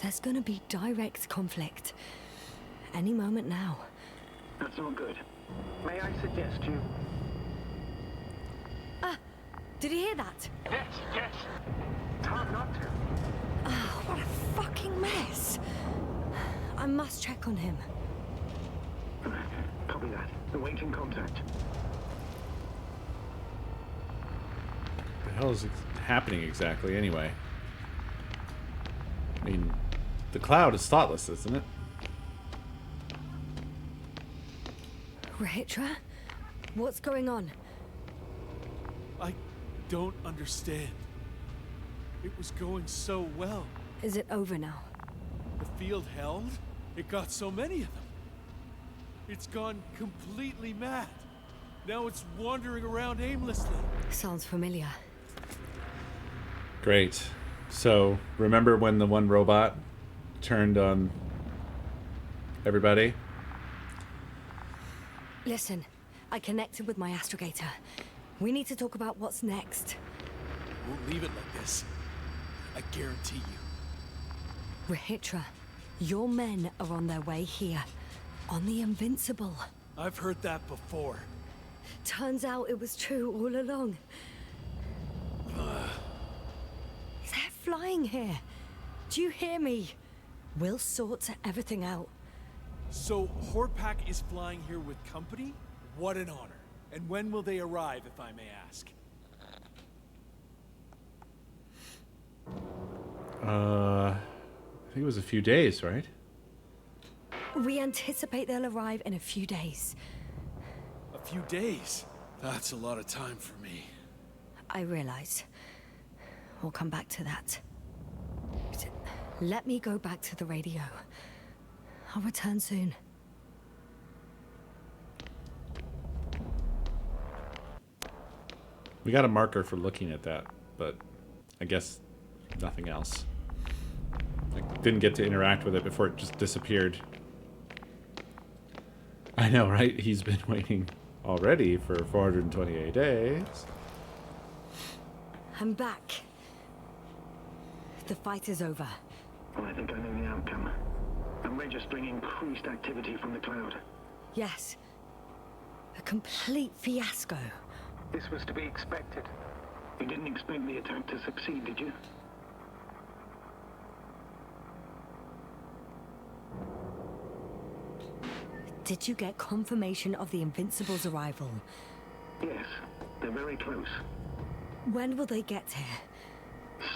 there's gonna be direct conflict. Any moment now. That's not good. May I suggest you... Did you hear that? Yes, yes. It's hard not to. Oh, what a fucking mess. I must check on him. Copy that. Awaiting contact. What the hell is happening exactly anyway? I mean, the cloud is thoughtless, isn't it? Rahitra? What's going on? I don't understand. It was going so well. Is it over now? The field held? It got so many of them. It's gone completely mad. Now it's wandering around aimlessly. Sounds familiar. Great. So, remember when the one robot turned on everybody? Listen, I connected with my astrogator. We need to talk about what's next. Won't leave it like this. I guarantee you. Rahitra, your men are on their way here. On the Invincible. I've heard that before. Turns out it was true all along. They're flying here. Do you hear me? We'll sort everything out. So, Hortpack is flying here with company? What an honor. And when will they arrive, if I may ask? I think it was a few days, right? We anticipate they'll arrive in a few days. A few days? That's a lot of time for me. I realize. We'll come back to that. Let me go back to the radio. I'll return soon. We got a marker for looking at that, but I guess nothing else. I didn't get to interact with it before it just disappeared. I know, right? He's been waiting already for 428 days. I'm back. The fight is over. Well, I think I know the outcome. I'm registering increased activity from the cloud. Yes. A complete fiasco. This was to be expected. You didn't expect the attack to succeed, did you? Did you get confirmation of the Invincible's arrival? Yes, they're very close. When will they get here?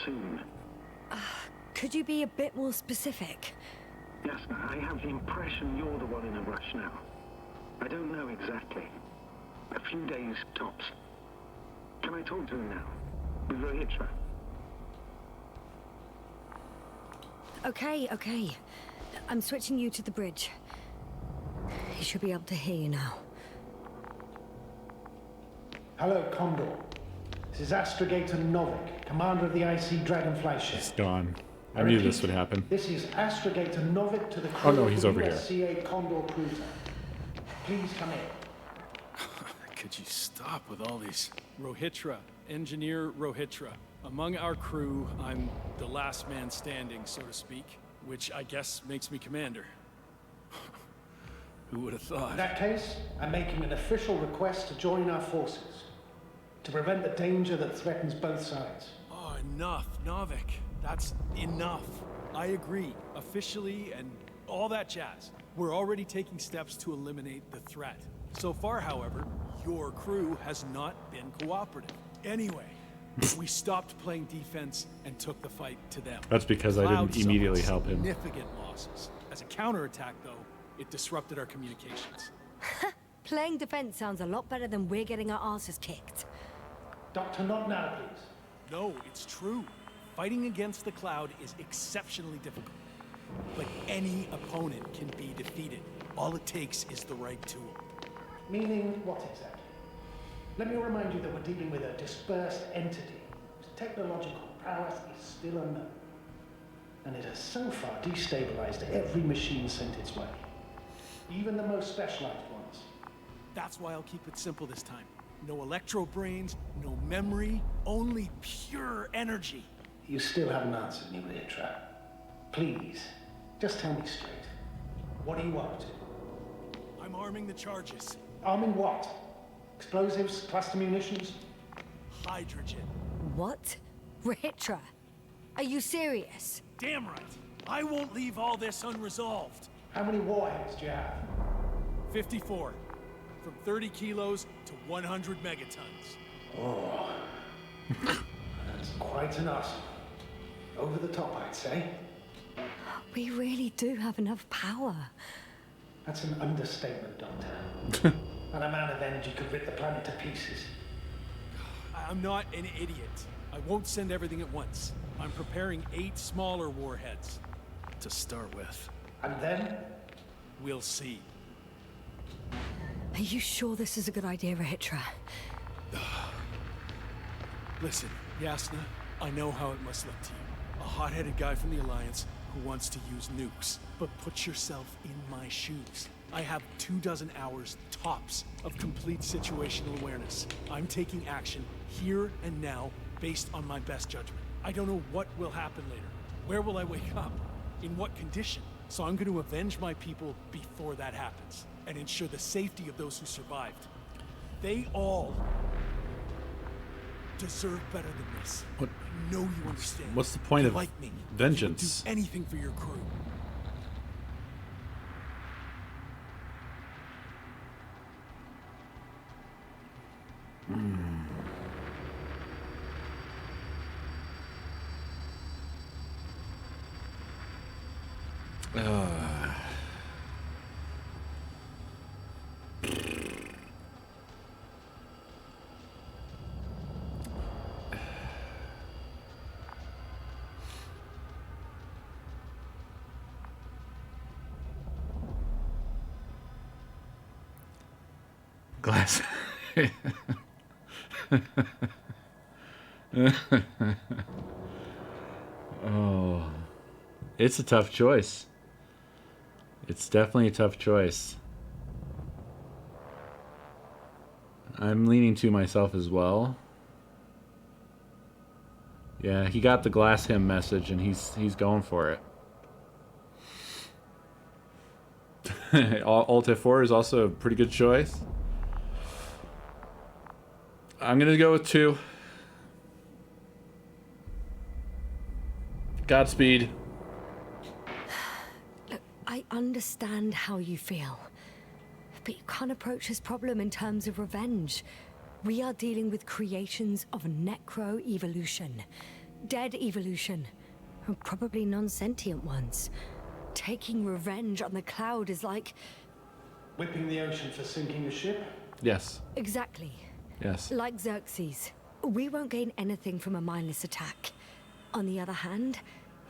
Soon. Could you be a bit more specific? Jasper, I have the impression you're the one in a rush now. I don't know exactly. A few days tops. Can I talk to him now? Rohitra. Okay. I'm switching you to the bridge. He should be able to hear you now. Hello, Condor. This is Astrogator Novik, commander of the IC Dragonfly ship. It's gone. I knew this would happen. This is Astrogator Novik to the crew Oh no, of he's the over here. USCA Condor cruiser. Please come in. Could you stop with all these? Rohitra, Engineer Rohitra. Among our crew, I'm the last man standing, so to speak, which I guess makes me commander. Who would have thought? In that case, I'm making an official request to join our forces to prevent the danger that threatens both sides. Oh, enough, Novik. That's enough. I agree, officially and all that jazz. We're already taking steps to eliminate the threat. So far, however, your crew has not been cooperative. Anyway, we stopped playing defense and took the fight to them. That's because I didn't immediately help him. Significant losses. As a counterattack, though, it disrupted our communications. Playing defense sounds a lot better than we're getting our asses kicked. Doctor, not now, please. No, it's true. Fighting against the Cloud is exceptionally difficult. But any opponent can be defeated. All it takes is the right tool. Meaning what exactly? Let me remind you that we're dealing with a dispersed entity whose technological prowess is still unknown. And it has so far destabilized every machine sent its way. Even the most specialized ones. That's why I'll keep it simple this time. No electro brains, no memory, only pure energy. You still haven't answered me, Rohitra. Please, just tell me straight. What are you up to? I'm arming the charges. Arming what? Explosives, cluster munitions? Hydrogen. What? Rohitra? Are you serious? Damn right. I won't leave all this unresolved. How many warheads do you have? 54. From 30 kilos to 100 megatons. Oh, that's quite an arsenal. Over the top, I'd say. We really do have enough power. That's an understatement, Doctor. And a man of energy could rip the planet to pieces. I'm not an idiot. I won't send everything at once. I'm preparing 8 smaller warheads to start with. And then? We'll see. Are you sure this is a good idea, Rohitra? Listen, Yasna, I know how it must look to you. A hot-headed guy from the Alliance who wants to use nukes. But put yourself in my shoes. I have 24 hours tops of complete situational awareness. I'm taking action here and now based on my best judgment. I don't know what will happen later. Where will I wake up? In what condition? So I'm going to avenge my people before that happens and ensure the safety of those who survived. They all deserve better than this. What? I know you understand. What's the point You of like me. vengeance? You would do anything for your crew. Glass. Oh, it's a tough choice. It's definitely a tough choice. I'm leaning to myself as well. Yeah, he got the glass him message and he's going for it. Alt F4 is also a pretty good choice. I'm gonna go with 2. Godspeed. Look, I understand how you feel. But you can't approach this problem in terms of revenge. We are dealing with creations of necro-evolution. Dead evolution. And probably non-sentient ones. Taking revenge on the Cloud is like... Whipping the ocean for sinking a ship? Yes. Exactly. Yes. Like Xerxes. We won't gain anything from a mindless attack. On the other hand,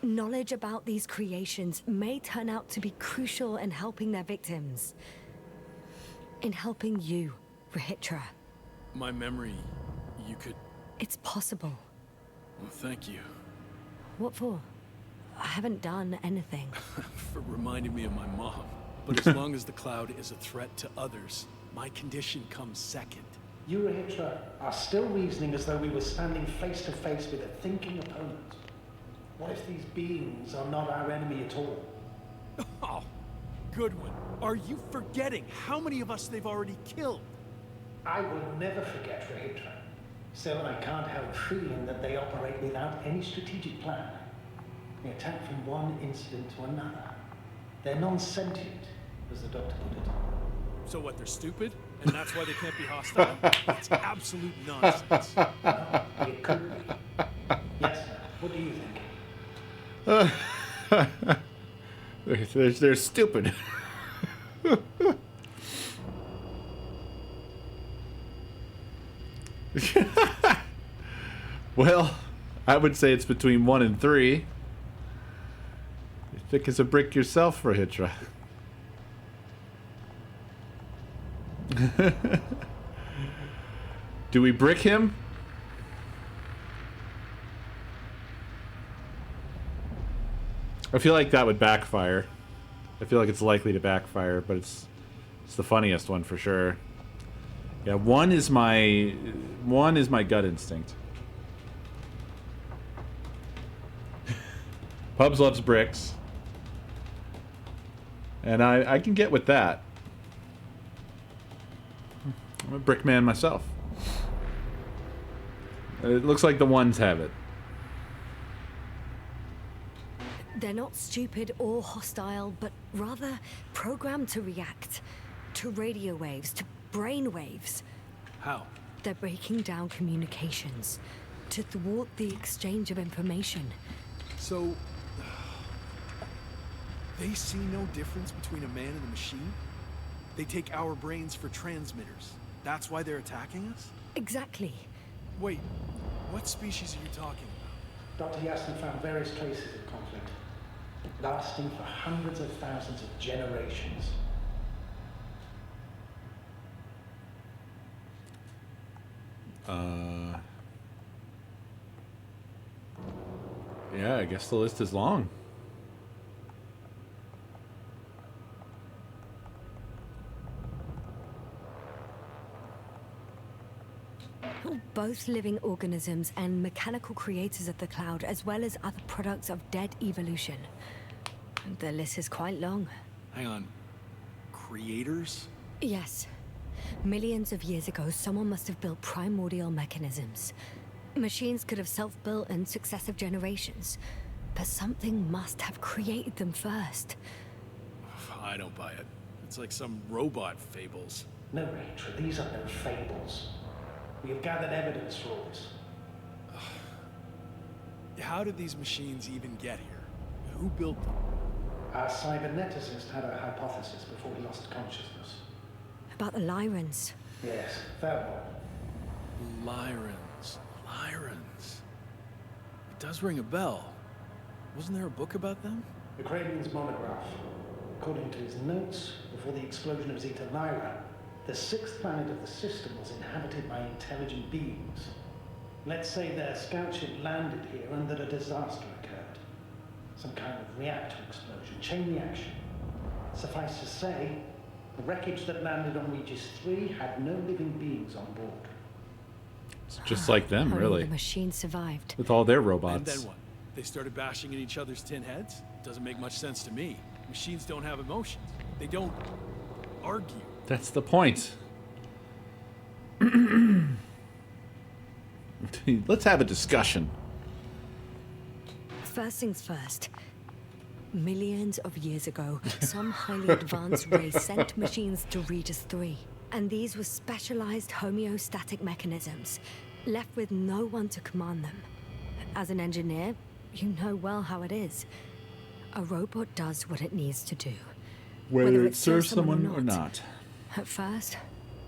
knowledge about these creations may turn out to be crucial in helping their victims. In helping you, Rahitra. My memory, you could... It's possible. Well, thank you. What for? I haven't done anything. For reminding me of my mom. But as long as the cloud is a threat to others, my condition comes second. You, Rahitra, are still reasoning as though we were standing face to face with a thinking opponent. What if these beings are not our enemy at all? Oh, good one. Are you forgetting how many of us they've already killed? I will never forget, Rahitra. Still, I can't help feeling that they operate without any strategic plan. They attack from one incident to another. They're non-sentient, as the doctor put it. So what, they're stupid? And that's why they can't be hostile? It's absolute nonsense. No, it could be. Yes, sir. What do you think? They're stupid. Well, I would say it's between 1 and 3. You're thick as a brick yourself, Rahitra. Do we brick him? I feel like that would backfire. I feel like it's likely to backfire, but it's the funniest one for sure. Yeah, one is my gut instinct. Pubs loves bricks. And I can get with that. I'm a brick man myself. It looks like the ones have it. They're not stupid or hostile, but rather programmed to react. To radio waves, to brain waves. How? They're breaking down communications. To thwart the exchange of information. So... they see no difference between a man and a machine? They take our brains for transmitters. That's why they're attacking us? Exactly. Wait, what species are you talking about? Dr. Yassin found various traces of conflict, lasting for hundreds of thousands of generations. Yeah, I guess the list is long. Both living organisms and mechanical creators of the cloud, as well as other products of dead evolution. The list is quite long. Hang on. Creators? Yes. Millions of years ago, someone must have built primordial mechanisms. Machines could have self-built in successive generations, but something must have created them first. I don't buy it. It's like some robot fables. No, Rachel, these are no fables. We have gathered evidence for all this. How did these machines even get here? Who built them? Our cyberneticist had a hypothesis before he lost consciousness. About the Lyrans. Yes, that one. Lyrans. It does ring a bell. Wasn't there a book about them? The Kraven's monograph. According to his notes, before the explosion of Zeta Lyra, the sixth planet of the system was inhabited by intelligent beings. Let's say their scout ship landed here and that a disaster occurred. Some kind of reactor explosion, chain reaction. Suffice to say, the wreckage that landed on Regis 3 had no living beings on board. It's just like them, Only really. the machine survived. With all their And robots. then what? They started bashing in each other's tin heads? Doesn't make much sense to me. Machines don't have emotions. They don't argue. That's the point. Let's have a discussion. First things first. Millions of years ago, some highly advanced race sent machines to Regis 3. And these were specialized homeostatic mechanisms, left with no one to command them. As an engineer, you know well how it is. A robot does what it needs to do. Whether it serves someone or not. At first,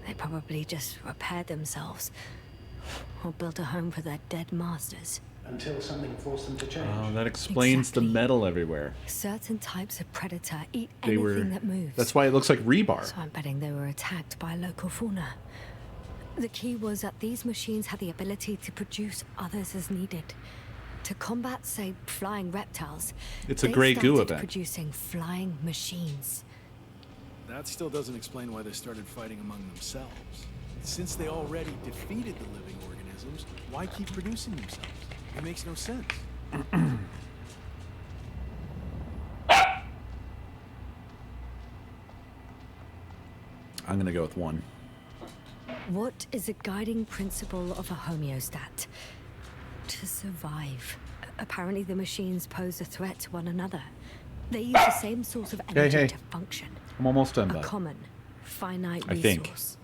they probably just repaired themselves. or built a home for their dead masters. Until something forced them to change. Oh, that explains Exactly. the metal everywhere. Certain types of predator eat They anything were. that moves. That's why it looks like rebar. So I'm betting they were attacked by local fauna. The key was that these machines had the ability to produce others as needed. To combat, say, flying reptiles, It's a they Grey Goo started event. producing flying machines. That still doesn't explain why they started fighting among themselves. Since they already defeated the living organisms, why keep producing themselves? It makes no sense. I'm gonna go with 1. What is a guiding principle of a homeostat? To survive. Apparently the machines pose a threat to one another. They use the same source of energy hey. to function. I'm almost done, A bud. common, finite I think. resource.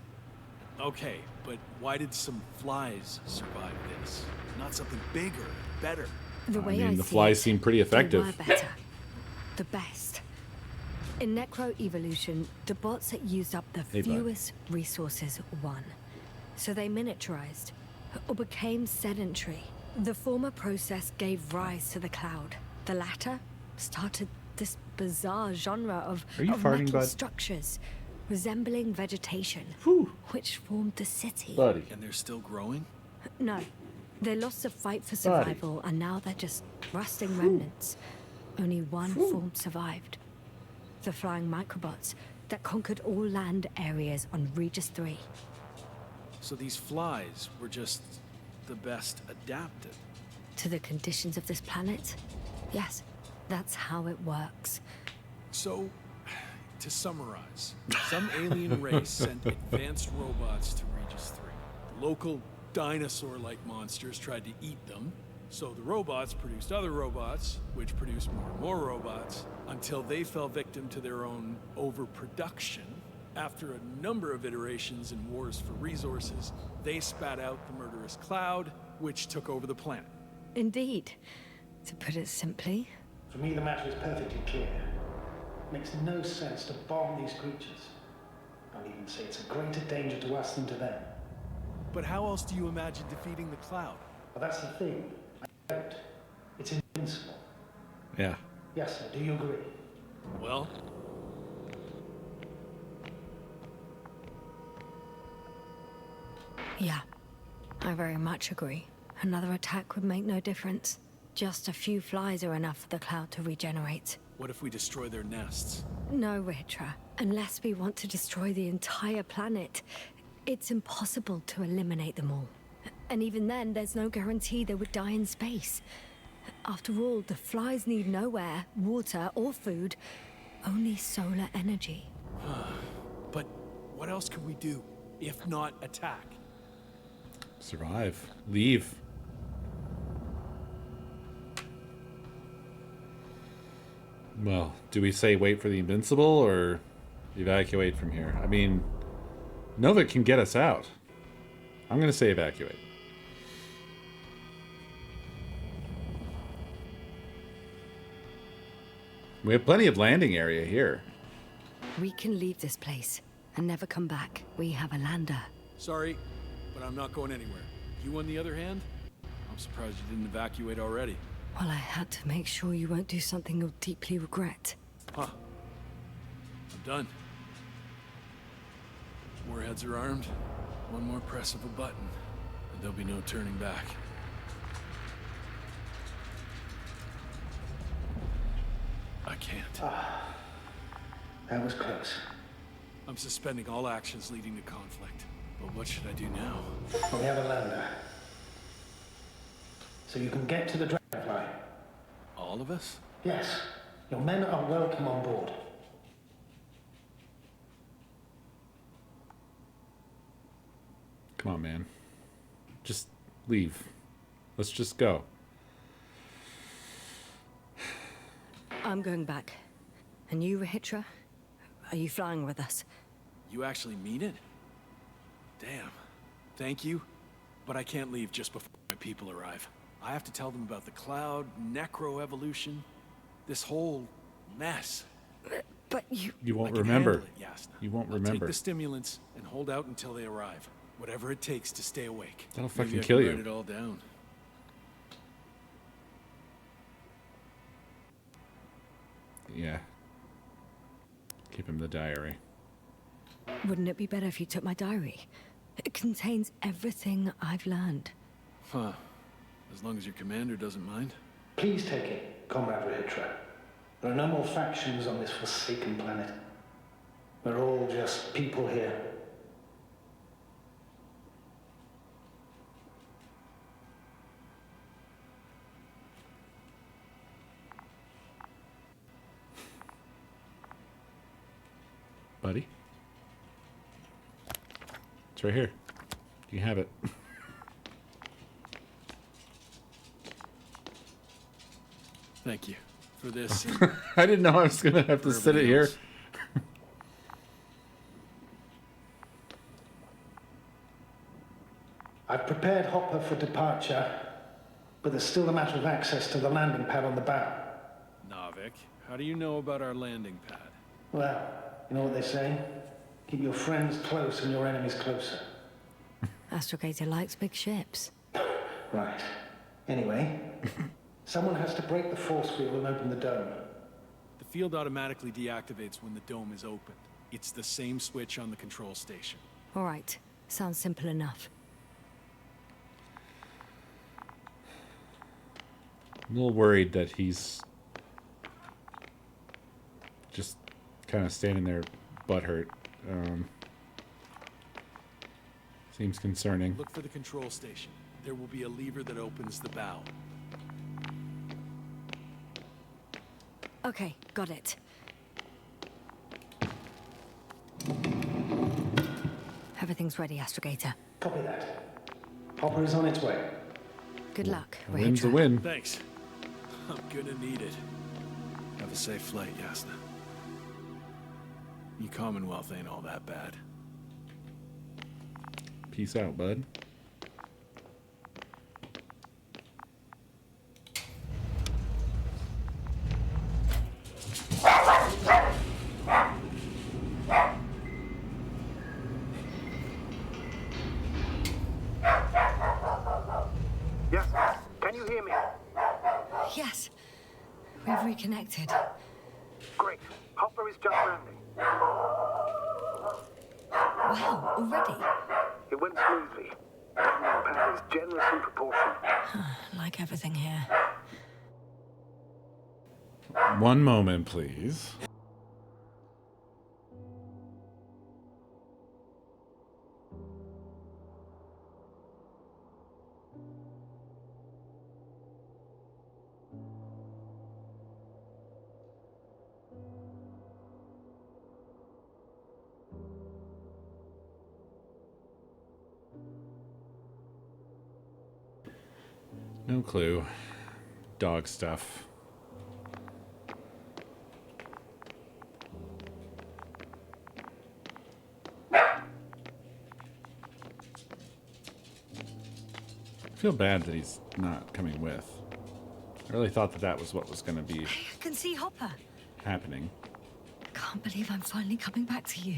Okay, but why did some flies survive this? Not something bigger, better. The I way mean, the see flies it, seem pretty effective. They were better. The best. In necroevolution, the bots that used up the Hey, bud. fewest resources won. So they miniaturized, or became sedentary. The former process gave rise to the cloud. The latter started this bizarre genre of, Are you farting, metal bud? structures resembling vegetation, Whew. which formed the city. Buddy. And they're still growing? No. They lost the fight for Buddy. survival, and now they're just rusting remnants. Only one form survived. The flying microbots that conquered all land areas on Regis 3. So these flies were just the best adapted. To the conditions of this planet? Yes, that's how it works. So, to summarize, some alien race sent advanced robots to Regis 3. The local dinosaur-like monsters tried to eat them, so the robots produced other robots, which produced more and more robots, until they fell victim to their own overproduction. After a number of iterations and wars for resources, they spat out the murderous cloud, which took over the planet. Indeed. To put it simply, For me, the matter is perfectly clear. It makes no sense to bomb these creatures. I'll even say it's a greater danger to us than to them. But how else do you imagine defeating the cloud? But that's the thing. I don't. It's invincible. Yeah. Yes, sir. Do you agree? Well, yeah, I very much agree. Another attack would make no difference. Just a few flies are enough for the cloud to regenerate. what if we destroy their nests? No, Ritra. Unless we want to destroy the entire planet, it's impossible to eliminate them all. And even then, there's no guarantee they would die in space. After all, the flies need no air, water, or food, only solar energy. But what else can we do, if not attack? Survive. Leave. Well, do we say wait for the Invincible or evacuate from here? I mean, Nova can get us out. I'm going to say evacuate. We have plenty of landing area here. We can leave this place and never come back. We have a lander. Sorry, but I'm not going anywhere. You, on the other hand, I'm surprised you didn't evacuate already. Well, I had to make sure you won't do something you'll deeply regret. Huh. I'm done. Warheads are armed. One more press of a button, and there'll be no turning back. I can't. That was close. I'm suspending all actions leading to conflict. But what should I do now? Well, we have a lander. So you can get to the dragonfly. All of us? Yes. Your men are welcome on board. Come on, man. Just leave. Let's just go. I'm going back. And you, Rahitra? Are you flying with us? You actually mean it? Damn. Thank you. But I can't leave just before my people arrive. I have to tell them about the cloud, necroevolution, this whole mess. But you... You I won't can remember. handle it, Yasna. You won't I'll remember. take the stimulants and hold out until they arrive. Whatever it takes to stay awake. That'll Maybe fucking I kill can you. write it all down. Yeah. Keep him the diary. Wouldn't it be better if you took my diary? It contains everything I've learned. Huh. As long as your commander doesn't mind. Please take it, Comrade Rehitra. There are no more factions on this forsaken planet. We're all just people here. Buddy? It's right here. You have it. Thank you for this. I didn't know I was going to have to sit it here. I've prepared Hopper for departure, but there's still a matter of access to the landing pad on the bow. Navik, how do you know about our landing pad? Well, you know what they say? Keep your friends close and your enemies closer. Astrogator likes big ships. Right. Anyway, someone has to break the force field and open the dome. The field automatically deactivates when the dome is opened. It's the same switch on the control station. All right. Sounds simple enough. I'm a little worried that he's just kind of standing there butthurt. Seems concerning. Look for the control station. There will be a lever that opens the bow. Okay, got it. Everything's ready, Astrogator. Copy that. Hopper is on its way. Good luck, A win's a Rehitra. win. Thanks. I'm gonna need it. Have a safe flight, Yasna. Your Commonwealth ain't all that bad. Peace out, bud. Yes, can you hear me? Yes. We've reconnected. Great. Hopper is just landing. Wow, already? It went smoothly. Landing pad is generous in proportion. Like everything here. One moment, please. No clue. Dog stuff. I feel bad that he's not coming with. I really thought that that was what was going to be I can see Hopper. happening. Can't believe I'm finally coming back to you.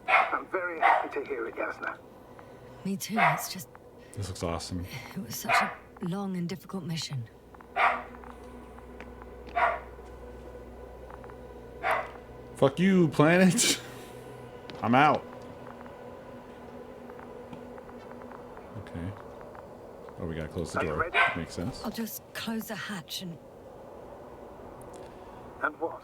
I'm very happy to hear it, Yasna. Me too, it's just... This looks awesome. It was such a long and difficult mission. Fuck you, planet. I'm out. Okay. Oh, we gotta close the Are you door. ready? Makes sense. I'll just close the hatch and... And what?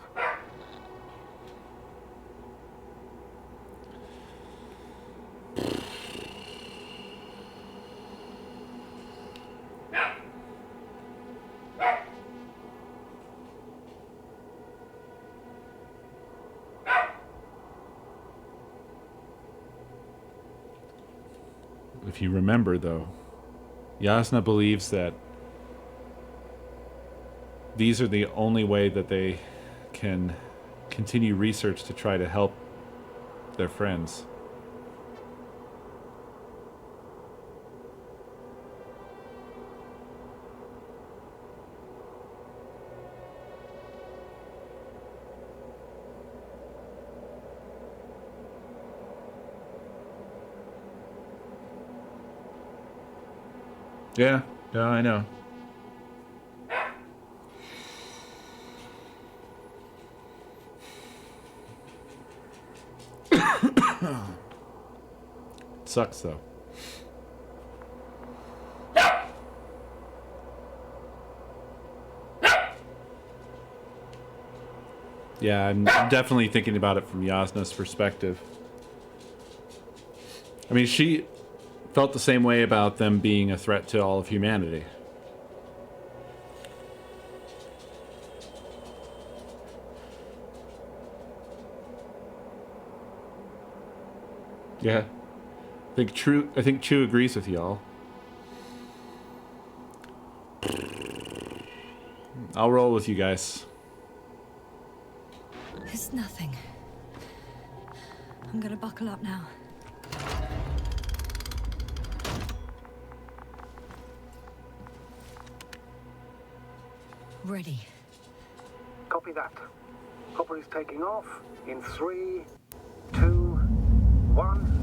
If you remember, though, Yasna believes that these are the only way that they can continue research to try to help their friends. Yeah, yeah, I know. Sucks though. Yeah, I'm definitely thinking about it from Yasna's perspective. I mean, she felt the same way about them being a threat to all of humanity. Yeah. I think Chu agrees with y'all. I'll roll with you guys. It's nothing. I'm gonna buckle up now. Ready. Copy that. Hopper is taking off in 3, 2, 1.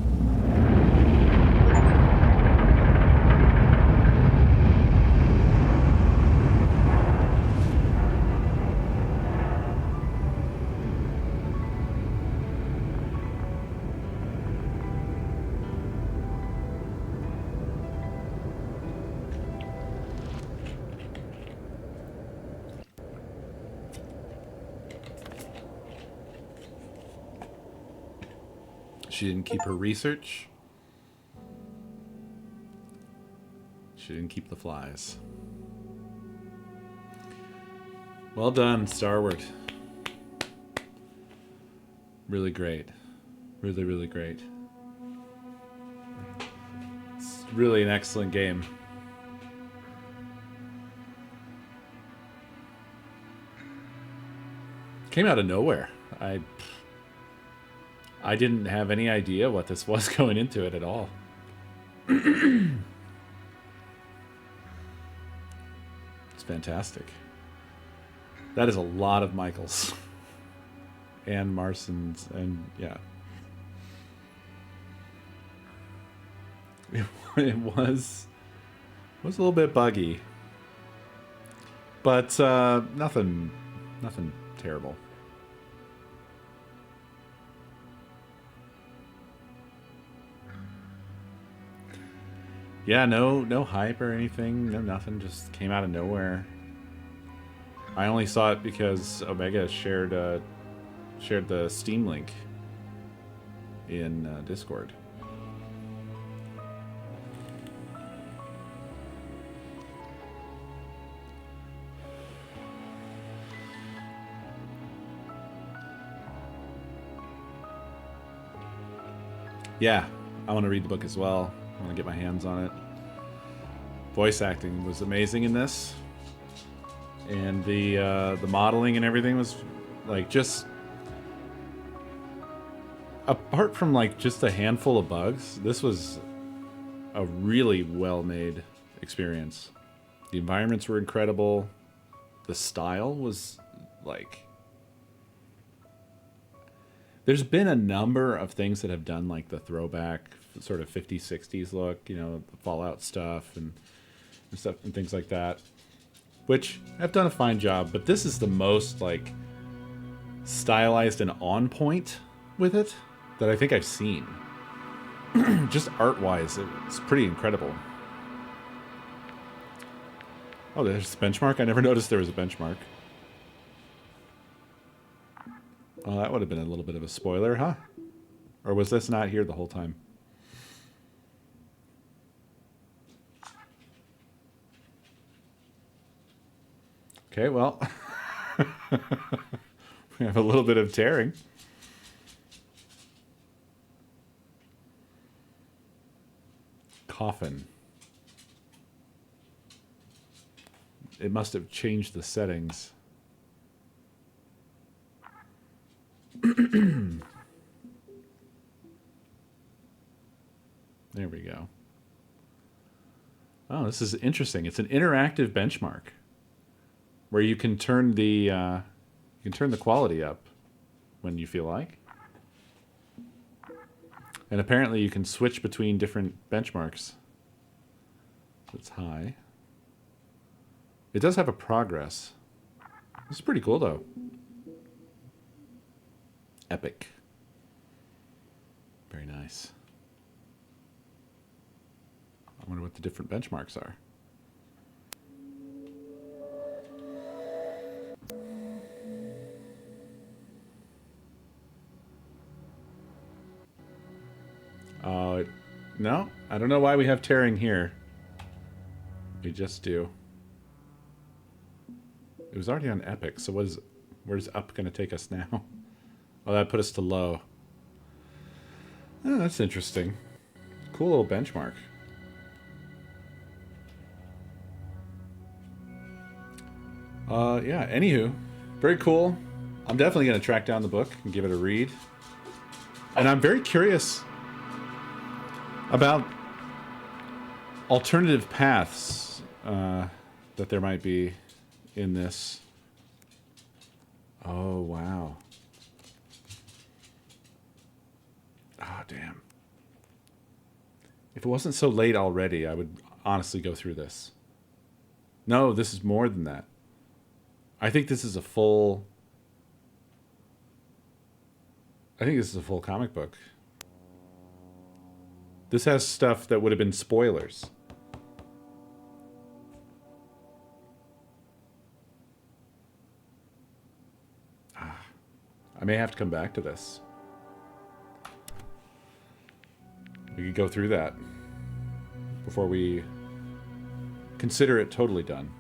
She didn't keep her research. She didn't keep the flies. Well done, Starward. Really great. Really, really great. It's really an excellent game. Came out of nowhere. I didn't have any idea what this was going into it at all. It's fantastic. That is a lot of Michaels. And Marsons, and yeah. It was a little bit buggy. But nothing terrible. Yeah, no hype or anything, nothing, just came out of nowhere. I only saw it because Omega shared the Steam link in Discord. Yeah, I want to read the book as well. I want to get my hands on it. Voice acting was amazing in this, and the modeling and everything was like, just apart from like just a handful of bugs, this was a really well-made experience. The environments were incredible. The style was like, there's been a number of things that have done like the throwback sort of 50s, 60s look, you know, the Fallout stuff and stuff and things like that, which have done a fine job, but this is the most like stylized and on point with it that I think I've seen. Just art-wise, it's pretty incredible. Oh, there's a benchmark? I never noticed there was a benchmark. Well, that would have been a little bit of a spoiler, huh? Or was this not here the whole time? Okay, well, we have a little bit of tearing. Coffin. It must have changed the settings. There we go. Oh, this is interesting. It's an interactive benchmark where you can turn the quality up when you feel like, and apparently you can switch between different benchmarks, It's high. It does have a progress. This is pretty cool, though. Epic. Very nice. I wonder what the different benchmarks are. No, I don't know why we have tearing here. We just do. It was already on epic, so where's up going to take us now? Oh, that put us to low. Oh, that's interesting. Cool little benchmark. Yeah, anywho, very cool. I'm definitely going to track down the book and give it a read. And I'm very curious about alternative paths that there might be in this. Oh, wow. Oh, damn. If it wasn't so late already, I would honestly go through this. No, this is more than that. I think this is a full... I think this is a full comic book. This has stuff that would have been spoilers. I may have to come back to this. We could go through that before we consider it totally done.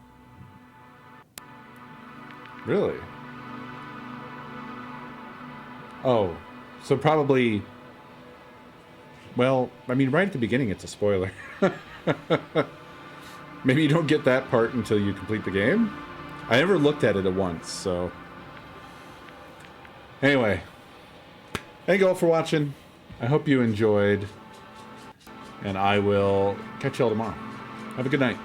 Really? Oh, so probably... Well, I mean, right at the beginning, it's a spoiler. Maybe you don't get that part until you complete the game? I never looked at it at once, so... Anyway. Thank you all for watching. I hope you enjoyed. And I will catch you all tomorrow. Have a good night.